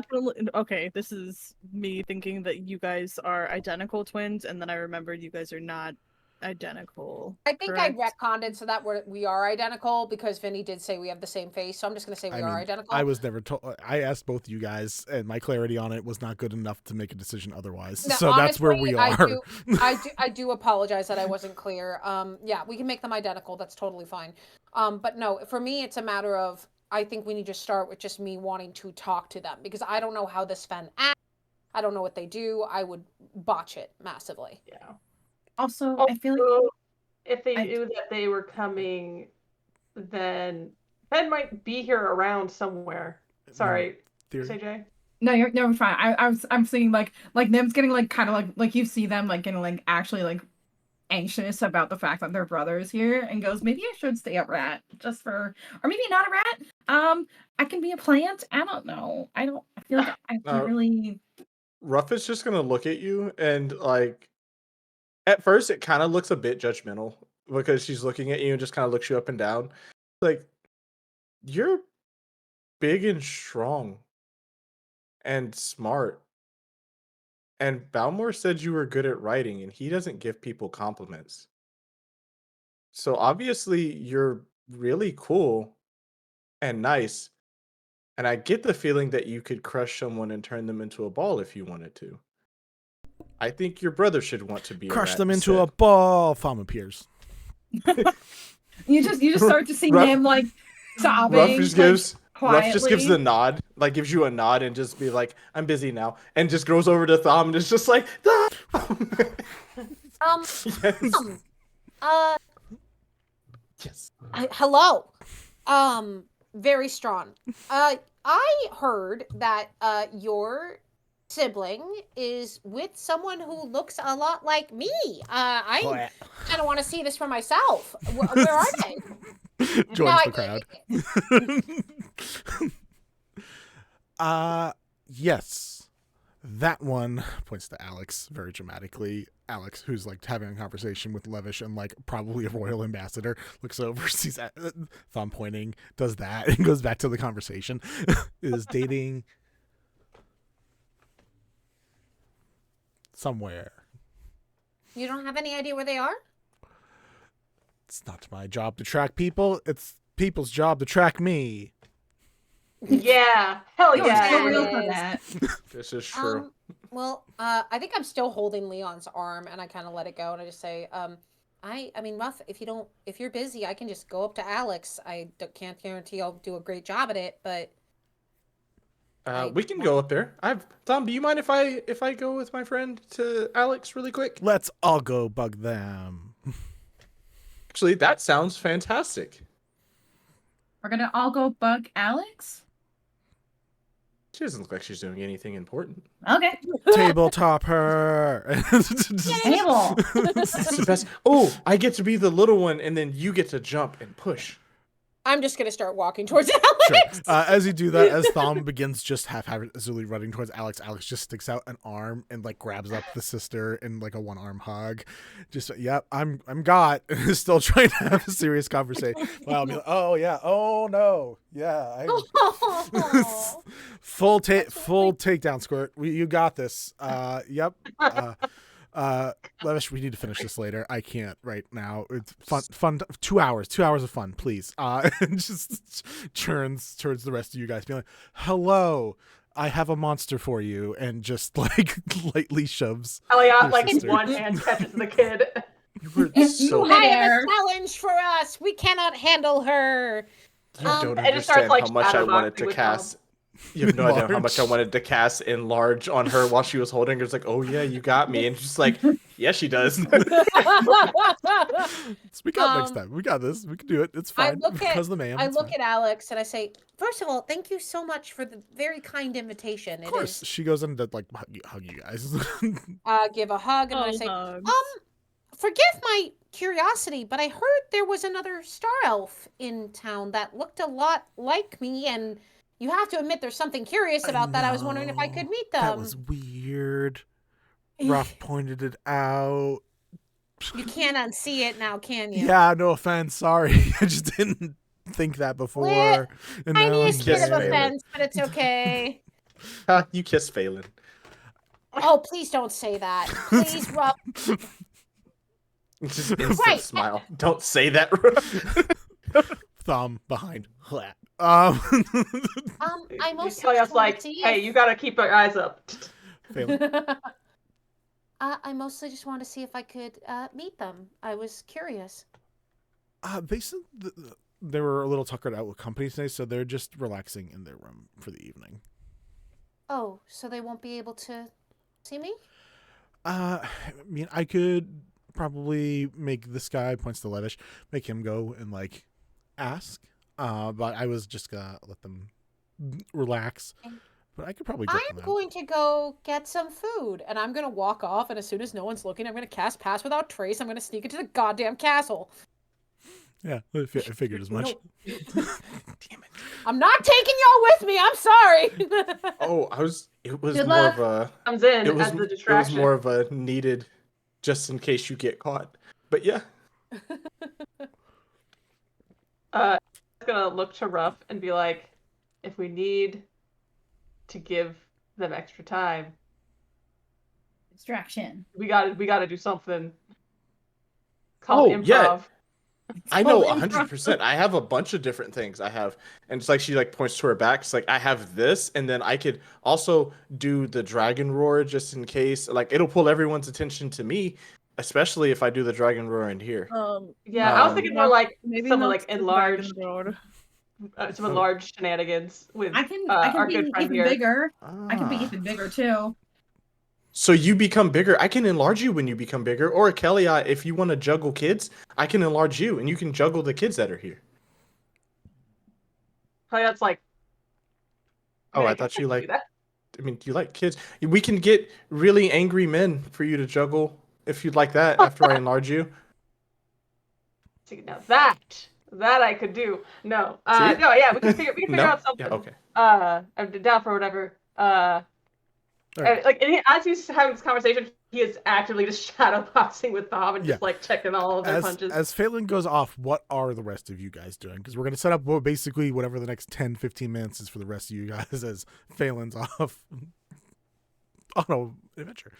Speaker 5: Okay, this is me thinking that you guys are identical twins, and then I remembered you guys are not identical.
Speaker 2: I think
Speaker 5: correct?
Speaker 2: I retconned it so that we are identical because Vinny did say we have the same face. So I'm just gonna say we are identical.
Speaker 6: I was never told. I asked both you guys, and my clarity on it was not good enough to make a decision otherwise.
Speaker 2: No,
Speaker 6: So that's where we
Speaker 2: honestly,
Speaker 6: are.
Speaker 2: I do apologize that I wasn't clear. Yeah, we can make them identical. That's totally fine. But no, for me, it's a matter of I think we need to start with just me wanting to talk to them because I don't know how this Fen acts. I don't know what they do. I would botch it massively.
Speaker 4: Yeah.
Speaker 3: Also, I feel like
Speaker 4: if they knew that they were coming, then Ben might be here around somewhere. Sorry, CJ.
Speaker 3: No, you're fine. I'm seeing like Nim's getting like kind of like you see them like getting like actually like anxious about the fact that their brother is here and goes, maybe I should stay a rat just for, or maybe not a rat. I can be a plant. I don't know. I feel like I can't really.
Speaker 1: Ruff is just gonna look at you and like at first it kind of looks a bit judgmental because she's looking at you and just kind of looks you up and down. Like, you're big and strong and smart. And Balmor said you were good at writing, and he doesn't give people compliments. So obviously you're really cool and nice. And I get the feeling that you could crush someone and turn them into a ball if you wanted to. I think your brother should want to be
Speaker 6: Crush
Speaker 1: a rat
Speaker 6: them into
Speaker 1: instead.
Speaker 6: a ball. Thumb appears.
Speaker 3: You just start to see
Speaker 1: Ruff-
Speaker 3: Nim like sobbing.
Speaker 1: Ruff just gives
Speaker 3: quietly.
Speaker 1: the nod, like gives you a nod and just be like, "I'm busy now," and just goes over to Thom and is just like, "Thom."
Speaker 2: Yes. Hello. Very strong. I heard that your sibling is with someone who looks a lot like me. I kind of want to see this for myself. Where are they?
Speaker 6: Joins the crowd. Yes. That one points to Alex very dramatically. Alex, who's like having a conversation with Levish and like probably a royal ambassador, looks over, sees Thumb pointing, does that, and goes back to the conversation. Is dating somewhere.
Speaker 2: You don't have any idea where they are?
Speaker 6: It's not my job to track people. It's people's job to track me.
Speaker 4: Yeah, hell yeah.
Speaker 3: So real for that.
Speaker 1: This is true.
Speaker 2: Well, I think I'm still holding Leon's arm, and I kind of let it go, and I just say, I mean, Ruff, if you're busy, I can just go up to Alex. I can't guarantee I'll do a great job at it, but
Speaker 1: we can go up there. Thom, do you mind if I go with my friend to Alex really quick?
Speaker 6: Let's all go bug them.
Speaker 1: Actually, that sounds fantastic.
Speaker 3: We're gonna all go bug Alex?
Speaker 1: She doesn't look like she's doing anything important.
Speaker 3: Okay.
Speaker 6: Tabletop her.
Speaker 3: Table.
Speaker 1: That's the best. Oh, I get to be the little one, and then you get to jump and push.
Speaker 2: I'm just gonna start walking towards Alex.
Speaker 6: Sure. As you do that, as Thom begins just haphazardly running towards Alex, Alex just sticks out an arm and like grabs up the sister in like a one-arm hug. Just yep, I'm got. Still trying to have a serious conversation. Well, I'll be like, oh yeah, oh no, yeah. Full takedown, Squirt. You got this. Yep. Levish, we need to finish this later. I can't right now. It's fun. 2 hours of fun, please. And just turns towards the rest of you guys, being like, "Hello, I have a monster for you," and just like lightly shoves.
Speaker 4: Kelliat, like one hand catches the kid.
Speaker 1: You were so.
Speaker 2: I have a challenge for us. We cannot handle her.
Speaker 1: You don't
Speaker 4: and it starts,
Speaker 1: understand
Speaker 4: like,
Speaker 1: how much I wanted
Speaker 4: shadowboxing
Speaker 1: to
Speaker 4: with
Speaker 1: cast. You have no idea how much I wanted to cast enlarge on her while she was holding her. It's like, oh yeah, you got me. And she's like, yeah, she does. Speak up next time. We got this. We can do it. It's fine. Because the man.
Speaker 2: I look at Alex and I say, first of all, thank you so much for the very kind invitation.
Speaker 6: Of course. She goes in to like hug you guys.
Speaker 2: Give a hug and I say, forgive my curiosity, but I heard there was another star elf in town that looked a lot like me, and you have to admit there's something curious about that. I was wondering if I could meet them.
Speaker 6: That was weird. Ruff pointed it out.
Speaker 2: You can't unsee it now, can you?
Speaker 6: Yeah, no offense. Sorry. I just didn't think that before.
Speaker 2: Tiniest bit of offense, but it's okay.
Speaker 1: You kissed Phelan.
Speaker 2: Oh, please don't say that. Please, Ruff.
Speaker 1: Just instant smile. Don't say that.
Speaker 6: Thumb behind.
Speaker 2: I mostly
Speaker 4: Kelliat's like, hey, you gotta keep your eyes up.
Speaker 2: I mostly just wanted to see if I could meet them. I was curious.
Speaker 6: They said they were a little tuckered out with company today, so they're just relaxing in their room for the evening.
Speaker 2: Oh, so they won't be able to see me?
Speaker 6: I mean, I could probably make this guy, points to Levish, make him go and like ask. But I was just gonna let them relax. But I could probably get them out.
Speaker 2: Going to go get some food, and I'm gonna walk off. And as soon as no one's looking, I'm gonna cast Pass Without Trace. I'm gonna sneak into the goddamn castle.
Speaker 6: Yeah, I figured as much.
Speaker 2: Damn it! I'm not taking y'all with me. I'm sorry.
Speaker 1: It was
Speaker 4: Good
Speaker 1: more
Speaker 4: luck.
Speaker 1: of a.
Speaker 4: Comes in
Speaker 1: It was,
Speaker 4: as the
Speaker 1: it was
Speaker 4: distraction.
Speaker 1: more of a needed, just in case you get caught. But yeah.
Speaker 4: I'm gonna look to Ruff and be like, if we need to give them extra time,
Speaker 3: distraction.
Speaker 4: We gotta do something called improv.
Speaker 1: Yeah. I know 100%. I have a bunch of different things I have, and it's like she like points to her back. It's like I have this, and then I could also do the dragon roar just in case. Like it'll pull everyone's attention to me, especially if I do the dragon roar in here.
Speaker 4: Yeah, I was thinking more like
Speaker 5: maybe
Speaker 4: some
Speaker 5: not
Speaker 4: like enlarged, some enlarged shenanigans with
Speaker 3: I can
Speaker 4: our
Speaker 3: be
Speaker 4: good friend
Speaker 3: even
Speaker 4: here.
Speaker 3: bigger. I can be even bigger too.
Speaker 1: So you become bigger. I can enlarge you when you become bigger. Or Kelliat, if you want to juggle kids, I can enlarge you, and you can juggle the kids that are here.
Speaker 4: Kelliat's like,
Speaker 1: I thought you like. I mean, you like kids. We can get really angry men for you to juggle if you'd like that. After I enlarge you.
Speaker 4: See, now that I could do. No, no, yeah, we can figure out something.
Speaker 1: Yeah, okay.
Speaker 4: I'm down for whatever.
Speaker 6: Right.
Speaker 4: Like as he's having this conversation, he is actively just shadow boxing with Thom and just like checking all of their punches.
Speaker 6: As Phelan goes off, what are the rest of you guys doing? Because we're going to set up basically whatever the next 10-15 minutes is for the rest of you guys as Phelan's off on an adventure.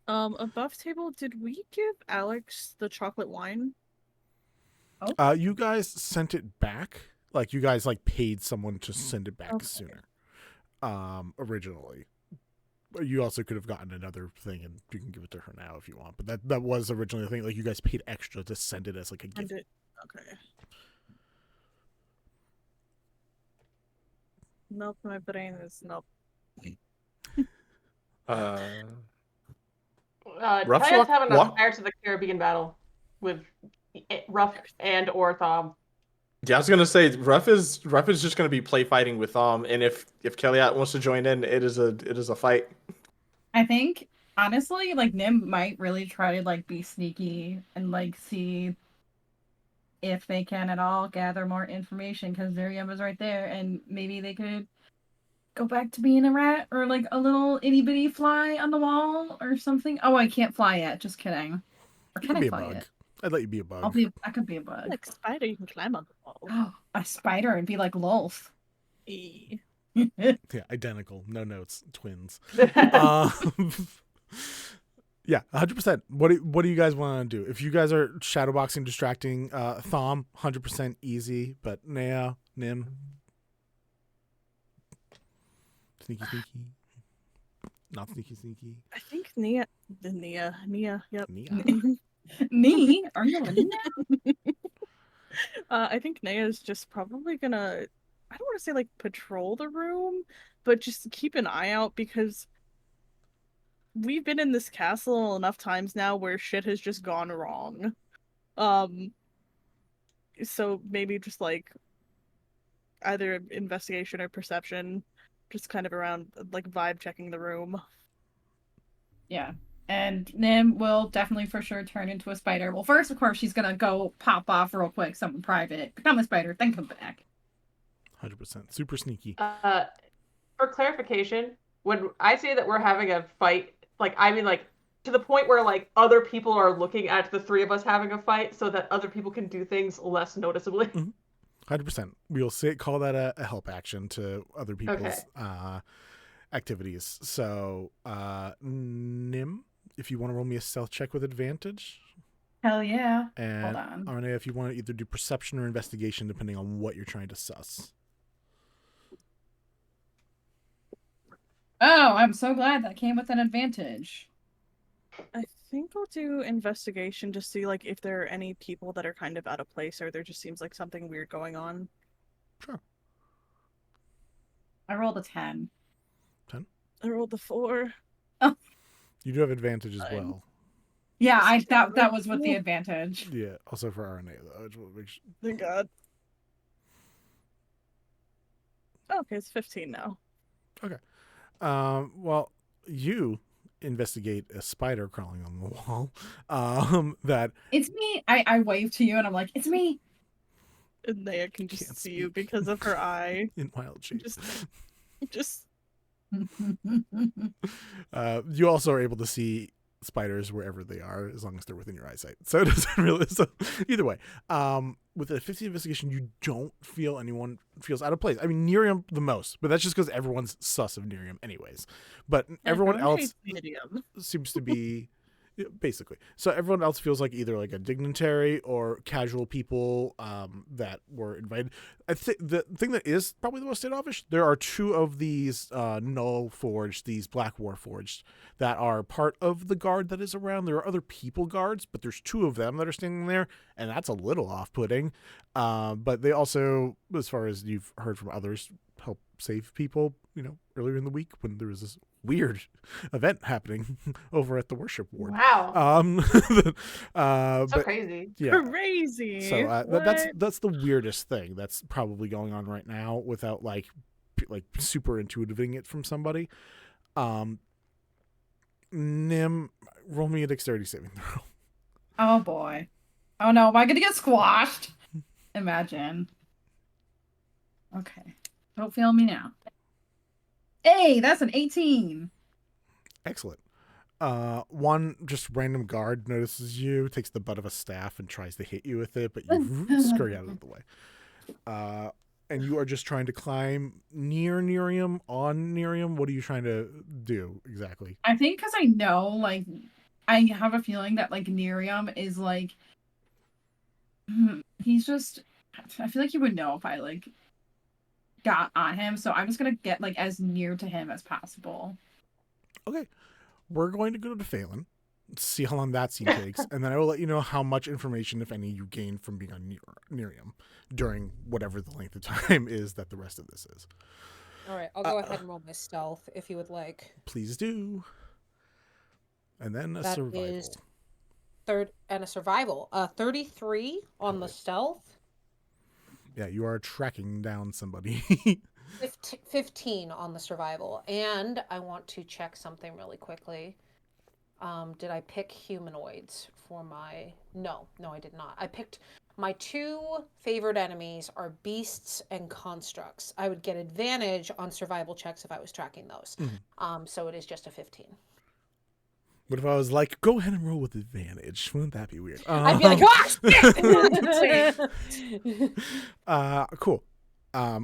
Speaker 5: Above table, did we give Alex the chocolate wine?
Speaker 6: You guys sent it back. Like you guys like paid someone to send it back sooner. Originally. You also could have gotten another thing, and you can give it to her now if you want. But that was originally the thing. Like you guys paid extra to send it as like a gift.
Speaker 5: Okay. Nope, my brain is nope.
Speaker 4: Kelliat's having a Pirates of the Caribbean battle with Ruff and or Thom.
Speaker 1: Yeah, I was gonna say Ruff is just gonna be play fighting with Thom, and if Kelliat wants to join in, it is a fight.
Speaker 3: I think honestly, like Nim might really try to like be sneaky and like see if they can at all, gather more information because Nymtheria is right there, and maybe they could go back to being a rat or like a little itty bitty fly on the wall or something. Oh, I can't fly yet. Just kidding. Or
Speaker 6: You
Speaker 3: can
Speaker 6: could
Speaker 3: I
Speaker 6: be a
Speaker 3: fly
Speaker 6: bug.
Speaker 3: yet?
Speaker 6: I'd let you be a bug.
Speaker 3: I could be a bug.
Speaker 5: Like spider, you can climb on the wall.
Speaker 3: Oh, a spider and be like Lolth.
Speaker 5: E.
Speaker 6: Yeah, identical. No notes. Twins. Yeah, 100%. What do you guys want to do? If you guys are shadowboxing, distracting, Thom, 100% easy. But Nea, Nim, sneaky. Not sneaky.
Speaker 5: I think Nia, yep.
Speaker 6: Nia.
Speaker 3: Me? Are you a Nia?
Speaker 5: I think Nea's just probably gonna, I don't want to say like patrol the room, but just keep an eye out because we've been in this castle enough times now where shit has just gone wrong. So maybe just like either investigation or perception, just kind of around like vibe checking the room.
Speaker 3: Yeah. And Nim will definitely for sure turn into a spider. Well, first, of course, she's gonna go pop off real quick, something private, become a spider, then come back.
Speaker 6: 100%. Super sneaky.
Speaker 4: For clarification, when I say that we're having a fight, like I mean like to the point where like other people are looking at the three of us having a fight so that other people can do things less noticeably.
Speaker 6: 100%. We'll call that a help action to other people's activities. So, Nim, if you want to roll me a stealth check with advantage.
Speaker 3: Hell yeah.
Speaker 6: And
Speaker 3: Hold on.
Speaker 6: Arne, if you want to either do perception or investigation, depending on what you're trying to suss.
Speaker 3: Oh, I'm so glad that came with an advantage.
Speaker 5: I think I'll do investigation to see like if there are any people that are kind of out of place or there just seems like something weird going on.
Speaker 6: Sure.
Speaker 3: I rolled a 10.
Speaker 6: 10?
Speaker 5: I rolled the 4.
Speaker 3: Oh.
Speaker 6: You do have advantage as well.
Speaker 3: Yeah, that was with the advantage.
Speaker 6: Yeah, also for RNA though. I just want to make sure.
Speaker 5: Thank God. Okay, it's 15 now.
Speaker 6: Okay. Well, you investigate a spider crawling on the wall. That
Speaker 3: it's me. I wave to you and I'm like, it's me.
Speaker 5: And Naya can just see you because of her eye.
Speaker 6: In wild shape.
Speaker 5: Just.
Speaker 6: You also are able to see spiders wherever they are as long as they're within your eyesight. So it doesn't really. So either way, with a 15 investigation, you don't feel anyone feels out of place. I mean, Nerium the most, but that's just because everyone's sus of Nerium anyways. But everyone else seems to be basically. So everyone else feels like either like a dignitary or casual people that were invited. I think the thing that is probably the most standoffish, there are 2 of these Null Forged, these Black War Forged, that are part of the guard that is around. There are other people guards, but there's 2 of them that are standing there, and that's a little off-putting. But they also, as far as you've heard from others, help save people, earlier in the week when there was this weird event happening over at the worship ward.
Speaker 4: Wow.
Speaker 6: So
Speaker 4: crazy.
Speaker 6: Yeah.
Speaker 5: Crazy.
Speaker 6: So that's the weirdest thing that's probably going on right now without like super intuiting it from somebody. Nim, roll me a dexterity saving throw.
Speaker 3: Oh boy. Oh no, am I gonna get squashed? Imagine. Okay. Don't fail me now. Hey, that's an 18.
Speaker 6: Excellent. One just random guard notices you, takes the butt of a staff and tries to hit you with it, but you scurry out of the way. And you are just trying to climb near Nerium, on Nerium. What are you trying to do exactly?
Speaker 3: I think because I know, like, I have a feeling that, like, Nerium is, like, he's just, I feel like he would know if I, like, got on him. So I'm just going to get, like, as near to him as possible.
Speaker 6: Okay. We're going to go to Phelan, see how long that scene takes, and then I will let you know how much information, if any, you gain from being on Nerium during whatever the length of time is that the rest of this is.
Speaker 2: All right, I'll go ahead and roll my stealth if you would like.
Speaker 6: Please do. And then a survival.
Speaker 2: A survival. 33 on the stealth.
Speaker 6: Yeah, you are tracking down somebody.
Speaker 2: 15 on the survival. And I want to check something really quickly. Did I pick humanoids for my... No, I did not. I picked My 2 favorite enemies are beasts and constructs. I would get advantage on survival checks if I was tracking those. So it is just a 15.
Speaker 6: What if I was like, go ahead and roll with advantage? Wouldn't that be weird?
Speaker 2: I'd be like,
Speaker 6: cool.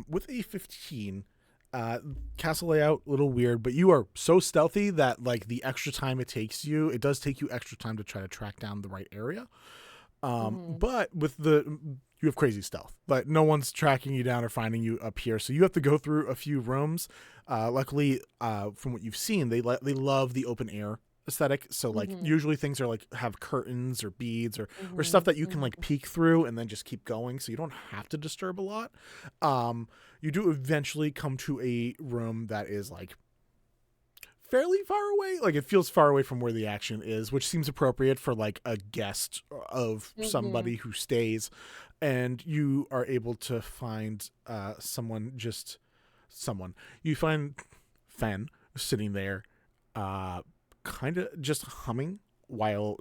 Speaker 6: With a 15, castle layout, a little weird, but you are so stealthy that like the extra time it takes you, it does take you extra time to try to track down the right area. But with you have crazy stealth, but no one's tracking you down or finding you up here. So you have to go through a few rooms. Luckily, from what you've seen, they love the open air aesthetic. So like usually things are like have curtains or beads or stuff that you can like peek through and then just keep going. So you don't have to disturb a lot. You do eventually come to a room that is like fairly far away. Like it feels far away from where the action is, which seems appropriate for like a guest of somebody who stays. And you are able to find someone. You find Fen sitting there, kind of just humming while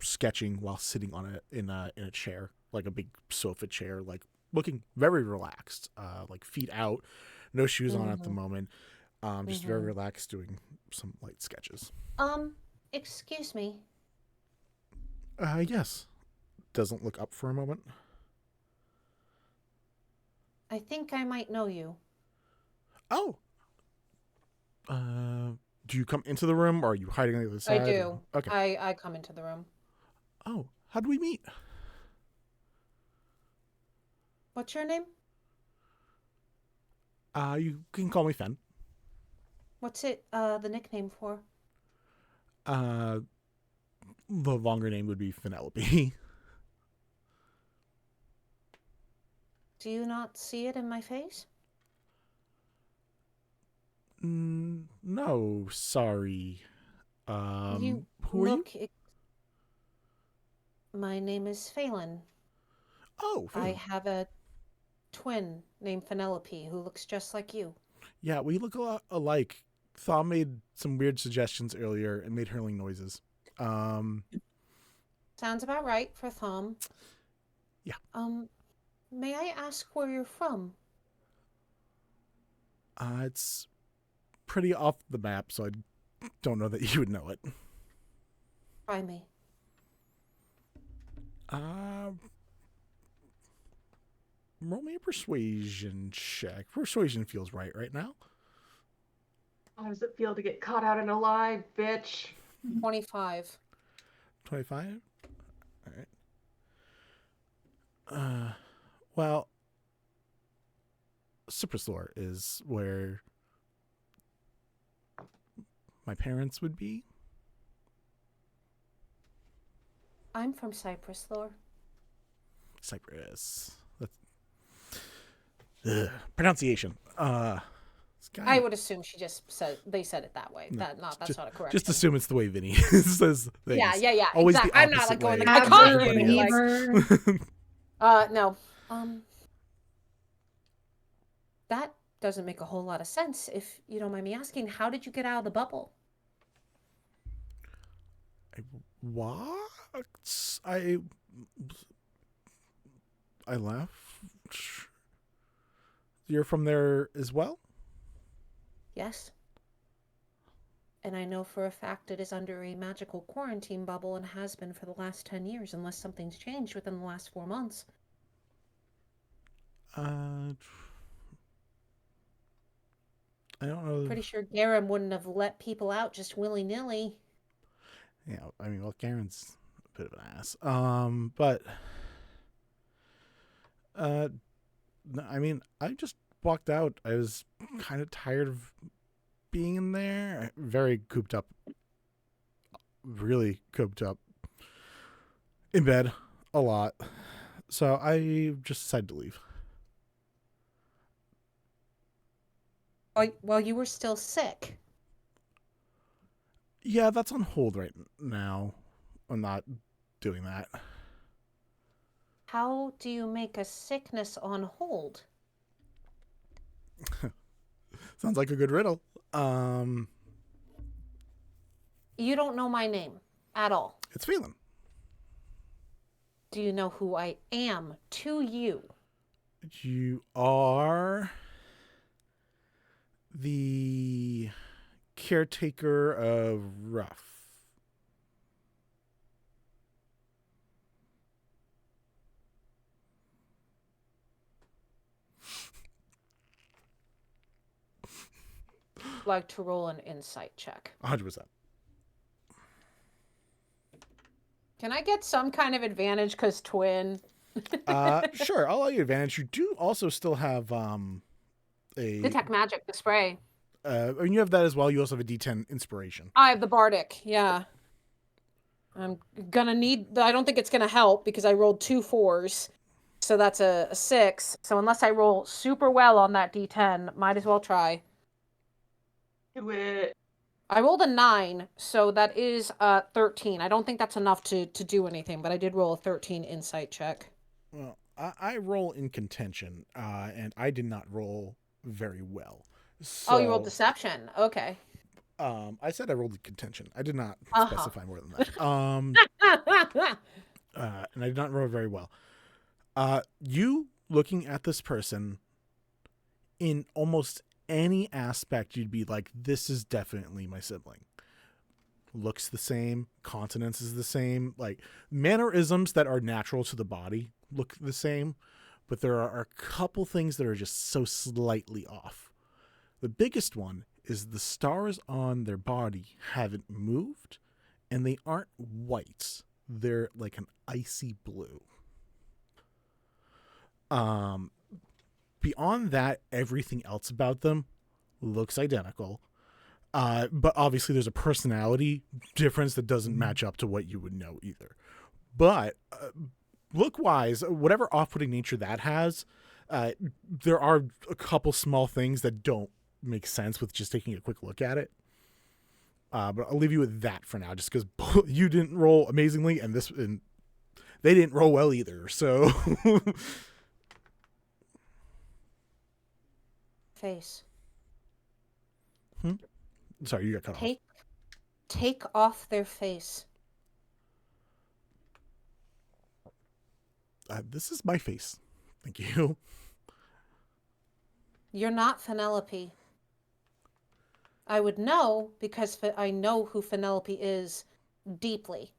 Speaker 6: sketching while sitting on in a chair, like a big sofa chair, like looking very relaxed, like feet out, no shoes on at the moment, just very relaxed, doing some light sketches.
Speaker 2: Excuse me.
Speaker 6: Yes. Doesn't look up for a moment.
Speaker 2: I think I might know you.
Speaker 6: Oh. Do you come into the room or are you hiding on the other side?
Speaker 2: I do.
Speaker 6: Okay.
Speaker 2: I come into the room.
Speaker 6: Oh, how do we meet?
Speaker 2: What's your name?
Speaker 6: You can call me Fen.
Speaker 2: What's it the nickname for?
Speaker 6: The longer name would be Penelope.
Speaker 2: Do you not see it in my face?
Speaker 6: No, sorry.
Speaker 2: You
Speaker 6: who are you?
Speaker 2: My name is Phelan.
Speaker 6: Oh, Phelan.
Speaker 2: I have a twin named Penelope who looks just like you.
Speaker 6: Yeah, we look a lot alike. Thaw made some weird suggestions earlier and made hurling noises.
Speaker 2: Sounds about right for Thom.
Speaker 6: Yeah.
Speaker 2: May I ask where you're from?
Speaker 6: It's pretty off the map, so I don't know that you would know it.
Speaker 2: Try me.
Speaker 6: Roll me a persuasion check. Persuasion feels right now.
Speaker 4: How does it feel to get caught out in a lie, bitch?
Speaker 2: 25.
Speaker 6: 25? Alright. Well, Cypressor is where my parents would be.
Speaker 2: I'm from Cypress, Lore.
Speaker 6: Cypress. Pronunciation.
Speaker 2: I would assume she just said they said it that way.
Speaker 6: No,
Speaker 2: That's not a correct.
Speaker 6: Just assume it's the way Vinny says things.
Speaker 2: Yeah.
Speaker 6: Always
Speaker 2: exactly.
Speaker 6: the
Speaker 2: I'm not
Speaker 6: opposite
Speaker 2: like going.
Speaker 6: way
Speaker 2: I
Speaker 6: of
Speaker 2: can't
Speaker 6: everybody else.
Speaker 2: No. That doesn't make a whole lot of sense. If you don't mind me asking, how did you get out of the bubble?
Speaker 6: What? I left. You're from there as well?
Speaker 2: Yes. And I know for a fact it is under a magical quarantine bubble and has been for the last 10 years, unless something's changed within the last 4 months.
Speaker 6: I don't know.
Speaker 2: Pretty sure Garum wouldn't have let people out just willy-nilly.
Speaker 6: Yeah, I mean, well, Garen's a bit of an ass. But I mean, I just walked out. I was kind of tired of being in there. Very cooped up. Really cooped up. In bed a lot. So I just decided to leave.
Speaker 2: While you were still sick?
Speaker 6: Yeah, that's on hold right now. I'm not doing that.
Speaker 2: How do you make a sickness on hold?
Speaker 6: Sounds like a good riddle.
Speaker 2: You don't know my name at all.
Speaker 6: It's Phelan.
Speaker 2: Do you know who I am to you?
Speaker 6: You are the caretaker of Ruff.
Speaker 2: Like to roll an insight check.
Speaker 6: 100%.
Speaker 2: Can I get some kind of advantage because twin?
Speaker 6: Sure, I'll allow you advantage. You do also still have a
Speaker 2: Detect magic, the spray.
Speaker 6: and you have that as well. You also have a D10 inspiration.
Speaker 2: I have the bardic, yeah. I'm gonna need. I don't think it's gonna help because I rolled 2 4s, so that's a 6. So unless I roll super well on that D10, might as well try.
Speaker 4: Do it.
Speaker 2: I rolled a 9, so that is 13. I don't think that's enough to do anything, but I did roll a 13 insight check.
Speaker 6: Well, I roll in contention, and I did not roll very well. So,
Speaker 2: Oh, you rolled deception. Okay.
Speaker 6: I said I rolled in contention. I did not specify more than that. And I did not roll very well. You looking at this person in almost any aspect, you'd be like, this is definitely my sibling. Looks the same, continence is the same, like mannerisms that are natural to the body look the same, but there are a couple things that are just so slightly off. The biggest one is the stars on their body haven't moved, and they aren't white. They're like an icy blue. Beyond that, everything else about them looks identical. But obviously there's a personality difference that doesn't match up to what you would know either. But look-wise, whatever off-putting nature that has, there are a couple small things that don't make sense with just taking a quick look at it. But I'll leave you with that for now, just because you didn't roll amazingly, and they didn't roll well either. So,
Speaker 2: Face.
Speaker 6: Sorry, you got cut off.
Speaker 2: Take off their face.
Speaker 6: This is my face. Thank you.
Speaker 2: You're not Penelope. I would know because I know who Penelope is deeply.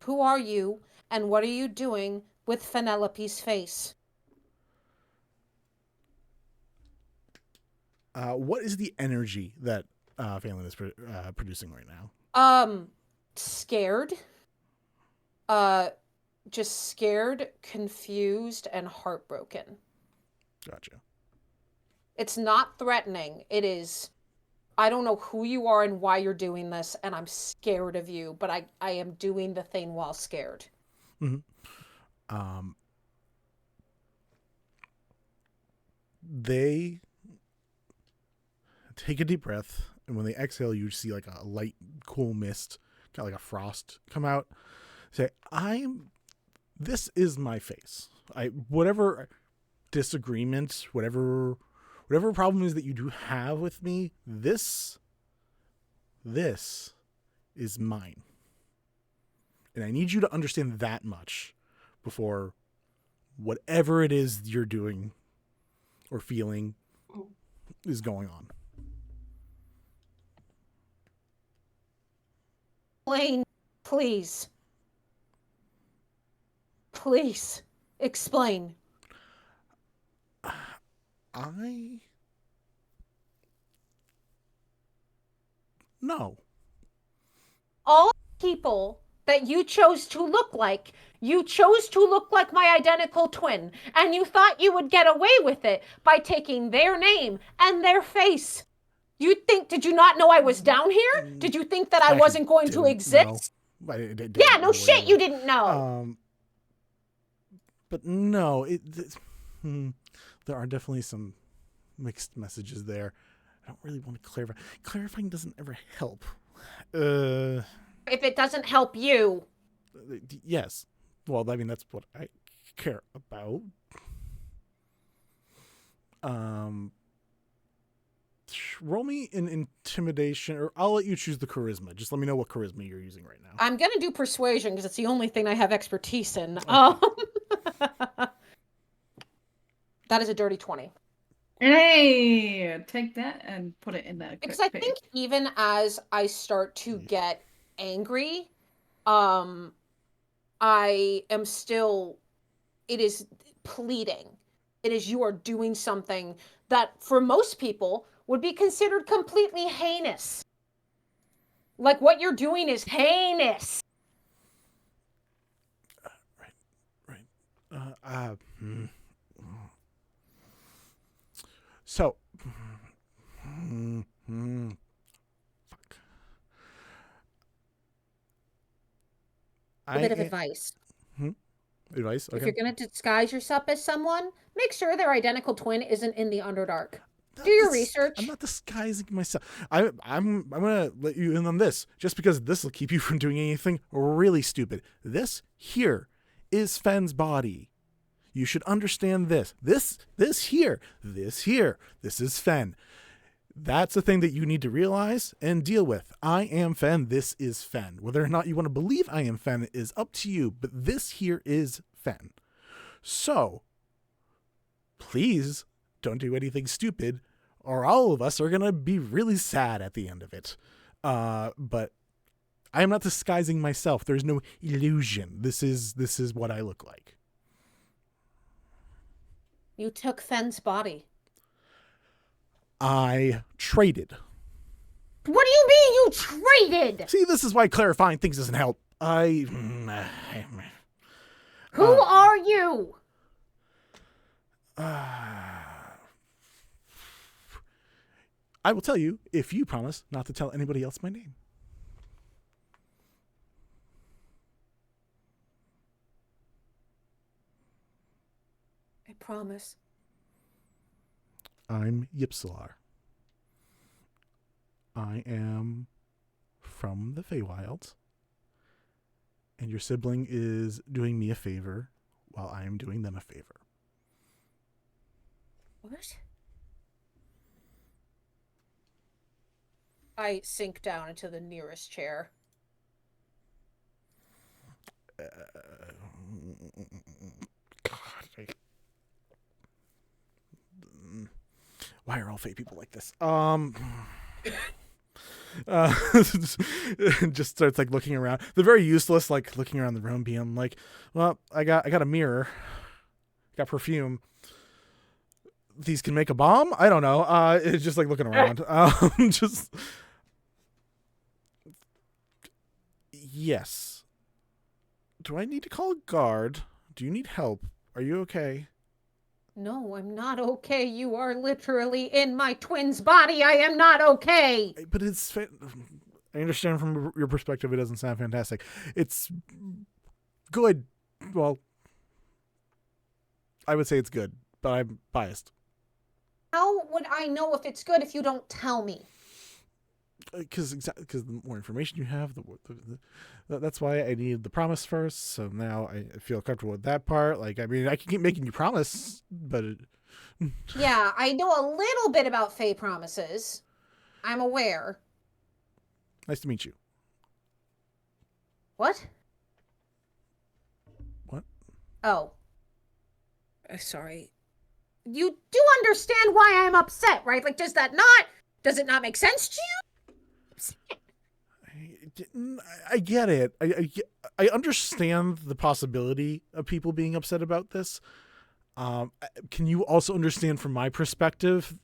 Speaker 2: Who are you, and what are you doing with Penelope's face?
Speaker 6: What is the energy that Phamily is producing right now?
Speaker 2: Scared. Just scared, confused, and heartbroken.
Speaker 6: Gotcha.
Speaker 2: It's not threatening. It is, I don't know who you are and why you're doing this, and I'm scared of you, but I am doing the thing while scared.
Speaker 6: Mm-hmm. They take a deep breath, and when they exhale, you see like a light, cool mist, kind of like a frost, come out. Say, this is my face. Whatever disagreement, whatever problem is that you do have with me, this is mine. And I need you to understand that much before whatever it is you're doing or feeling is going on.
Speaker 2: Blaine, please. Please, explain.
Speaker 6: No.
Speaker 2: All people that you chose to look like, you chose to look like my identical twin, and you thought you would get away with it by taking their name and their face. Did you not know I was down here? Did you think that I wasn't going to exist? Yeah, no shit, you didn't know.
Speaker 6: But no, there are definitely some mixed messages there. I don't really want to clarify. Clarifying doesn't ever help.
Speaker 2: If it doesn't help you.
Speaker 6: Yes. Well, I mean, that's what I care about. roll me an intimidation, or I'll let you choose the charisma. Just let me know what charisma you're using right now.
Speaker 2: I'm gonna do persuasion because it's the only thing I have expertise in. That is a dirty 20.
Speaker 3: Hey, take that and put it in that.
Speaker 2: Because I think even as I start to get angry, I am still, it is pleading. It is, you are doing something that for most people would be considered completely heinous. Like what you're doing is heinous.
Speaker 6: Right. So, fuck.
Speaker 2: A bit of advice.
Speaker 6: Advice? Okay.
Speaker 2: If you're going to disguise yourself as someone, make sure their identical twin isn't in the Underdark. Do your research.
Speaker 6: I'm not disguising myself. I'm gonna let you in on this, just because this will keep you from doing anything really stupid. This here is Fen's body. You should understand this. This here. This is Fen. That's a thing that you need to realize and deal with. I am Fen. This is Fen. Whether or not you want to believe I am Fen is up to you, but this here is Fen. So, please don't do anything stupid, or all of us are going to be really sad at the end of it. But I am not disguising myself. There's no illusion. This is what I look like.
Speaker 2: You took Fen's body.
Speaker 6: I traded.
Speaker 2: What do you mean you traded?
Speaker 6: See, this is why clarifying things doesn't help.
Speaker 2: Who are you?
Speaker 6: I will tell you if you promise not to tell anybody else my name.
Speaker 2: I promise.
Speaker 6: I'm Ypsilar. I am from the Feywilds, and your sibling is doing me a favor while I am doing them a favor.
Speaker 2: What? I sink down into the nearest chair.
Speaker 6: God, why are all Fey people like this? Just starts like looking around. They're very useless, like looking around the room, being like, "Well, I got a mirror, got perfume. These can make a bomb. I don't know." It's just like looking around. Just yes. Do I need to call a guard? Do you need help? Are you okay?
Speaker 2: No, I'm not okay. You are literally in my twin's body. I am not okay.
Speaker 6: But it's... I understand from your perspective it doesn't sound fantastic. It's good. Well, I would say it's good, but I'm biased.
Speaker 2: How would I know if it's good if you don't tell me?
Speaker 6: Because the more information you have, that's why I needed the promise first. So now I feel comfortable with that part. Like, I mean, I can keep making you promise, but
Speaker 2: yeah, I know a little bit about Fey promises. I'm aware.
Speaker 6: Nice to meet you.
Speaker 2: What?
Speaker 6: What?
Speaker 2: Oh. Sorry. You do understand why I'm upset, right? Like, does it not make sense to you?
Speaker 6: I get it. I understand the possibility of people being upset about this. Can you also understand from my perspective,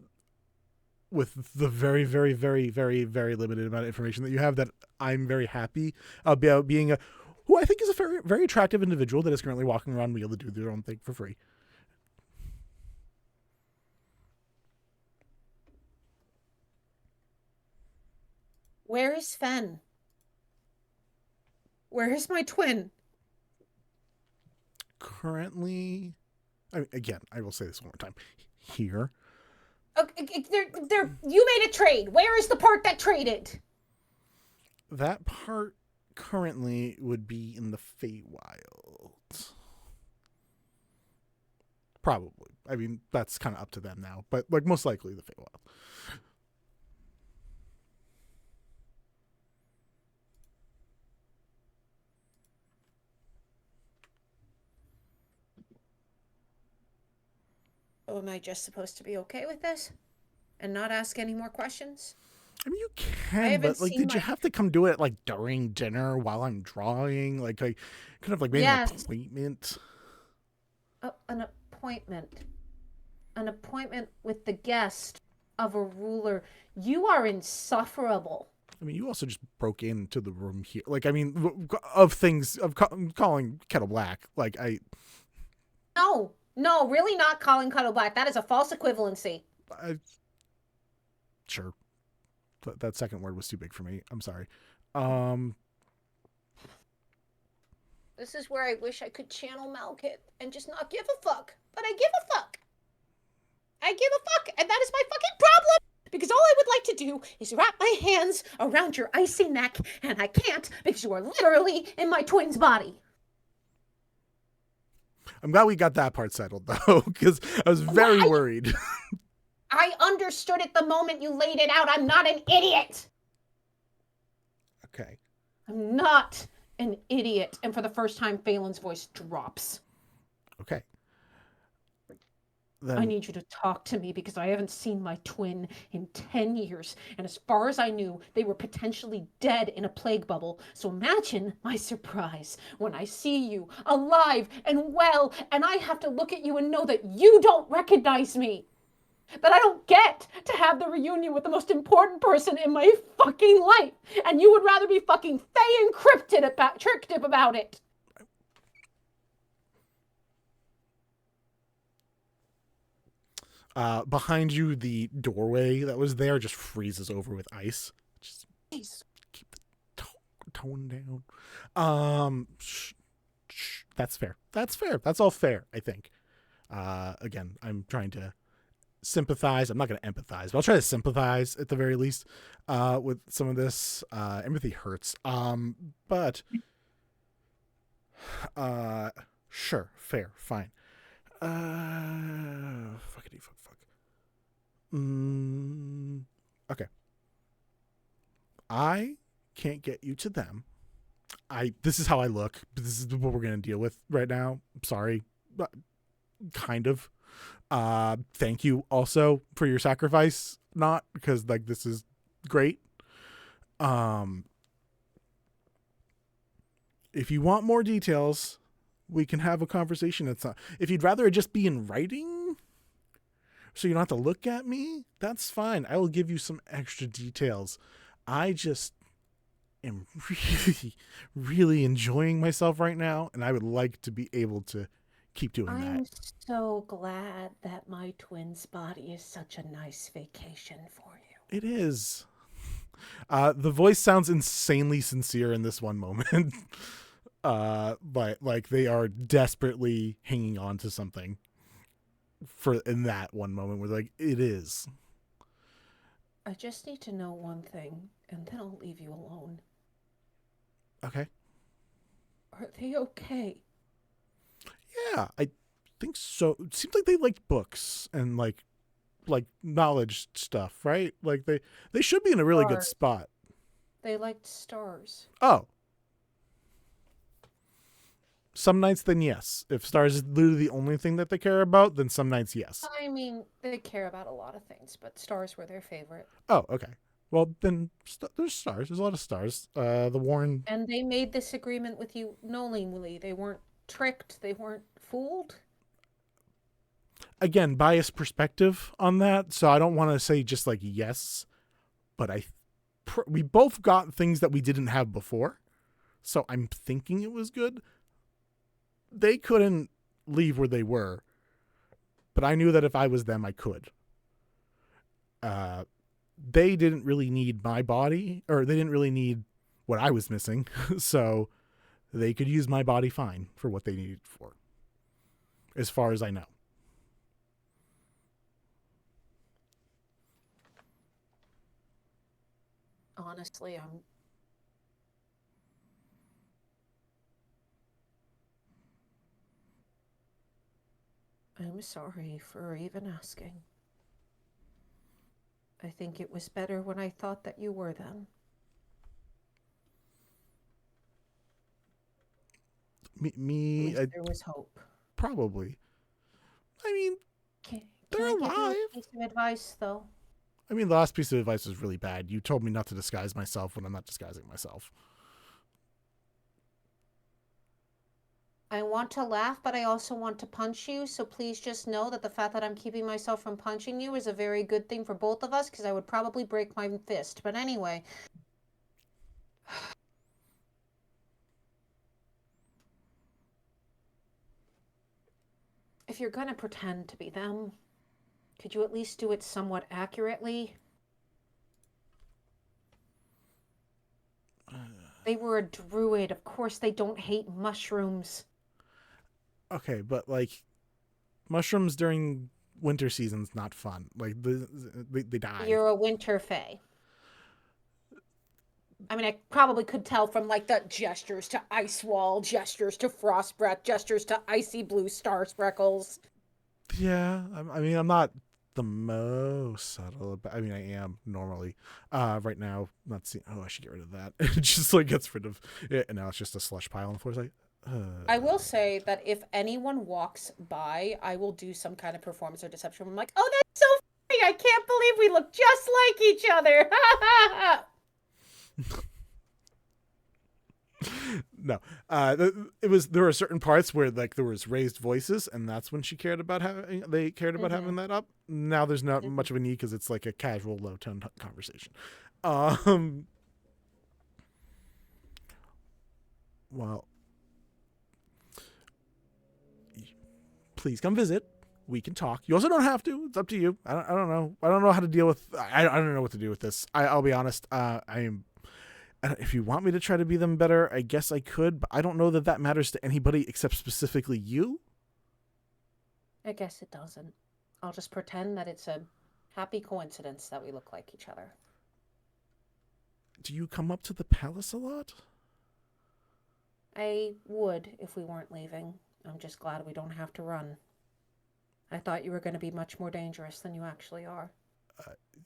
Speaker 6: with the very, very, very, very, very limited amount of information that you have, that I'm very happy about being who I think is a very, very attractive individual that is currently walking around being able to do their own thing for free.
Speaker 2: Where is Fen? Where is my twin?
Speaker 6: Currently, again, I will say this one more time. Here.
Speaker 2: Okay, you made a trade. Where is the part that traded?
Speaker 6: That part currently would be in the Feywilds. Probably. I mean, that's kind of up to them now, but like most likely the Feywild.
Speaker 2: Or am I just supposed to be okay with this and not ask any more questions?
Speaker 6: I mean, you
Speaker 2: I
Speaker 6: can,
Speaker 2: haven't
Speaker 6: but like,
Speaker 2: seen
Speaker 6: did you
Speaker 2: my-
Speaker 6: have to come do it like during dinner while I'm drawing? Like, I could have like made an
Speaker 2: Yes.
Speaker 6: appointment.
Speaker 2: An appointment. An appointment with the guest of a ruler. You are insufferable.
Speaker 6: I mean, you also just broke into the room here. Like, I mean, of things of calling Kettle Black. Like,
Speaker 2: No, really not calling Cuddle Black. That is a false equivalency.
Speaker 6: Sure. That second word was too big for me. I'm sorry.
Speaker 2: This is where I wish I could channel Malkit and just not give a fuck. But I give a fuck. I give a fuck, and that is my fucking problem. Because all I would like to do is wrap my hands around your icy neck, and I can't because you are literally in my twin's body.
Speaker 6: I'm glad we got that part settled, though, because I was very worried.
Speaker 2: I understood it the moment you laid it out. I'm not an idiot.
Speaker 6: Okay.
Speaker 2: I'm not an idiot. And for the first time, Phelan's voice drops.
Speaker 6: Okay. Then...
Speaker 2: I need you to talk to me because I haven't seen my twin in 10 years. And as far as I knew, they were potentially dead in a plague bubble. So imagine my surprise when I see you alive and well, and I have to look at you and know that you don't recognize me. That I don't get to have the reunion with the most important person in my fucking life. And you would rather be fucking fey encrypted about, tricked about it.
Speaker 6: Behind you, the doorway that was there just freezes over with ice. Just keep the tone down. That's fair. That's fair. That's all fair, I think. Again, I'm trying to sympathize. I'm not going to empathize, but I'll try to sympathize at the very least with some of this. Empathy hurts. But sure, fair, fine. Fuckity fuck. Okay. I can't get you to them. This is how I look. This is what we're gonna deal with right now. Sorry. Kind of. Thank you also for your sacrifice. Not because like this is great. If you want more details, we can have a conversation. If you'd rather it just be in writing, so you don't have to look at me, that's fine. I will give you some extra details. I just am really, really enjoying myself right now, and I would like to be able to keep doing that.
Speaker 2: I'm so glad that my twin's body is such a nice vacation for you.
Speaker 6: It is. The voice sounds insanely sincere in this one moment. But like they are desperately hanging on to something in that one moment where like it is.
Speaker 2: I just need to know one thing and then I'll leave you alone.
Speaker 6: Okay.
Speaker 2: Are they okay?
Speaker 6: Yeah, I think so. It seems like they liked books and like knowledge stuff, right? Like they should be in a really good spot.
Speaker 2: They liked stars.
Speaker 6: Oh. Some nights, then yes. If stars is literally the only thing that they care about, then some nights, yes.
Speaker 2: I mean, they care about a lot of things, but stars were their favorite.
Speaker 6: Oh, okay. Well, then there's stars. There's a lot of stars. The Warren...
Speaker 2: And they made this agreement with you knowingly. They weren't tricked. They weren't fooled.
Speaker 6: Again, biased perspective on that, so I don't want to say just like yes, but we both got things that we didn't have before, so I'm thinking it was good. They couldn't leave where they were, but I knew that if I was them, I could. They didn't really need my body, or they didn't really need what I was missing, so they could use my body fine for what they needed for, as far as I know.
Speaker 2: Honestly, I'm sorry for even asking. I think it was better when I thought that you were them.
Speaker 6: Me,
Speaker 2: there was hope.
Speaker 6: Probably. I mean, They're
Speaker 2: Can I give you
Speaker 6: alive.
Speaker 2: a piece of advice, though?
Speaker 6: I mean, the last piece of advice was really bad. You told me not to disguise myself when I'm not disguising myself.
Speaker 2: I want to laugh, but I also want to punch you, so please just know that the fact that I'm keeping myself from punching you is a very good thing for both of us, because I would probably break my fist. But anyway. If you're gonna pretend to be them, could you at least do it somewhat accurately? They were a druid. Of course they don't hate mushrooms.
Speaker 6: Okay, but like mushrooms during winter season's not fun. Like they die.
Speaker 2: You're a winter fae. I mean, I probably could tell from like the gestures to ice wall, gestures to frost breath, gestures to icy blue star speckles.
Speaker 6: Yeah, I mean, I'm not the most subtle, but I mean, I am normally. Right now, not seeing. Oh, I should get rid of that. It just like gets rid of it, and now it's just a slush pile on the floor. It's like.
Speaker 2: I will say that if anyone walks by, I will do some kind of performance or deception. I'm like, oh, that's so funny! I can't believe we look just like each other.
Speaker 6: No, there were certain parts where like there was raised voices, and that's when she cared about having having that up. Now there's not much of a need because it's like a casual low tone conversation. Well, please come visit. We can talk. You also don't have to. It's up to you. I don't know. I don't know how to deal with. I don't know what to do with this. I'll be honest. If you want me to try to be them better, I guess I could, but I don't know that that matters to anybody except specifically you.
Speaker 2: I guess it doesn't. I'll just pretend that it's a happy coincidence that we look like each other.
Speaker 6: Do you come up to the palace a lot?
Speaker 2: I would if we weren't leaving. I'm just glad we don't have to run. I thought you were going to be much more dangerous than you actually are.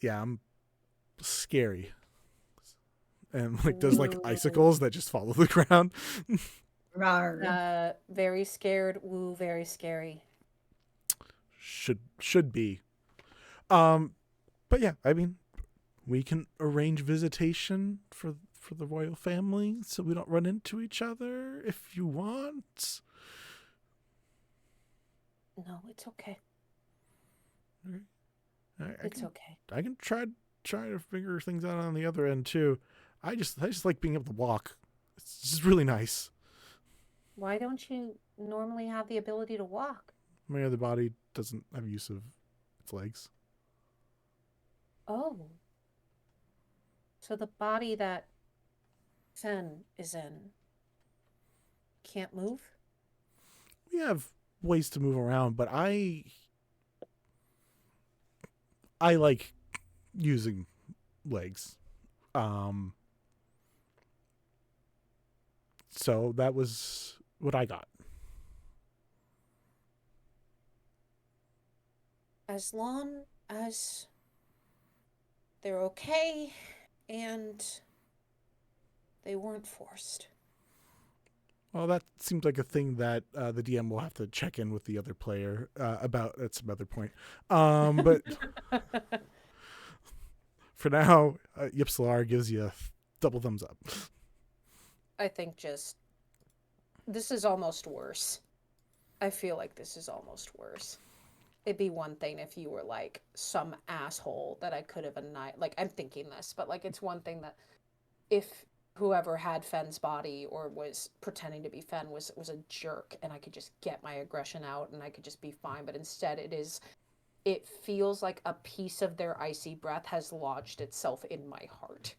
Speaker 6: Yeah, I'm scary. And like there's like icicles that just follow the ground.
Speaker 2: Very scared. Woo, very scary.
Speaker 6: Should be. But yeah, I mean, we can arrange visitation for the royal family so we don't run into each other if you want.
Speaker 2: No, it's okay.
Speaker 6: It's
Speaker 2: okay.
Speaker 6: I can try to figure things out on the other end too. I just like being able to walk. It's just really nice.
Speaker 2: Why don't you normally have the ability to walk?
Speaker 6: My other body doesn't have use of its legs.
Speaker 2: Oh. So the body that Fen is in can't move?
Speaker 6: We have ways to move around, but I like using legs. So that was what I got.
Speaker 2: As long as they're okay and they weren't forced.
Speaker 6: Well, that seems like a thing that the DM will have to check in with the other player about at some other point. But for now, Ypsilar gives you a double thumbs up.
Speaker 2: I think this is almost worse. I feel like this is almost worse. It'd be one thing if you were like some asshole that I could have like I'm thinking this, but like it's one thing that if whoever had Fen's body or was pretending to be Fen was a jerk and I could just get my aggression out and I could just be fine, but instead it feels like a piece of their icy breath has lodged itself in my heart.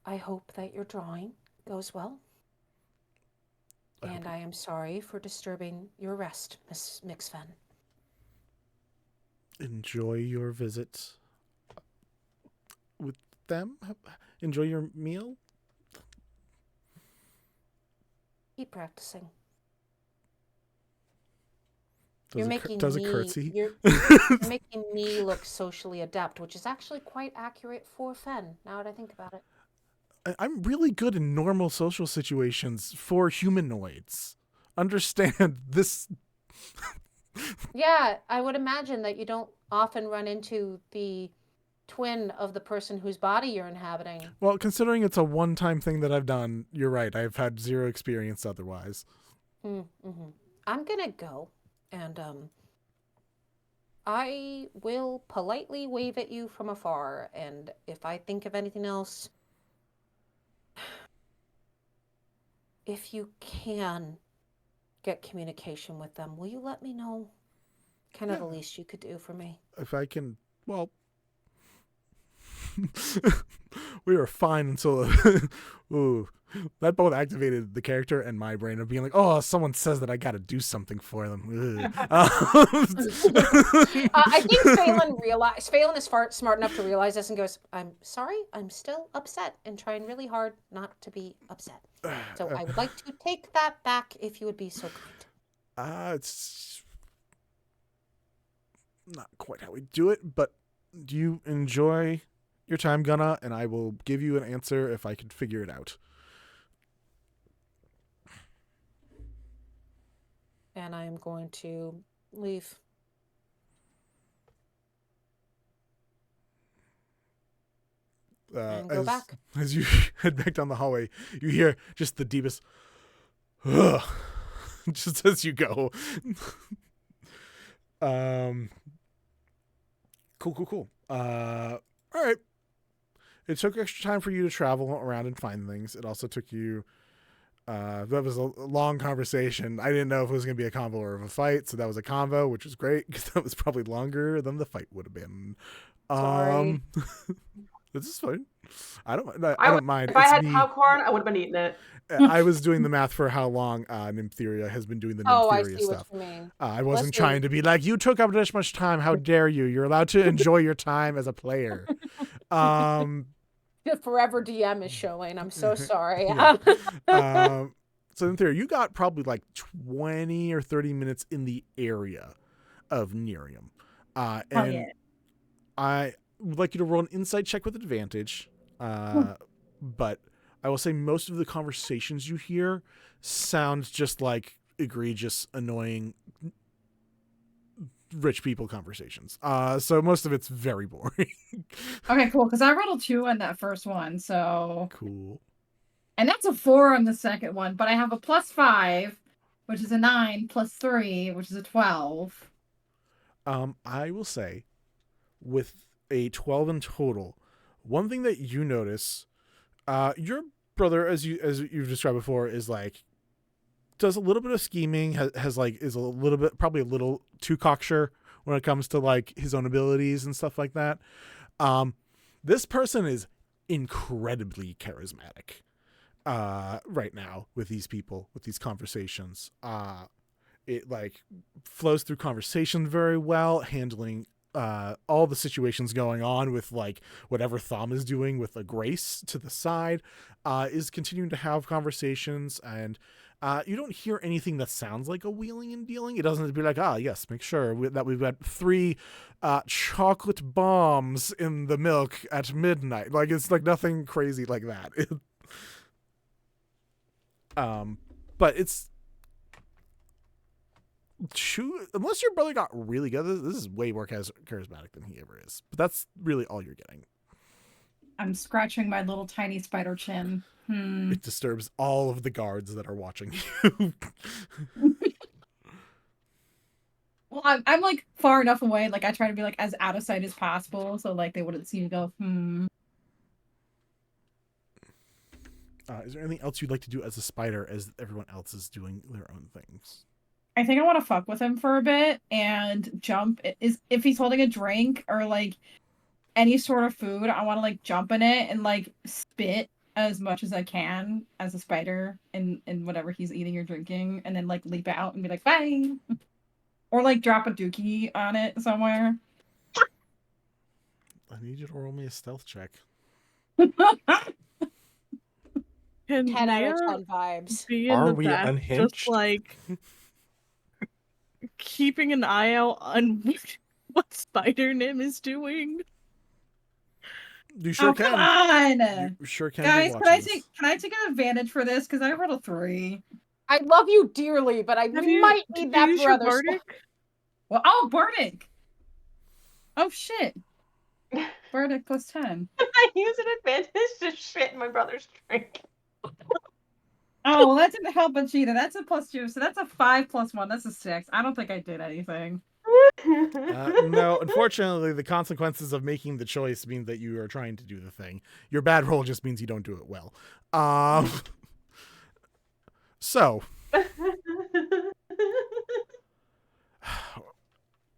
Speaker 2: I hope that your drawing goes well. And I am sorry for disturbing your rest, Miss Mixfen.
Speaker 6: Enjoy your visit with them. Enjoy your meal.
Speaker 2: Keep practicing.
Speaker 6: Does it curtsy?
Speaker 2: You're making me look socially adept, which is actually quite accurate for Fen, now that I think about it.
Speaker 6: I'm really good in normal social situations for humanoids. Understand this.
Speaker 2: Yeah, I would imagine that you don't often run into the twin of the person whose body you're inhabiting.
Speaker 6: Well, considering it's a one-time thing that I've done, you're right. I've had zero experience otherwise.
Speaker 2: Mm-hmm. I'm gonna go, and I will politely wave at you from afar, and if I think of anything else, if you can get communication with them, will you let me know? Kind of the least you could do for me.
Speaker 6: If I can, well, we were fine until ooh, that both activated the character and my brain of being like, oh, someone says that I got to do something for them.
Speaker 2: I think Phelan is smart enough to realize this and goes, I'm sorry, I'm still upset and trying really hard not to be upset. So I would like to take that back if you would be so kind.
Speaker 6: It's not quite how we do it, but do you enjoy your time, Gunna? And I will give you an answer if I can figure it out.
Speaker 2: And I am going to leave. And go back.
Speaker 6: As you head back down the hallway, you hear just the deepest just as you go. Cool. All right. It took extra time for you to travel around and find things. It also took you that was a long conversation. I didn't know if it was going to be a convo or a fight, so that was a convo, which was great because that was probably longer than the fight would have been.
Speaker 2: Sorry.
Speaker 6: This is fine. I don't mind.
Speaker 4: If I had popcorn, I would have been eating it.
Speaker 6: I was doing the math for how long Nymtheria has been doing the Nymtheria stuff.
Speaker 2: What you mean.
Speaker 6: I wasn't trying to be like, you took up this much time. How dare you? You're allowed to enjoy your time as a player.
Speaker 2: The Forever DM is showing. I'm so sorry.
Speaker 6: So Nymtheria, you got probably like 20 or 30 minutes in the area of Nerium. And I would like you to roll an insight check with advantage. But I will say most of the conversations you hear sound just like egregious, annoying, rich people conversations. So most of it's very boring.
Speaker 3: Okay, cool. Because I rolled a 2 on that first one, so
Speaker 6: cool.
Speaker 3: And that's a 4 on the second one, but I have a +5, which is a 9, +3, which is a 12.
Speaker 6: I will say, with a 12 in total, one thing that you notice, your brother, as you've described before, is like does a little bit of scheming, is a little bit, probably a little too cocksure when it comes to like his own abilities and stuff like that. This person is incredibly charismatic right now with these people, with these conversations. It like flows through conversation very well, handling all the situations going on with like whatever Thom is doing with a grace to the side, is continuing to have conversations, and you don't hear anything that sounds like a wheeling and dealing. It doesn't be like, yes, make sure that we've got 3 chocolate bombs in the milk at midnight. Like, it's like nothing crazy like that. But it's unless your brother got really good, this is way more charismatic than he ever is. But that's really all you're getting.
Speaker 3: I'm scratching my little tiny spider chin.
Speaker 6: It disturbs all of the guards that are watching you.
Speaker 3: Well, I'm like far enough away. Like I try to be like as out of sight as possible, so like they wouldn't see me go.
Speaker 6: Is there anything else you'd like to do as a spider, as everyone else is doing their own things?
Speaker 3: I think I want to fuck with him for a bit and jump. If he's holding a drink or like any sort of food, I want to like jump in it and like spit as much as I can as a spider in whatever he's eating or drinking, and then like leap out and be like bye, or like drop a dookie on it somewhere.
Speaker 6: I need you to roll me a stealth check.
Speaker 2: 10 out of 10 vibes.
Speaker 1: Are we unhinged?
Speaker 5: Just like keeping an eye out on what Spider Nim is doing.
Speaker 6: You sure
Speaker 3: come
Speaker 6: can.
Speaker 3: on,
Speaker 6: You sure can.
Speaker 3: guys. Can I take an advantage for this? Because I rolled a 3.
Speaker 2: I love you dearly, but I might need that for other stuff.
Speaker 3: Well, oh, Bardic. Oh shit. Bardic plus 10.
Speaker 4: I use an advantage to shit in my brother's drink.
Speaker 3: Oh, well, that didn't help a cheetah. That's a +2, so that's a 5 + 1. That's a 6. I don't think I did anything.
Speaker 6: No, unfortunately, the consequences of making the choice mean that you are trying to do the thing. Your bad roll just means you don't do it well. So,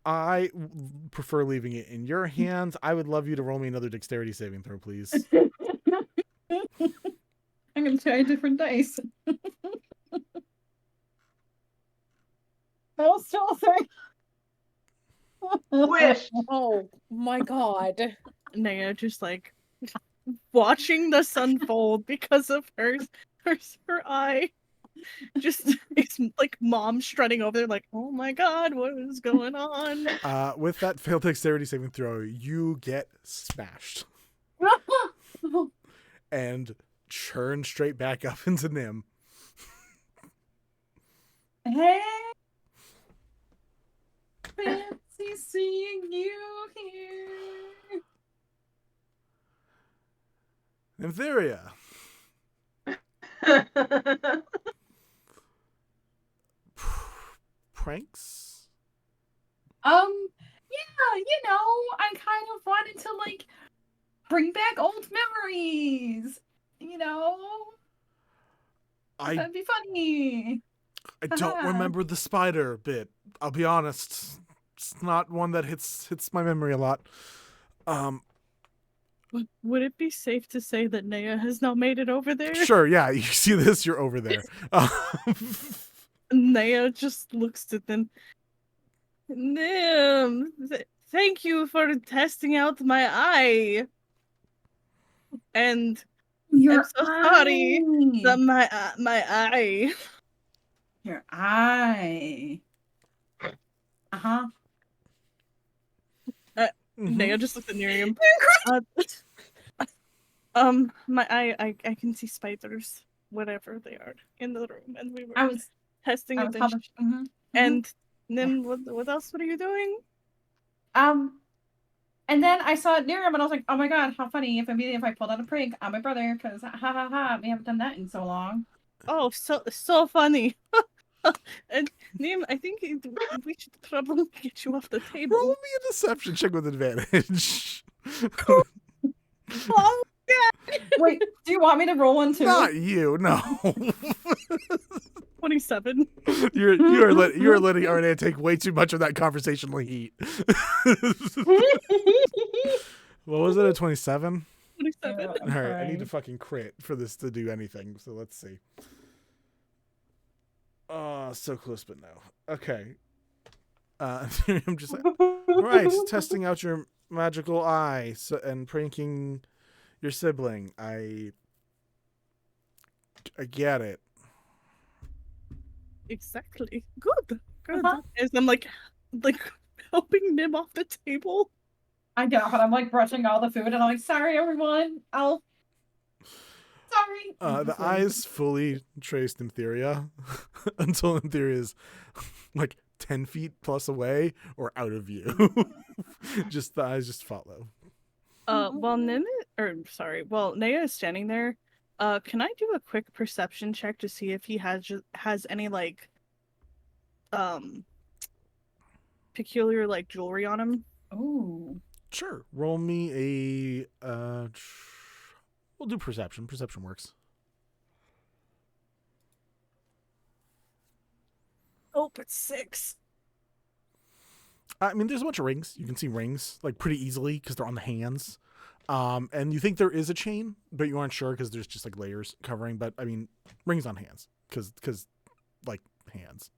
Speaker 6: I prefer leaving it in your hands. I would love you to roll me another dexterity saving throw, please.
Speaker 3: I'm going to try a different dice. That was still a 3.
Speaker 4: Wish.
Speaker 2: Oh my god.
Speaker 5: Naya just like watching this unfold because of her eye. Just it's like mom strutting over there like, oh my god, what is going on?
Speaker 6: With that failed dexterity saving throw, you get smashed. And churn straight back up into Nim.
Speaker 3: Hey, fancy seeing you here.
Speaker 6: Nymtheria. Pranks?
Speaker 3: Yeah, I kind of wanted to like bring back old memories. That'd be funny.
Speaker 6: I don't remember the spider bit. I'll be honest. It's not one that hits my memory a lot.
Speaker 5: Would it be safe to say that Naya has now made it over there?
Speaker 6: Sure, yeah. You see this, you're over there.
Speaker 5: Naya just looks at them. Nim, thank you for testing out my eye. And
Speaker 3: Your
Speaker 5: I'm so sorry that my eye.
Speaker 3: Your eye. Uh-huh.
Speaker 5: Naya just looked at Miriam. My eye, I can see spiders, whatever they are, in the room, and we were testing it. And Nim, what else? What are you doing?
Speaker 3: And then I saw Niriam and I was like, oh my god, how funny if I pulled out a prank on my brother, because ha ha ha, we haven't done that in so long.
Speaker 5: Oh, so funny. And Nim, I think we should probably get you off the table.
Speaker 6: Roll me a deception check with advantage.
Speaker 3: Oh, yeah. Wait, do you want me to roll one too?
Speaker 6: Not you, no.
Speaker 5: 27.
Speaker 6: You're letting Arne take way too much of that conversational heat. What was it, a 27?
Speaker 5: 27.
Speaker 6: All right, I need to fucking crit for this to do anything. So let's see. Oh, so close, but no. Okay. I'm just like, all right, testing out your magical eye and pranking your sibling. I get it.
Speaker 5: Exactly. Good. As I'm like helping Nim off the table.
Speaker 3: I know, but I'm like brushing all the food and I'm like, sorry everyone. Sorry.
Speaker 6: The eyes fully trace Nymtheria until Nymtheria is like 10 feet plus away or out of view. Just the eyes just follow.
Speaker 5: While Naya is standing there, can I do a quick perception check to see if he has any like peculiar like jewelry on him?
Speaker 3: Oh.
Speaker 6: Sure. Roll me a we'll do perception. Perception works.
Speaker 5: Oh, it's 6.
Speaker 6: I mean, there's a bunch of rings. You can see rings like pretty easily because they're on the hands. And you think there is a chain, but you aren't sure because there's just like layers covering. But I mean, rings on hands because like hands,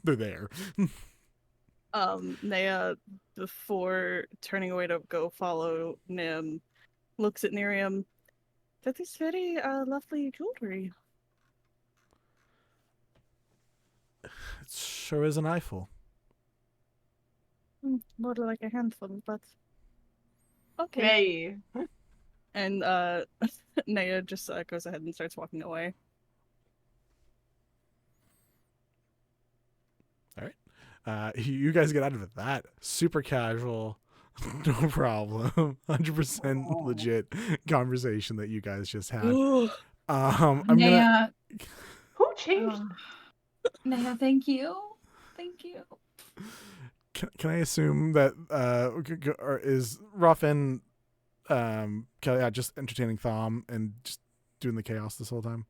Speaker 6: they're there.
Speaker 5: Naya, before turning away to go follow Nim, looks at Miriam. That is very lovely jewelry.
Speaker 6: It sure is an eyeful.
Speaker 5: More like a handful, but
Speaker 3: Okay.
Speaker 4: Nay.
Speaker 5: And Naya just goes ahead and starts walking away.
Speaker 6: All right. You guys get out of it. That super casual, no problem, 100% legit conversation that you guys just had. I'm gonna.
Speaker 3: Naya,
Speaker 4: Who changed?
Speaker 3: Naya, thank you. Thank you.
Speaker 6: Can I assume that is Ruff and Kelliat just entertaining Thom and just doing the chaos this whole time?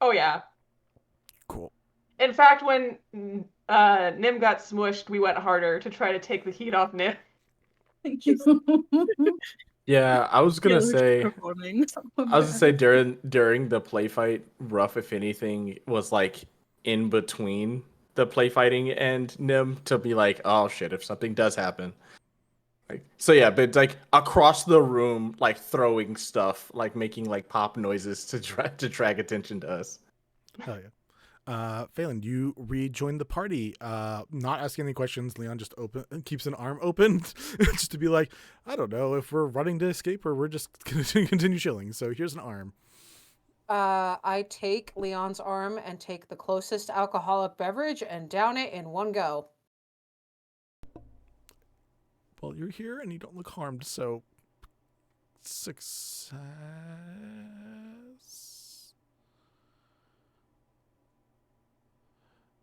Speaker 4: Oh yeah.
Speaker 6: Cool.
Speaker 4: In fact, when Nim got smushed, we went harder to try to take the heat off Nim.
Speaker 3: Thank you.
Speaker 1: Yeah, I was gonna say.
Speaker 5: Performing.
Speaker 1: I was gonna say during the play fight, Ruff, if anything, was like in between the play fighting and Nim to be like, oh shit, if something does happen. Like, so yeah, but like across the room, like throwing stuff, like making like pop noises to drag attention to us.
Speaker 6: Hell yeah. Phelan, you rejoin the party. Not asking any questions. Leon just keeps an arm open just to be like, I don't know if we're running to escape or we're just gonna continue chilling. So here's an arm.
Speaker 2: I take Leon's arm and take the closest alcoholic beverage and down it in one go.
Speaker 6: Well, you're here and you don't look harmed, so success.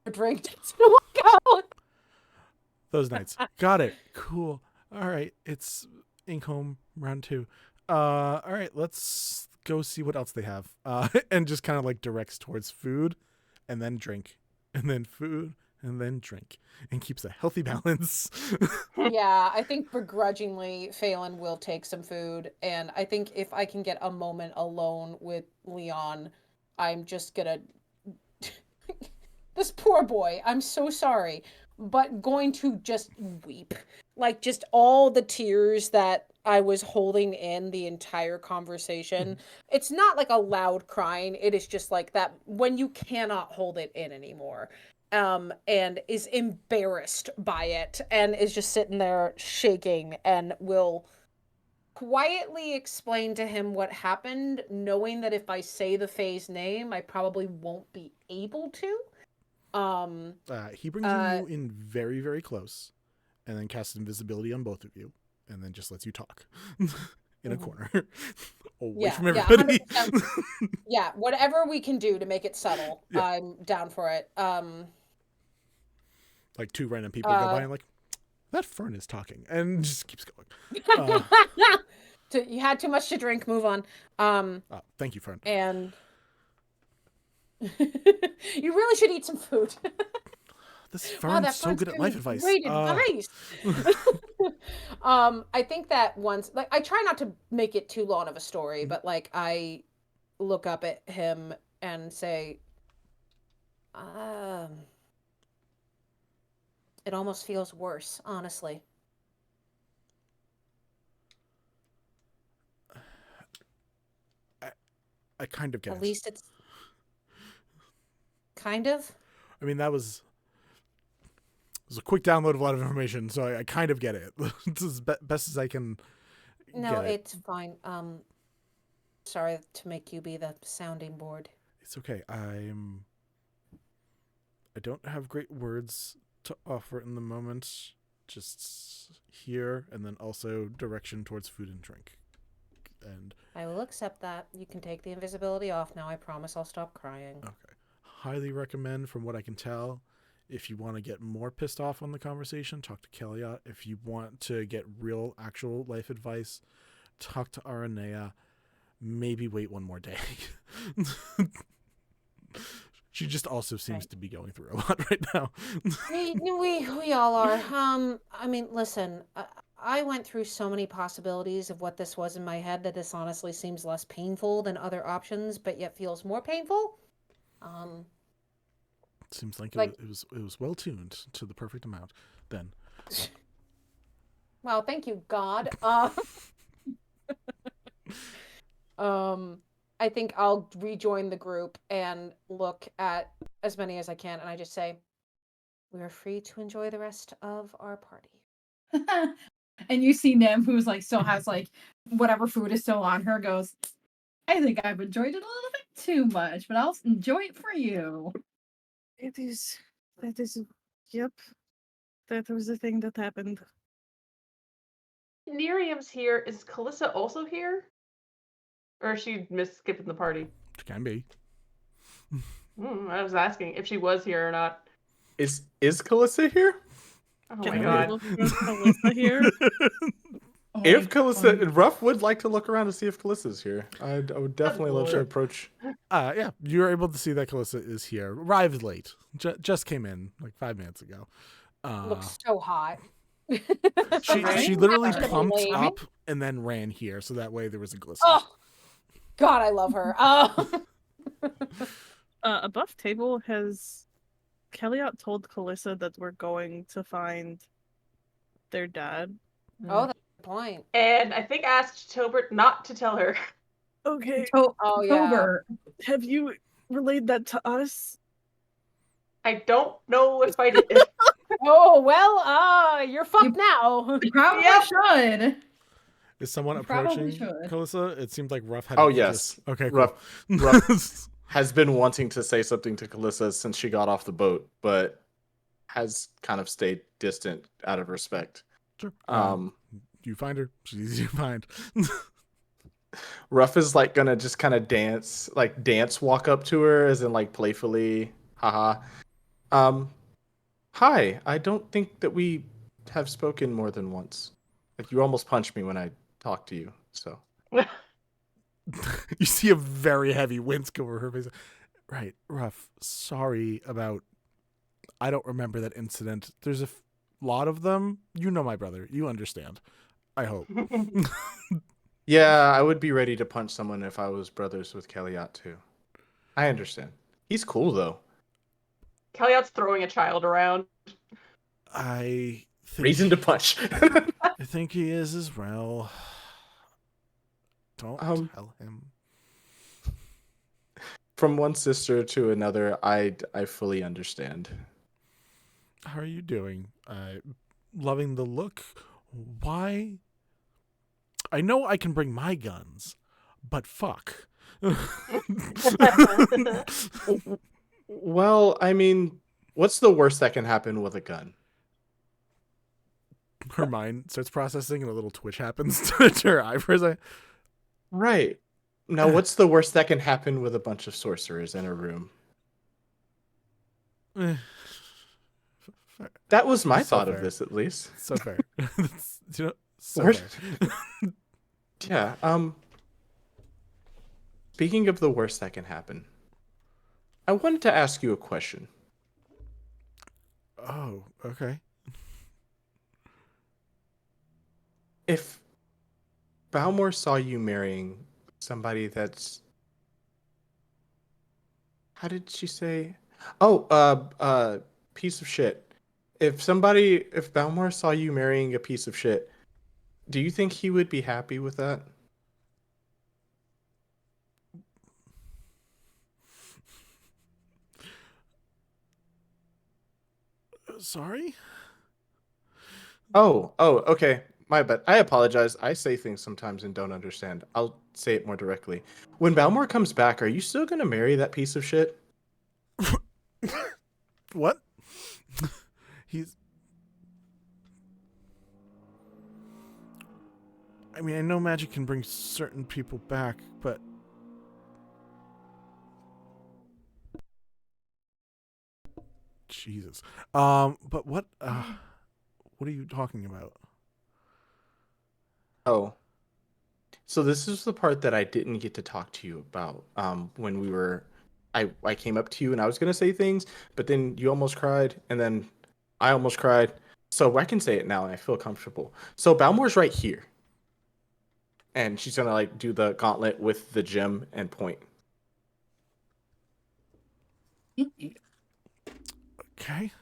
Speaker 2: A drink doesn't work out.
Speaker 6: Those nights. Got it. Cool. All right. It's Ink Home round 2. All right. Let's go see what else they have. And just kind of like directs towards food and then drink and then food and then drink and keeps a healthy balance.
Speaker 2: Yeah, I think begrudgingly Phelan will take some food. And I think if I can get a moment alone with Leon, I'm just gonna... This poor boy, I'm so sorry, but going to just weep. Like, just all the tears that I was holding in the entire conversation. It's not like a loud crying. It is just like that when you cannot hold it in anymore. And is embarrassed by it and is just sitting there shaking and will quietly explain to him what happened, knowing that if I say the Fae's name, I probably won't be able to.
Speaker 6: He brings you in very, very close and then casts invisibility on both of you and then just lets you talk in a corner away from everybody.
Speaker 2: Yeah, whatever we can do to make it subtle,
Speaker 6: Yeah.
Speaker 2: I'm down for it.
Speaker 6: Like 2 random people go by and like, that Fern is talking, and just keeps going.
Speaker 2: You had too much to drink, move on.
Speaker 6: Thank you, Fern.
Speaker 2: And you really should eat some food.
Speaker 6: This Fern's so good at life advice.
Speaker 2: Great advice. I think that once, like, I try not to make it too long of a story, but like I look up at him and say, it almost feels worse, honestly.
Speaker 6: I kind of get it.
Speaker 2: At least it's kind of.
Speaker 6: I mean, it was a quick download of a lot of information, so I kind of get it. It's as best as I can.
Speaker 2: No, it's fine. Sorry to make you be the sounding board.
Speaker 6: It's okay. I don't have great words to offer in the moment. Just here, and then also direction towards food and drink. And
Speaker 2: I will accept that. You can take the invisibility off now. I promise I'll stop crying.
Speaker 6: Okay. Highly recommend, from what I can tell. If you want to get more pissed off on the conversation, talk to Kelliat. If you want to get real, actual life advice, talk to Aranea. Maybe wait one more day. She just also seems to be going through a lot right now.
Speaker 2: we all are. I mean, listen, I went through so many possibilities of what this was in my head that this honestly seems less painful than other options, but yet feels more painful.
Speaker 6: Seems like it was well tuned to the perfect amount. Then.
Speaker 2: Well, thank you, God. I think I'll rejoin the group and look at as many as I can, and I just say, we are free to enjoy the rest of our party.
Speaker 3: And you see Nim, who's like still has like whatever food is still on her, goes, I think I've enjoyed it a little bit too much, but I'll enjoy it for you.
Speaker 5: That is, yep. That was the thing that happened.
Speaker 4: Nerium's here. Is Kalissa also here? Or is she skipping the party?
Speaker 6: It can be.
Speaker 4: I was asking if she was here or not.
Speaker 1: Is Kalissa here?
Speaker 4: Oh
Speaker 5: Can
Speaker 4: my
Speaker 5: we
Speaker 4: god.
Speaker 5: look for Kalissa here?
Speaker 1: If Kalissa, Ruff would like to look around to see if Kalissa's here. I would definitely love to
Speaker 4: Sure.
Speaker 1: approach.
Speaker 6: Yeah, you're able to see that Kalissa is here. Arrived late. Just came in like 5 minutes ago.
Speaker 2: Looks so hot.
Speaker 6: She literally
Speaker 2: Actually,
Speaker 6: pumped
Speaker 2: lame.
Speaker 6: up and then ran here, so that way there was a glisten.
Speaker 2: Oh, God, I love her.
Speaker 5: Above table, has Kelliat told Kalissa that we're going to find their dad?
Speaker 2: Oh, that's a good point.
Speaker 4: And I think asked Tobert not to tell her.
Speaker 5: Okay.
Speaker 2: Oh, yeah.
Speaker 3: October.
Speaker 5: Have you relayed that to us?
Speaker 4: I don't know if I did.
Speaker 2: Oh, well, you're fucked now.
Speaker 3: You probably
Speaker 4: Yep.
Speaker 3: should.
Speaker 6: Is someone
Speaker 3: You probably
Speaker 6: approaching
Speaker 3: should.
Speaker 6: Kalissa? It seemed like Ruff had.
Speaker 1: Oh,
Speaker 6: an
Speaker 1: yes.
Speaker 6: interest. Okay, cool.
Speaker 1: Ruff has been wanting to say something to Kalissa since she got off the boat, but has kind of stayed distant out of respect.
Speaker 6: Sure. You find her. She's easy to find.
Speaker 1: Ruff is like gonna just kind of dance walk up to her as in like playfully, haha. Hi, I don't think that we have spoken more than once. Like you almost punched me when I talked to you, so.
Speaker 6: You see a very heavy wince go over her face. Right, Ruff. Sorry about. I don't remember that incident. There's a lot of them. You know my brother. You understand. I hope.
Speaker 1: Yeah, I would be ready to punch someone if I was brothers with Kelliat too. I understand. He's cool though.
Speaker 4: Kelliat's throwing a child around.
Speaker 6: I think
Speaker 1: Reason to punch.
Speaker 6: I think he is as well. Don't tell him.
Speaker 1: From one sister to another, I fully understand.
Speaker 6: How are you doing? Loving the look. Why? I know I can bring my guns, but fuck.
Speaker 1: Well, I mean, what's the worst that can happen with a gun?
Speaker 6: Her mind starts processing and a little twitch happens to her eyebrows.
Speaker 1: Right. Now, what's the worst that can happen with a bunch of sorcerers in a room? That was my thought of this, at least.
Speaker 6: So fair. So fair.
Speaker 1: Yeah. Speaking of the worst that can happen, I wanted to ask you a question.
Speaker 6: Oh, okay.
Speaker 1: If Balmor saw you marrying somebody that's... How did she say? Oh, piece of shit. If Balmor saw you marrying a piece of shit, do you think he would be happy with that?
Speaker 6: Sorry?
Speaker 1: Oh, okay. My bad. I apologize. I say things sometimes and don't understand. I'll say it more directly. When Balmor comes back, are you still going to marry that piece of shit?
Speaker 6: What? He's... I mean, I know magic can bring certain people back, but... Jesus. But what are you talking about?
Speaker 1: Oh. So this is the part that I didn't get to talk to you about when we were... I came up to you and I was going to say things, but then you almost cried, and then I almost cried. So I can say it now and I feel comfortable. So Balmor's right here. And she's going to like do the gauntlet with the gem and point.
Speaker 6: Okay.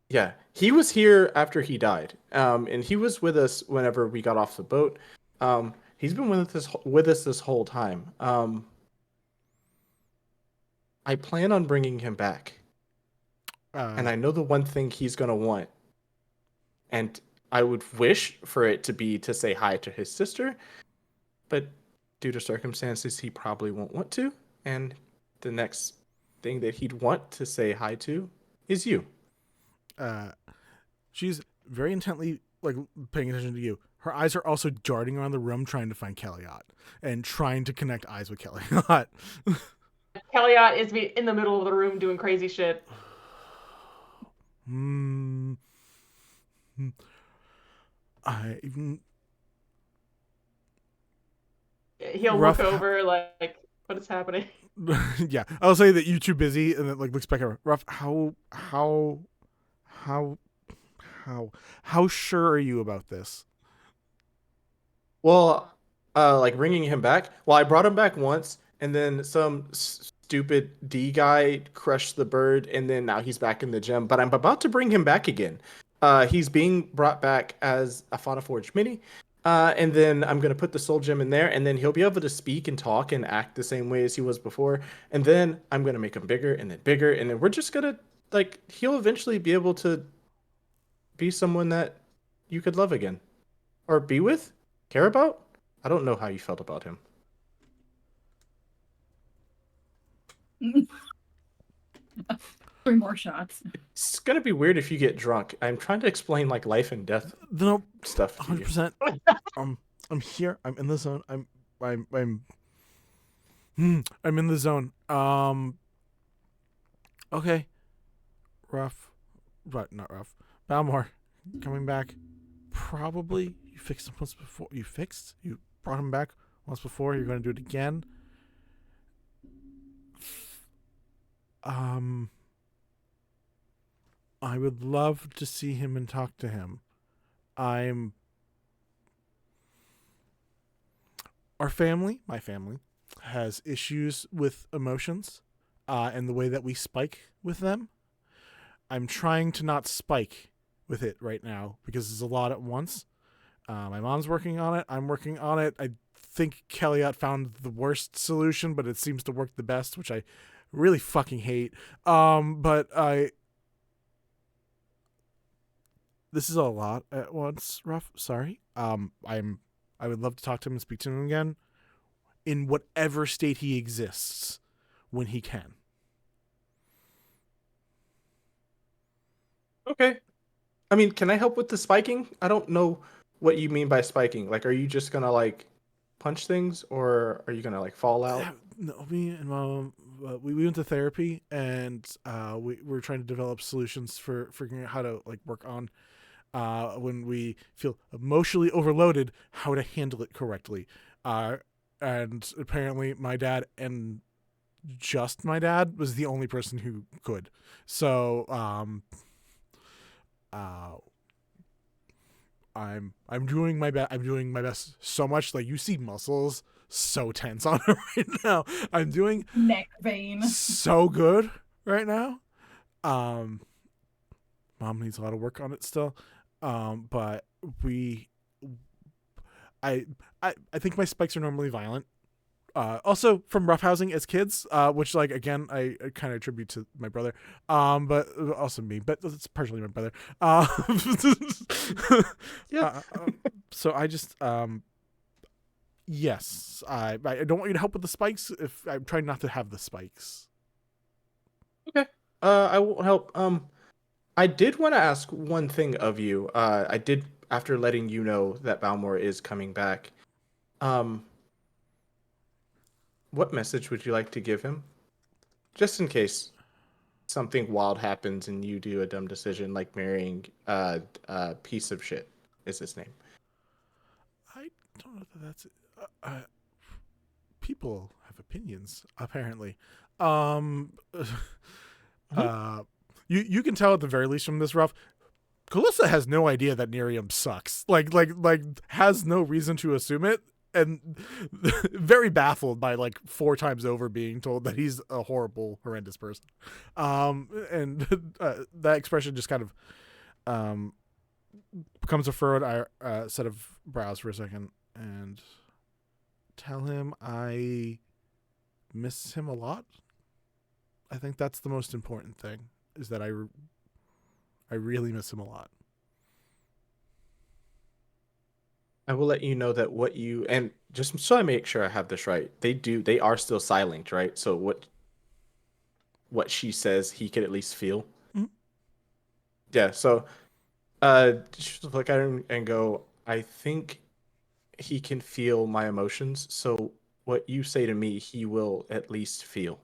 Speaker 1: Yeah, he was here after he died, and he was with us whenever we got off the boat. He's been with us this whole time. I plan on bringing him back, and I know the one thing he's gonna want, and I would wish for it to be to say hi to his sister, but due to circumstances, he probably won't want to. And the next thing that he'd want to say hi to is you.
Speaker 6: She's very intently like paying attention to you. Her eyes are also darting around the room trying to find Kelliat and trying to connect eyes with Kelliat.
Speaker 4: Kelliat is in the middle of the room doing crazy shit. He'll
Speaker 6: Ruff,
Speaker 4: look over like, what is happening?
Speaker 6: Yeah, I'll say that you're too busy, and then like looks back at her. Ruff, how sure are you about this?
Speaker 1: Well, like bringing him back. Well, I brought him back once, and then some stupid D guy crushed the bird, and then now he's back in the gym. But I'm about to bring him back again. He's being brought back as a Fauna Forge mini. And then I'm going to put the soul gem in there, and then he'll be able to speak and talk and act the same way as he was before. And then I'm going to make him bigger, and then we're just going to, like, he'll eventually be able to be someone that you could love again. Or be with? Care about? I don't know how you felt about him.
Speaker 3: 3 more shots.
Speaker 1: It's going to be weird if you get drunk. I'm trying to explain, like, life and death stuff to you.
Speaker 6: 100%. I'm here. I'm in the zone. I'm in the zone. Okay. Ruff. But not Ruff. Balmor. Coming back. Probably. You fixed him once before. You brought him back once before. You're going to do it again. I would love to see him and talk to him. Our family, my family, has issues with emotions and the way that we spike with them. I'm trying to not spike with it right now because there's a lot at once. My mom's working on it. I'm working on it. I think Kelliat found the worst solution, but it seems to work the best, which I really fucking hate. This is a lot at once, Ruff. Sorry. I would love to talk to him and speak to him again in whatever state he exists when he can.
Speaker 1: Okay. I mean, can I help with the spiking? I don't know what you mean by spiking. Like, are you just gonna like punch things, or are you gonna like fall out?
Speaker 6: No, me and Mom, we went to therapy, and we're trying to develop solutions for figuring out how to like work on when we feel emotionally overloaded, how to handle it correctly. And apparently my dad and just my dad was the only person who could. So I'm doing my best. I'm doing my best so much. Like, you see muscles so tense on her right now. I'm doing
Speaker 3: neck vein
Speaker 6: so good right now. Mom needs a lot of work on it still. But I think my spikes are normally violent. Also from roughhousing as kids, which like again I kind of attribute to my brother, but also me, but it's partially my brother.
Speaker 1: Yeah.
Speaker 6: So I just yes, I don't want you to help with the spikes if I'm trying not to have the spikes.
Speaker 1: Okay. I won't help. I did want to ask one thing of you. I did, after letting you know that Balmor is coming back. What message would you like to give him? Just in case something wild happens and you do a dumb decision like marrying a piece of shit is his name.
Speaker 6: I don't know if that's people have opinions apparently. You can tell at the very least from this, Ruff, Calista has no idea that Nerium sucks. Like has no reason to assume it, and very baffled by like 4 times over being told that he's a horrible, horrendous person. And that expression just kind of becomes a furrowed set of brows for a second, and tell him I miss him a lot. I think that's the most important thing, is that I really miss him a lot.
Speaker 1: I will let you know that what you and just so I make sure I have this right, they are still silent, right? So what she says he could at least feel.
Speaker 6: Mhm.
Speaker 1: Yeah, so just look at him and go, I think he can feel my emotions, so what you say to me, he will at least feel.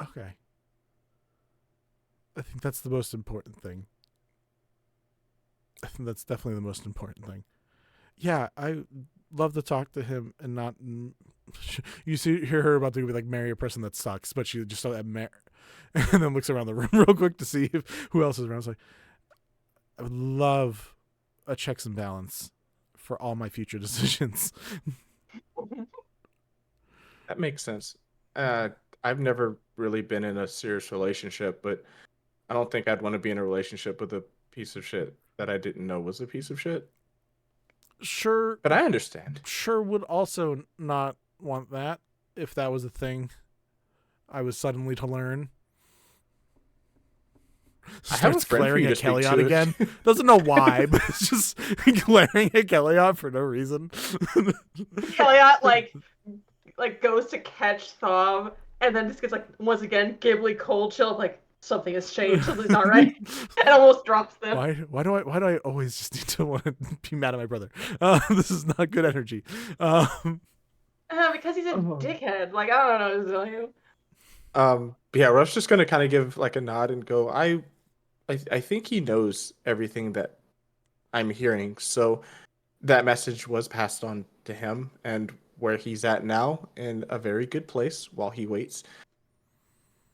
Speaker 6: Okay. I think that's the most important thing. I think that's definitely the most important thing. Yeah, I love to talk to him and not. Hear her about to be like marry a person that sucks, but she just and then looks around the room real quick to see who else is around. It's like, I would love a checks and balance for all my future decisions.
Speaker 1: That makes sense. I've never really been in a serious relationship, but I don't think I'd want to be in a relationship with a piece of shit that I didn't know was a piece of shit.
Speaker 6: Sure,
Speaker 1: but I understand.
Speaker 6: Sure, would also not want that if that was a thing I was suddenly to learn.
Speaker 1: I have a
Speaker 6: Starts
Speaker 1: friend for
Speaker 6: glaring
Speaker 1: you
Speaker 6: at
Speaker 1: to speak
Speaker 6: Kelliat
Speaker 1: to.
Speaker 6: again. Doesn't know why, but it's just glaring at Kelliat for no reason.
Speaker 4: Kelliat like goes to catch Thom, and then just gets like once again gibbly cold chill, like something has changed, something's not right, and almost drops them.
Speaker 6: Why do I always just need to want to be mad at my brother? This is not good energy.
Speaker 4: Because he's a dickhead. Like I don't know what to tell you.
Speaker 1: But yeah, Ruff's just gonna kind of give like a nod and go, I think he knows everything that I'm hearing. So that message was passed on to him, and where he's at now, in a very good place while he waits.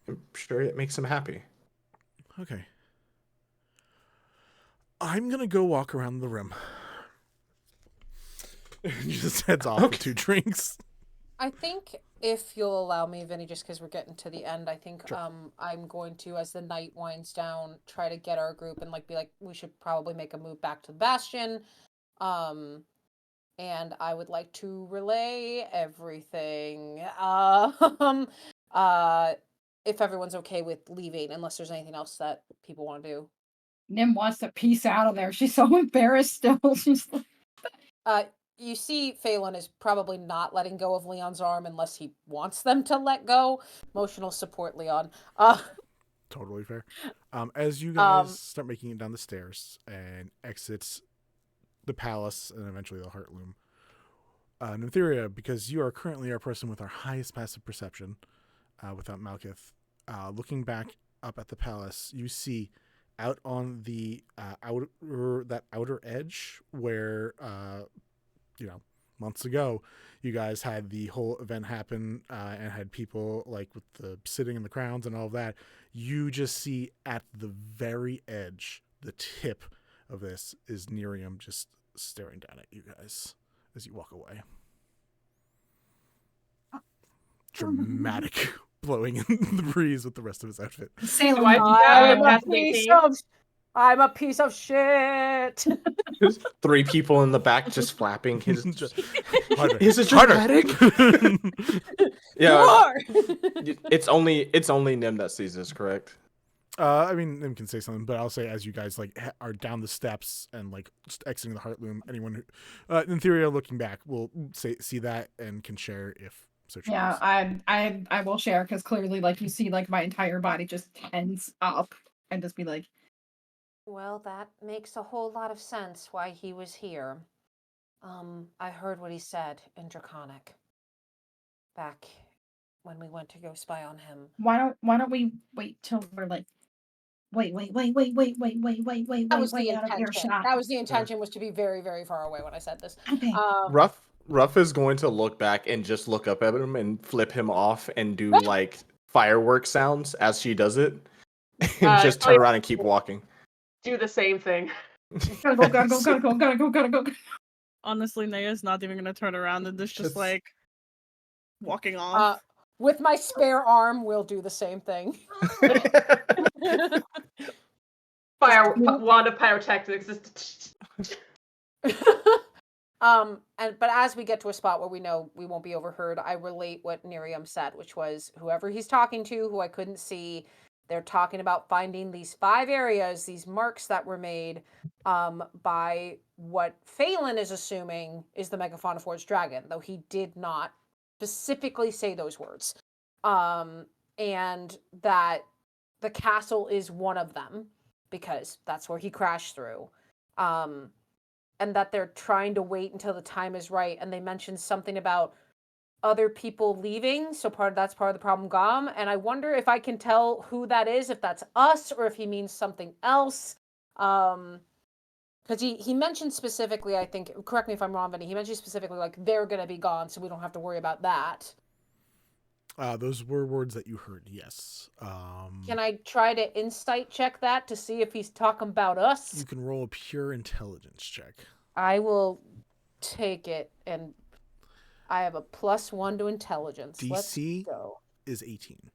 Speaker 1: I'm sure it makes him happy.
Speaker 6: Okay. I'm gonna go walk around the room. He just heads off with 2 drinks.
Speaker 2: I think if you'll allow me, Vinny, just because we're getting to the end, I think
Speaker 6: Sure.
Speaker 2: I'm going to, as the night winds down, try to get our group and like be like, we should probably make a move back to the Bastion. And I would like to relay everything. If everyone's okay with leaving, unless there's anything else that people want to do.
Speaker 3: Nim wants to peace out of there. She's so embarrassed still. She's like,
Speaker 2: you see Phelan is probably not letting go of Leon's arm unless he wants them to let go. Emotional support, Leon.
Speaker 6: Totally fair. As you guys start making it down the stairs and exit the palace and eventually the Heartloom, Nymtheria, because you are currently our person with our highest passive perception, without Malkith, looking back up at the palace, you see out on the outer edge where months ago you guys had the whole event happen and had people like with the sitting in the crowns and all of that. You just see at the very edge, the tip of this is Nerium just staring down at you guys as you walk away. Dramatic blowing in the breeze with the rest of his outfit.
Speaker 2: I'm a piece of shit.
Speaker 1: There's 3 people in the back just flapping. His
Speaker 6: harder.
Speaker 1: Is it dramatic? Yeah. It's only Nim that sees this, correct?
Speaker 6: I mean, Nim can say something, but I'll say as you guys like are down the steps and like just exiting the Heartloom, anyone who, Nymtheria looking back will see that and can share if so.
Speaker 3: Yeah, I will share because clearly, like you see, like my entire body just tense up and just be like,
Speaker 2: well, that makes a whole lot of sense why he was here. I heard what he said in Draconic back when we went to go spy on him.
Speaker 3: Why don't we wait till we're like wait
Speaker 2: That was the
Speaker 3: out of
Speaker 2: intention.
Speaker 3: earshot.
Speaker 2: That was the intention, was to be very, very far away when I said this.
Speaker 3: Okay.
Speaker 1: Ruff is going to look back and just look up at him and flip him off and do like firework sounds as she does it, and just turn around and keep walking.
Speaker 4: Do the same thing.
Speaker 3: Gotta go.
Speaker 5: Honestly, Nea's not even gonna turn around and just like walking off.
Speaker 2: With my spare arm, we'll do the same thing.
Speaker 4: Wand of pyrotechnics.
Speaker 2: But as we get to a spot where we know we won't be overheard, I relate what Nerium said, which was whoever he's talking to, who I couldn't see, They're talking about finding these 5 areas, these marks that were made by what Phelan is assuming is the Megafauna Forged Dragon, though he did not specifically say those words. And that the castle is one of them, because that's where he crashed through. And that they're trying to wait until the time is right. And they mentioned something about other people leaving, so that's part of the problem gone. And I wonder if I can tell who that is, if that's us or if he means something else. Because he mentioned specifically, I think, correct me if I'm wrong, Vinny, he mentioned specifically like they're gonna be gone, so we don't have to worry about that.
Speaker 6: Those were words that you heard, yes.
Speaker 2: Can I try to insight check that to see if he's talking about us?
Speaker 6: You can roll a pure intelligence check.
Speaker 2: I will take it, and I have a +1 to intelligence.
Speaker 6: DC
Speaker 2: Let's go.
Speaker 6: is 18.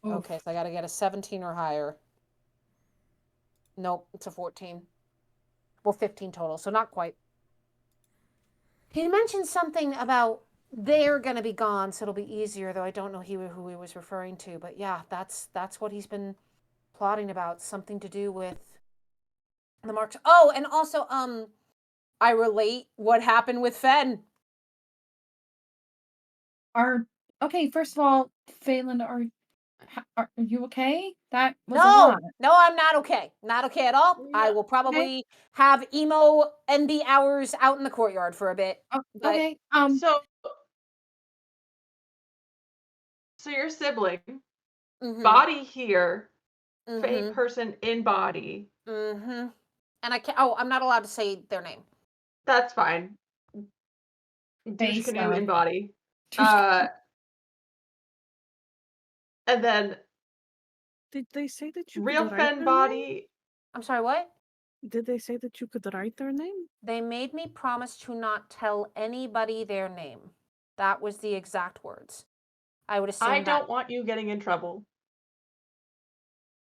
Speaker 2: Okay, so I gotta get a 17 or higher. Nope, it's a 14. Well, 15 total, so not quite. He mentioned something about they're gonna be gone, so it'll be easier, though I don't know who he was referring to. But yeah, that's what he's been plotting about. Something to do with the marks. Oh, and also, I relate what happened with Fen.
Speaker 3: Okay, first of all, Phelan, are you okay? That was a
Speaker 2: No,
Speaker 3: lot.
Speaker 2: no, I'm not okay. Not okay at all. I will probably have emo NB hours out in the courtyard for a bit.
Speaker 3: Oh,
Speaker 2: but-
Speaker 3: okay.
Speaker 4: So your sibling,
Speaker 2: Mhm.
Speaker 4: body here, fey
Speaker 2: Mhm.
Speaker 4: person in body.
Speaker 2: Mm-hmm. And I can't. Oh, I'm not allowed to say their name.
Speaker 4: That's fine. Douche
Speaker 3: Face
Speaker 4: canoe
Speaker 3: stuff.
Speaker 4: in body.
Speaker 3: Douche
Speaker 4: And then
Speaker 5: Did they say that you
Speaker 4: real
Speaker 5: could write
Speaker 4: fen
Speaker 5: their name?
Speaker 4: body.
Speaker 2: I'm sorry, what?
Speaker 5: Did they say that you could write their name?
Speaker 2: They made me promise to not tell anybody their name. That was the exact words. I would assume
Speaker 4: I don't want you getting in trouble.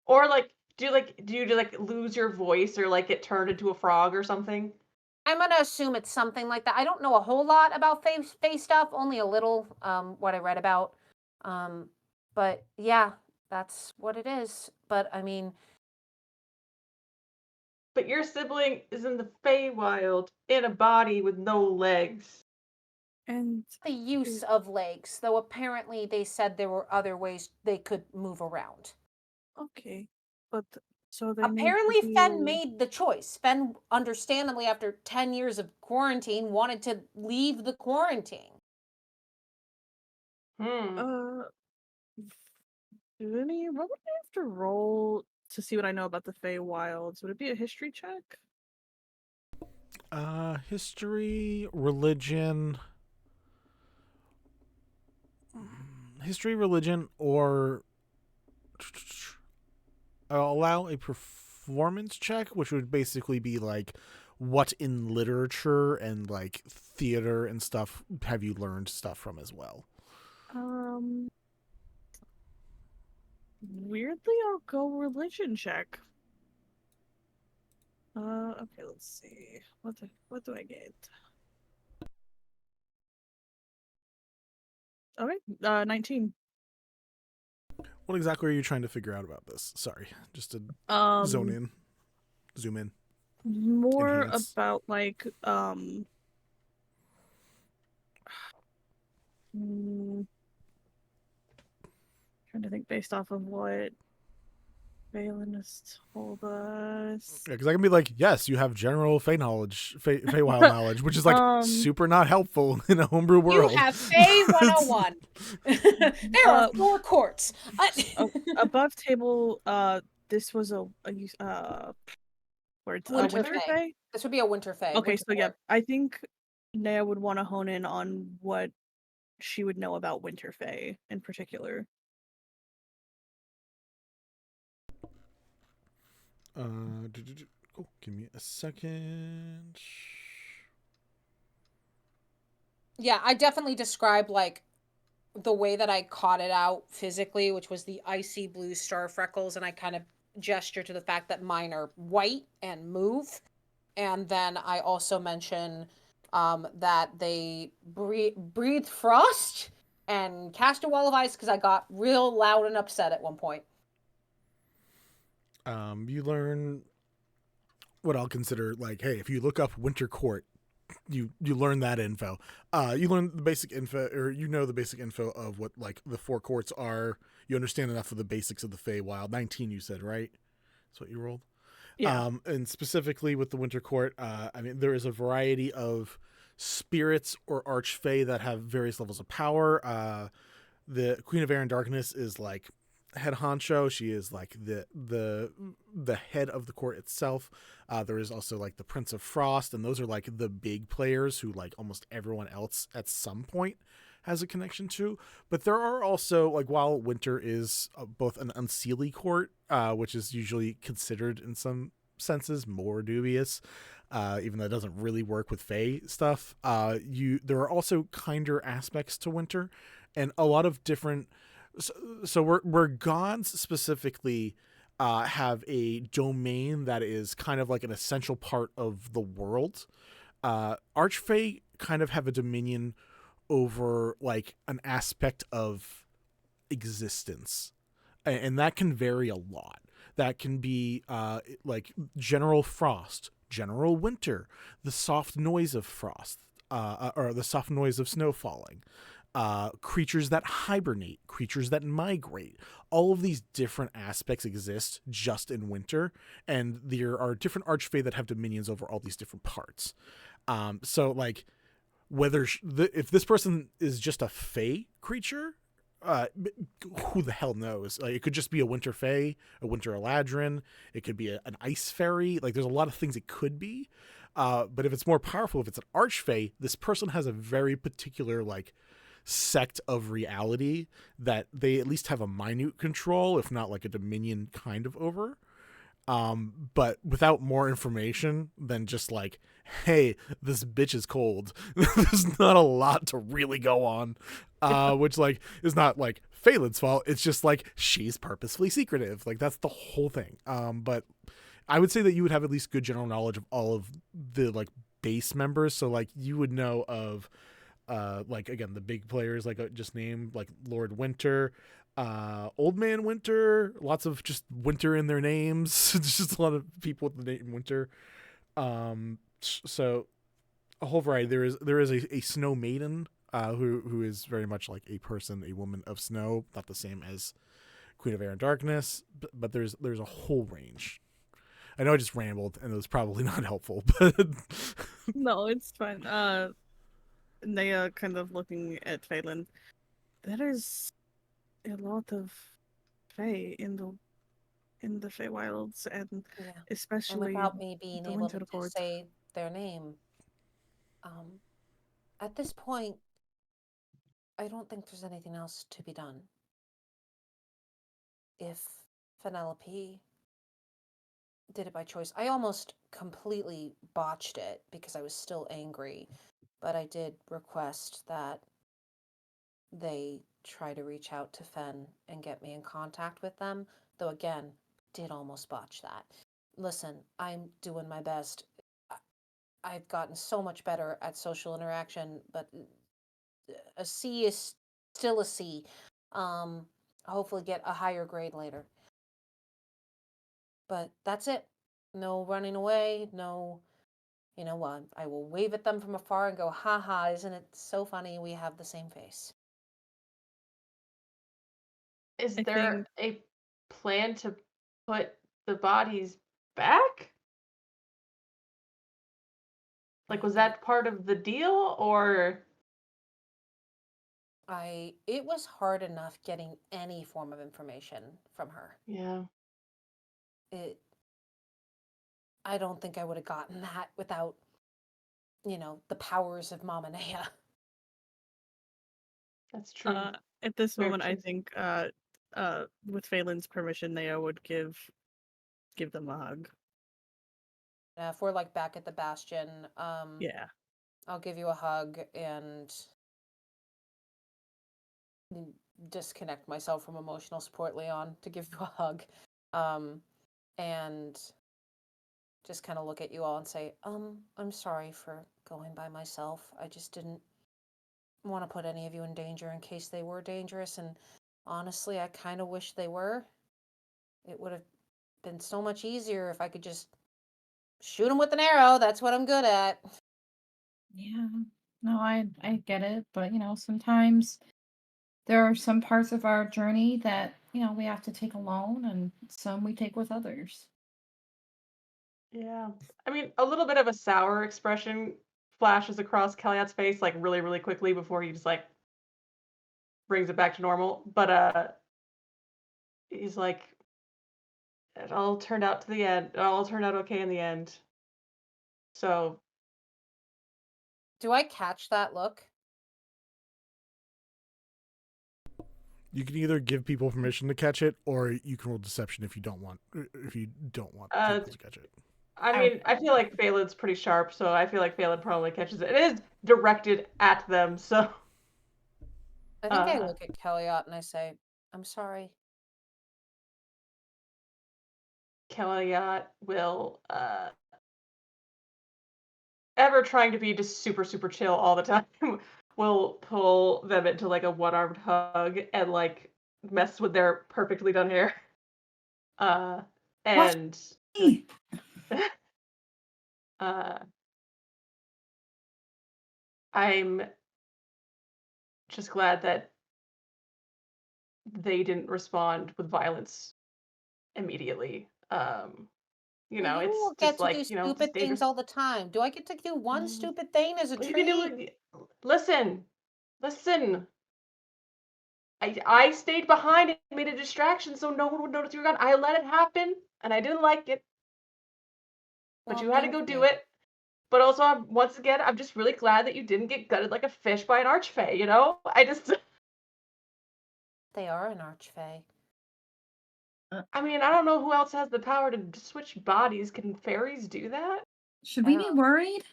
Speaker 4: Or do you lose your voice or like get turned into a frog or something?
Speaker 2: I'm gonna assume it's something like that. I don't know a whole lot about face stuff, only a little. What I read about. But yeah, that's what it is. But I mean,
Speaker 4: But your sibling is in the Feywild in a body with no legs.
Speaker 5: And
Speaker 2: the use of legs, though apparently they said there were other ways they could move around.
Speaker 5: Okay, but so they
Speaker 2: Apparently, Fen made the choice. Fen, understandably, after 10 years of quarantine, wanted to leave the quarantine.
Speaker 5: Vinny, what would I have to roll to see what I know about the Feywilds? Would it be a history check?
Speaker 6: History, religion, or allow a performance check, which would basically be like, what in literature and like theater and stuff have you learned stuff from as well?
Speaker 5: Weirdly, I'll go religion check. Okay, let's see. What do I get? Okay, 19.
Speaker 6: What exactly are you trying to figure out about this? Sorry, just to zoom in.
Speaker 5: More
Speaker 6: Enhance.
Speaker 5: about like trying to think based off of what Valen has told us.
Speaker 6: Yeah, because I can be like, yes, you have general Fey knowledge, Feywild knowledge, which is like super not helpful in a homebrew world.
Speaker 2: You have Fey 101. There are 4 courts.
Speaker 5: Above table, this was a
Speaker 2: Winter Fey. This would be a Winter Fey.
Speaker 5: Okay,
Speaker 2: winter
Speaker 5: so yeah, I think Naya would want to hone in on what she would know about Winter Fey in particular.
Speaker 6: Cool. Give me a second.
Speaker 2: Yeah, I definitely described like the way that I caught it out physically, which was the icy blue star freckles, and I kind of gesture to the fact that mine are white and move. And then I also mention that they breathe frost and cast a wall of ice because I got real loud and upset at one point.
Speaker 6: You learn what I'll consider like, hey, if you look up Winter Court, you learn that info. You learn the basic info, or the basic info of what like the four courts are. You understand enough of the basics of the Feywild. 19, you said, right? That's what you rolled.
Speaker 5: Yeah.
Speaker 6: And specifically with the Winter Court, I mean, there is a variety of spirits or archfey that have various levels of power. The Queen of Air and Darkness is like head honcho. She is like the head of the court itself. There is also like the Prince of Frost, and those are like the big players who like almost everyone else at some point has a connection to. But there are also like, while Winter is both an unseelie court, which is usually considered in some senses more dubious, even though it doesn't really work with Fey stuff. There are also kinder aspects to Winter, and a lot of different. So where gods specifically have a domain that is kind of like an essential part of the world, Archfey kind of have a dominion over like an aspect of existence, and that can vary a lot. That can be like General Frost, General Winter, the soft noise of frost, or the soft noise of snow falling, creatures that hibernate, creatures that migrate. All of these different aspects exist just in Winter, and there are different archfey that have dominions over all these different parts. So like, whether if this person is just a fey creature, who the hell knows? Like, it could just be a winter fey, a winter eladrin. It could be an ice fairy. Like, there's a lot of things it could be. But if it's more powerful, if it's an archfey, this person has a very particular like sect of reality that they at least have a minute control, if not like a dominion kind of over. But without more information than just like, hey, this bitch is cold. There's not a lot to really go on, which like is not like Phelan's fault. It's just like she's purposefully secretive. Like, that's the whole thing. But I would say that you would have at least good general knowledge of all of the like base members. So like you would know of like, again, the big players like just named, like Lord Winter, Old Man Winter, lots of just Winter in their names. It's just a lot of people with the name Winter. So a whole variety. There is a Snow Maiden, who is very much like a person, a woman of snow, not the same as Queen of Air and Darkness, but there's a whole range. I know I just rambled and it was probably not helpful, but
Speaker 5: No, it's fine. Naya kind of looking at Phelan. There is a lot of Fey in the Feywilds, and
Speaker 2: Yeah.
Speaker 5: especially
Speaker 2: And without me being
Speaker 5: the
Speaker 2: able
Speaker 5: Winter
Speaker 2: to
Speaker 5: Court.
Speaker 2: say their name, at this point, I don't think there's anything else to be done. If Penelope did it by choice, I almost completely botched it because I was still angry, but I did request that they try to reach out to Fen and get me in contact with them, though again, did almost botch that. Listen, I'm doing my best. I've gotten so much better at social interaction, but a C is still a C. Hopefully get a higher grade later. But that's it. No running away, no, you know what, I will wave at them from afar and go, haha, isn't it so funny we have the same face?
Speaker 4: Is
Speaker 5: I
Speaker 4: there
Speaker 5: think
Speaker 4: a plan to put the bodies back? Like, was that part of the deal, or?
Speaker 2: It was hard enough getting any form of information from her.
Speaker 4: Yeah.
Speaker 2: I don't think I would have gotten that without, the powers of Mama Nea.
Speaker 4: That's true.
Speaker 5: At this
Speaker 4: Very
Speaker 5: moment, I
Speaker 4: true.
Speaker 5: think with Phelan's permission, Naya would give them a hug.
Speaker 2: If we're like back at the Bastion,
Speaker 5: Yeah.
Speaker 2: I'll give you a hug and disconnect myself from emotional support, Leon, to give you a hug. And just kind of look at you all and say, I'm sorry for going by myself. I just didn't want to put any of you in danger in case they were dangerous. And honestly, I kind of wish they were. It would have been so much easier if I could just shoot him with an arrow. That's what I'm good at.
Speaker 3: Yeah. No, I get it, but sometimes there are some parts of our journey that, we have to take alone and some we take with others.
Speaker 4: Yeah. I mean, a little bit of a sour expression flashes across Kelliat's face, like really, really quickly before he just like brings it back to normal. But he's like, it all turned out to the end. It all turned out okay in the end. So
Speaker 2: Do I catch that look?
Speaker 6: You can either give people permission to catch it, or you can roll deception if you don't want. People to catch it.
Speaker 4: I mean, I feel like Phelan's pretty sharp, so I feel like Phelan probably catches it. It is directed at them, so.
Speaker 2: I think I look at Kelliat and I say, I'm sorry.
Speaker 4: Kelliat will, ever trying to be just super, super chill all the time, will pull them into like a one-armed hug and like mess with their perfectly done hair. And I'm just glad that they didn't respond with violence immediately. You know,
Speaker 2: You
Speaker 4: it's
Speaker 2: get
Speaker 4: just
Speaker 2: to
Speaker 4: like,
Speaker 2: do
Speaker 4: you know,
Speaker 2: stupid things
Speaker 4: dangerous.
Speaker 2: all the time. Do I get to do one stupid thing as a
Speaker 4: You
Speaker 2: treat?
Speaker 4: can do it. Listen. I stayed behind and made a distraction so no one would notice you were gone. I let it happen, and I didn't like it. But
Speaker 2: Well,
Speaker 4: you had to
Speaker 2: thank
Speaker 4: go do
Speaker 2: you.
Speaker 4: it. But also, once again, I'm just really glad that you didn't get gutted like a fish by an archfey, you know?
Speaker 2: They are an archfey.
Speaker 4: I mean, I don't know who else has the power to switch bodies. Can fairies do that?
Speaker 3: Should we be worried?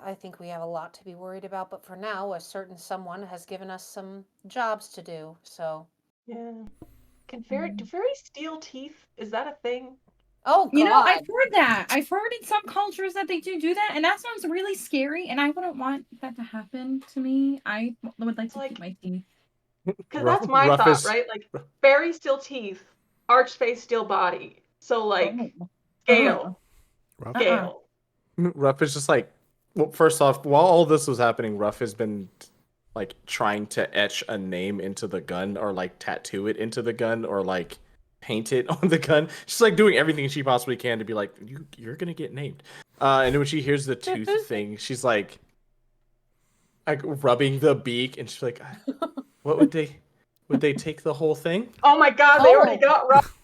Speaker 2: I think we have a lot to be worried about, but for now, a certain someone has given us some jobs to do, so.
Speaker 4: Yeah. Do fairies steal teeth? Is that a thing?
Speaker 2: Oh,
Speaker 3: I've heard that. I've heard in some cultures that they do that, and that sounds really scary, and I wouldn't want that to happen to me. I would like to keep my teeth.
Speaker 4: Because that's my thought, right? Like, fairies steal teeth, archfays steal body. So, like, scale. Scale.
Speaker 1: Ruff is just like, well, first off, while all this was happening, Ruff has been like trying to etch a name into the gun or like tattoo it into the gun or like paint it on the gun. She's like doing everything she possibly can to be like, you're gonna get named. And when she hears the tooth thing, she's like rubbing the beak, and she's like, what would they take the whole thing?
Speaker 4: Oh my god, they already got Ruff.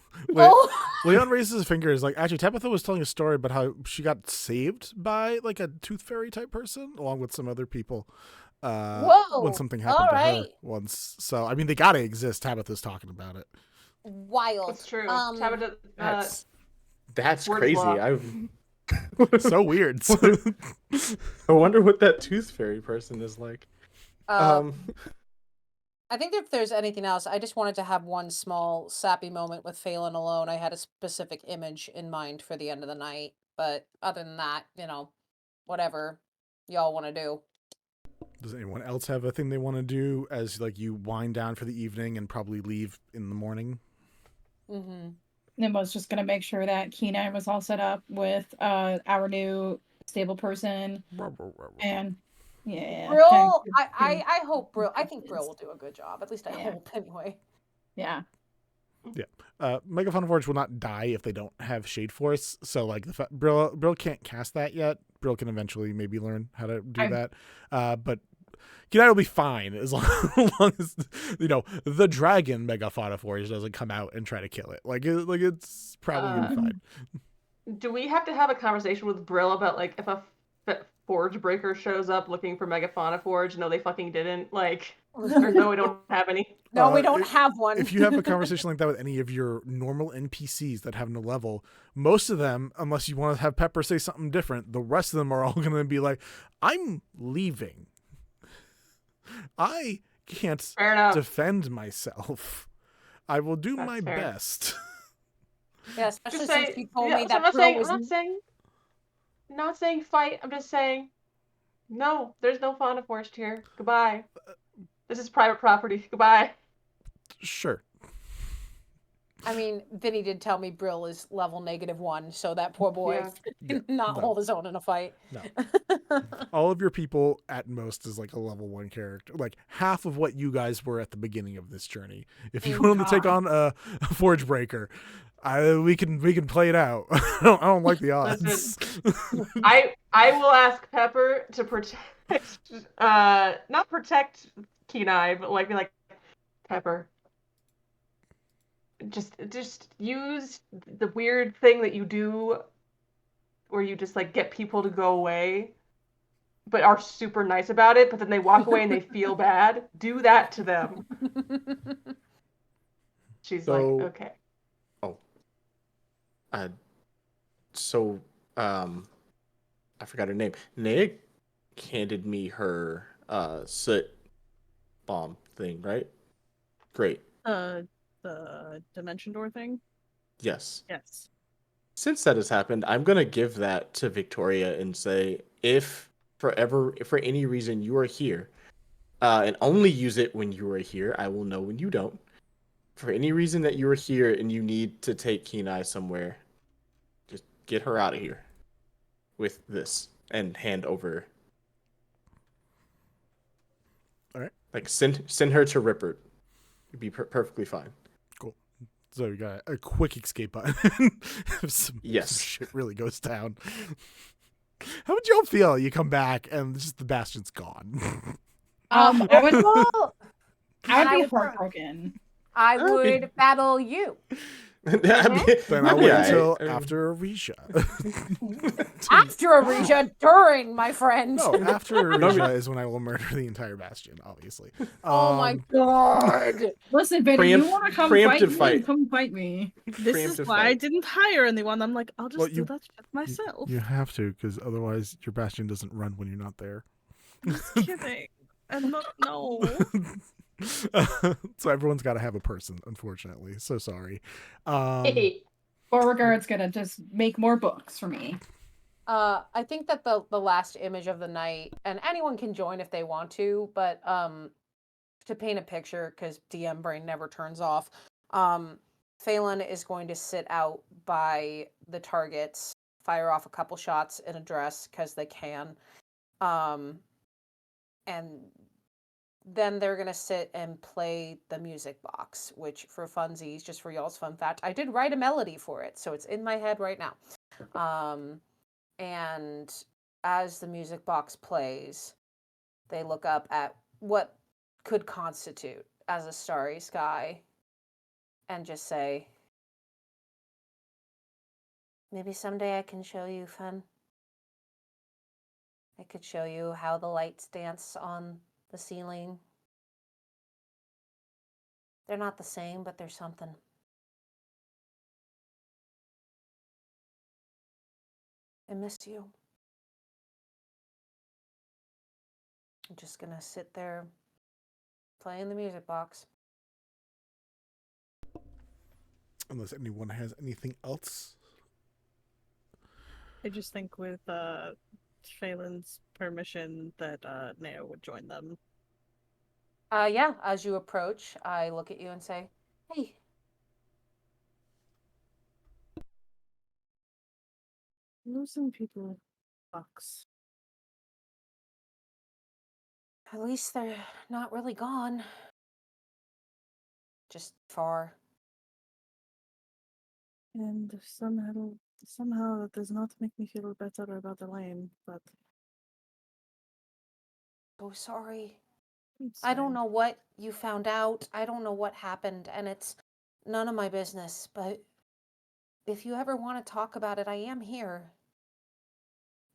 Speaker 6: Leon raises his fingers like, actually, Tabitha was telling a story about how she got saved by like a tooth fairy type person along with some other people when something happened to her once. So, I mean, they gotta exist. Tabitha's talking about it.
Speaker 2: Wild.
Speaker 4: It's true.
Speaker 2: Tabitha,
Speaker 1: That's crazy.
Speaker 6: So weird.
Speaker 1: I wonder what that tooth fairy person is like.
Speaker 2: I think if there's anything else, I just wanted to have one small sappy moment with Phelan alone. I had a specific image in mind for the end of the night, but other than that, whatever y'all want to do.
Speaker 6: Does anyone else have a thing they want to do as like you wind down for the evening and probably leave in the morning?
Speaker 3: Nimbo's just gonna make sure that Keenan was all set up with our new stable person, and
Speaker 2: Brill, I hope Brill. I think Brill will do a good job. At least I hope, anyway.
Speaker 3: Yeah.
Speaker 6: Megaphone Forge will not die if they don't have Shade Force. So like Brill can't cast that yet. Brill can eventually maybe learn how to do that. But Keenan will be fine as long as the dragon Megaphone Forge doesn't come out and try to kill it. Like it's probably gonna be fine.
Speaker 4: Do we have to have a conversation with Brill about like if a Forge Breaker shows up looking for Megafauna Forge? No, they fucking didn't. Like, or no, we don't have any.
Speaker 2: No, we don't have one.
Speaker 6: If you have a conversation like that with any of your normal NPCs that have no level, most of them, unless you want to have Pepper say something different, the rest of them are all going to be like, I'm leaving. I can't defend myself. I will do my best.
Speaker 2: Yeah, especially
Speaker 4: Just
Speaker 2: since you told me that
Speaker 4: I'm not saying fight. I'm just saying, no, there's no fauna forest here. Goodbye. This is private property. Goodbye.
Speaker 6: Sure.
Speaker 2: I mean, Vinny did tell me Brill is level -1, so that poor boy
Speaker 6: Yeah,
Speaker 2: cannot
Speaker 6: no.
Speaker 2: hold his own in a fight.
Speaker 6: No. All of your people at most is like a level 1 character. Like half of what you guys were at the beginning of this journey. If you want to take on a Forge Breaker, we can play it out. I don't like the odds.
Speaker 4: Listen, I will ask Pepper to protect, not protect Kenai, but like be like, Pepper, just use the weird thing that you do, where you just like get people to go away, but are super nice about it, but then they walk away and they feel bad. Do that to them. She's like, okay.
Speaker 1: Oh. So, I forgot her name. Nick handed me her soot bomb thing, right? Great.
Speaker 5: The dimension door thing?
Speaker 1: Yes.
Speaker 5: Yes.
Speaker 1: Since that has happened, I'm gonna give that to Victoria and say, if for any reason you are here, and only use it when you are here, I will know when you don't. For any reason that you are here and you need to take Kenai somewhere, just get her out of here with this and hand over.
Speaker 6: All right.
Speaker 1: Like send her to Rippert. It'd be perfectly fine.
Speaker 6: Cool. So you got a quick escape button. if some shit really goes down. How would y'all feel? You come back and just the Bastion's gone.
Speaker 3: I would
Speaker 2: I
Speaker 3: be
Speaker 2: would-
Speaker 3: heartbroken.
Speaker 2: I would battle you.
Speaker 6: Then I'll wait until after Arisha.
Speaker 2: After Arisha, during, my friend.
Speaker 6: No, after Arisha is when I will murder the entire Bastion, obviously.
Speaker 2: Oh my god.
Speaker 3: Listen, Vinny, you want to come fight me? Come fight me.
Speaker 5: This is why I didn't hire anyone. I'm like, I'll just do that shit myself.
Speaker 6: You have to, because otherwise your Bastion doesn't run when you're not there.
Speaker 5: Just kidding. I'm not, no.
Speaker 6: So everyone's got to have a person, unfortunately. So sorry.
Speaker 3: Beauregard's gonna just make more books for me.
Speaker 2: I think that the last image of the night, and anyone can join if they want to, but to paint a picture, because DM brain never turns off, Phelan is going to sit out by the targets, fire off a couple shots in a dress because they can, and then they're going to sit and play the music box, which for funsies, just for y'all's fun fact, I did write a melody for it, so it's in my head right now. And as the music box plays, they look up at what could constitute as a starry sky and just say, maybe someday I can show you, Fen. I could show you how the lights dance on the ceiling. They're not the same, but they're something. I missed you. I'm just gonna sit there playing the music box.
Speaker 6: Unless anyone has anything else.
Speaker 5: I just think with Phelan's permission that Neo would join them.
Speaker 2: Yeah, as you approach, I look at you and say, hey.
Speaker 5: Losing people sucks.
Speaker 2: At least they're not really gone. Just far.
Speaker 5: And somehow that does not make me feel better about the lane, but
Speaker 2: so sorry. I don't know what you found out. I don't know what happened, and it's none of my business, but if you ever want to talk about it, I am here.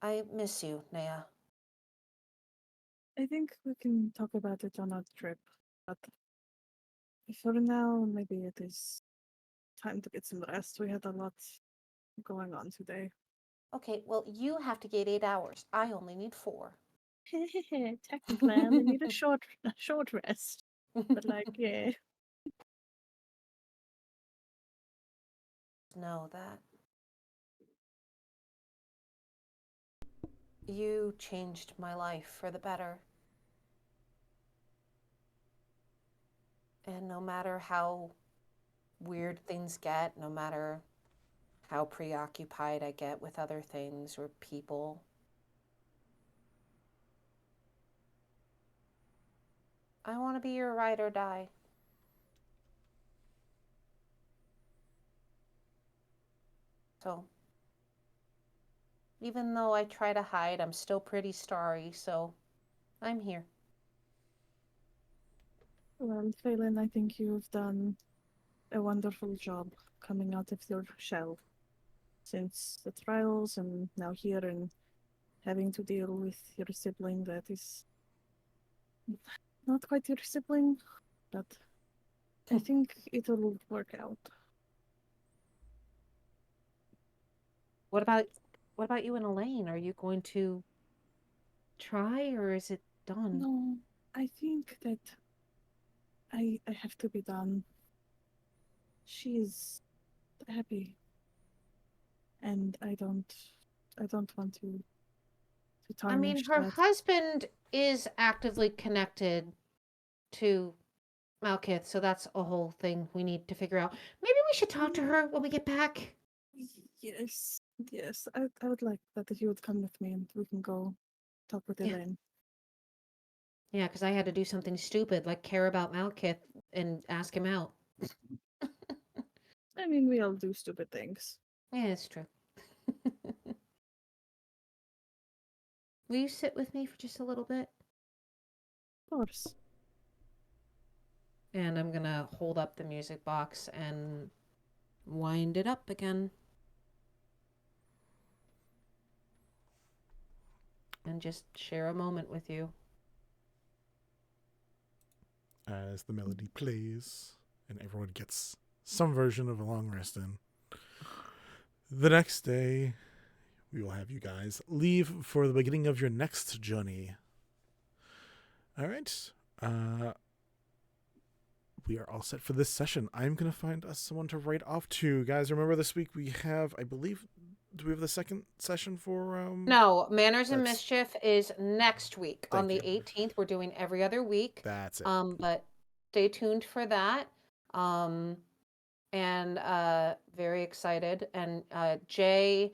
Speaker 2: I miss you, Nea.
Speaker 5: I think we can talk about it on our trip, but for now, maybe it is time to get some rest. We had a lot going on today.
Speaker 2: Okay, well, you have to get 8 hours. I only need 4.
Speaker 5: Technically, I only need a short rest. But yeah.
Speaker 2: Know that you changed my life for the better. And no matter how weird things get, no matter how preoccupied I get with other things or people. I want to be your ride or die. So, even though I try to hide, I'm still pretty starry, so I'm here.
Speaker 5: Well, Phelan, I think you've done a wonderful job coming out of your shell since the trials and now here and having to deal with your sibling that is not quite your sibling, but I think it'll work out.
Speaker 2: What about you and Elaine? Are you going to try, or is it done?
Speaker 5: No, I think that I have to be done. She's happy, and I don't want to
Speaker 2: I mean,
Speaker 5: tarnish
Speaker 2: her
Speaker 5: that.
Speaker 2: husband is actively connected to Malkith, so that's a whole thing we need to figure out. Maybe we should talk to her when we get back.
Speaker 5: Yes, I would like that if you would come with me and we can go talk with
Speaker 2: Yeah.
Speaker 5: Elaine.
Speaker 2: Yeah, because I had to do something stupid, like care about Malkith and ask him out.
Speaker 5: I mean, we all do stupid things.
Speaker 2: Yeah, it's true. Will you sit with me for just a little bit?
Speaker 5: Of course.
Speaker 2: And I'm gonna hold up the music box and wind it up again. And just share a moment with you.
Speaker 6: As the melody plays and everyone gets some version of a long rest in. The next day, we will have you guys leave for the beginning of your next journey. All right. We are all set for this session. I'm going to find us someone to write off to. Guys, remember this week we have, I believe, do we have the second session for...
Speaker 2: No, Manners and
Speaker 6: that's-
Speaker 2: Mischief is next week. On
Speaker 6: Thank
Speaker 2: the 18th, we're doing every other week.
Speaker 6: That's it.
Speaker 2: But stay tuned for that. And very excited. And Jay,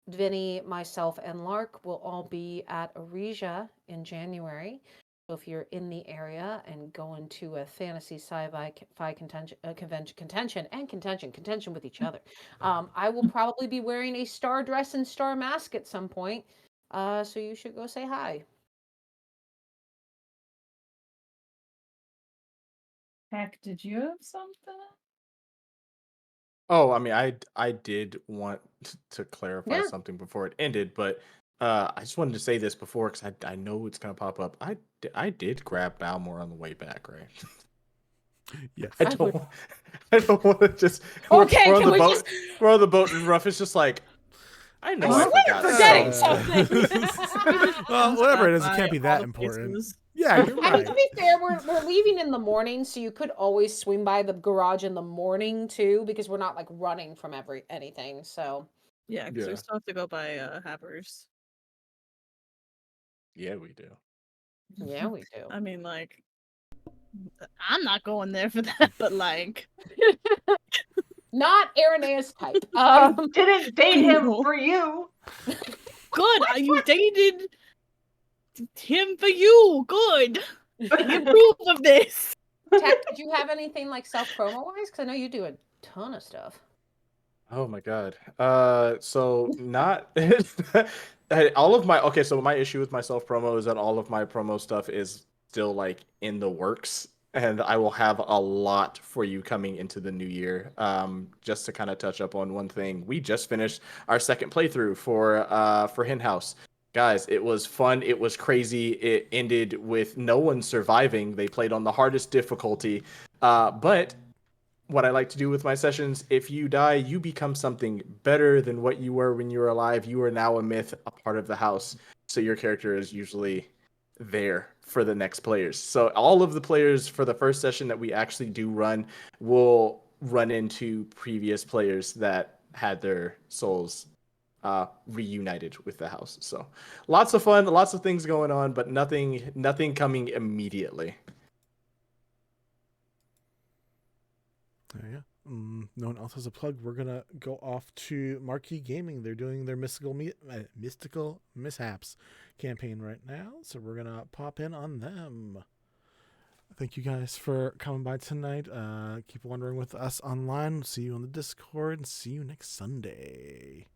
Speaker 2: Vinny, myself, and Lark will all be at Aresia in January. So if you're in the area and going to a fantasy sci-fi contention with each other, I will probably be wearing a star dress and star mask at some point. So you should go say hi.
Speaker 3: Heck, did you have something?
Speaker 1: Oh, I mean, I did want to clarify
Speaker 2: Yeah.
Speaker 1: something before it ended, but I just wanted to say this before because I know it's gonna pop up. I did grab Balmor on the way back, right?
Speaker 6: Yes.
Speaker 1: I don't want to just
Speaker 2: Okay,
Speaker 1: we're on
Speaker 2: can
Speaker 1: the
Speaker 2: we
Speaker 1: boat.
Speaker 2: just-
Speaker 1: We're on the boat, and Ruff is just like, I know I forgot
Speaker 2: forgetting
Speaker 1: something.
Speaker 6: Well, whatever it is, it
Speaker 5: Buy
Speaker 6: can't be
Speaker 5: all
Speaker 6: that
Speaker 5: the
Speaker 6: important.
Speaker 5: pieces.
Speaker 6: Yeah, you're
Speaker 2: I mean,
Speaker 6: right.
Speaker 2: to be fair, we're leaving in the morning, so you could always swing by the garage in the morning too, because we're not like running from anything. So
Speaker 5: Yeah, because we
Speaker 1: Yeah.
Speaker 5: still have to go by Havers.
Speaker 1: Yeah, we do.
Speaker 2: yeah, we do.
Speaker 5: I mean, like, I'm not going there for that, but like,
Speaker 2: Not Irenaeus type.
Speaker 4: I didn't date him
Speaker 5: No.
Speaker 4: for you.
Speaker 5: good. You dated him for you. Good. I approve of this.
Speaker 2: Tech, did you have anything like self-promo wise? Because I know you do a ton of stuff.
Speaker 1: Oh my god. So not all of my so my issue with my self promo is that all of my promo stuff is still like in the works, and I will have a lot for you coming into the new year. Just to kind of touch up on one thing, we just finished our second playthrough for Hen House. Guys, it was fun. It was crazy. It ended with no one surviving. They played on the hardest difficulty, but what I like to do with my sessions, if you die, you become something better than what you were when you were alive. You are now a myth, a part of the house. So your character is usually there for the next players. So all of the players for the first session that we actually do run will run into previous players that had their souls reunited with the house. So lots of fun, lots of things going on, but nothing coming immediately.
Speaker 6: Yeah. No one else has a plug. We're gonna go off to Marquee Gaming. They're doing their mystical mishaps campaign right now, so we're gonna pop in on them. Thank you guys for coming by tonight. Keep wandering with us online. See you on the Discord, and see you next Sunday.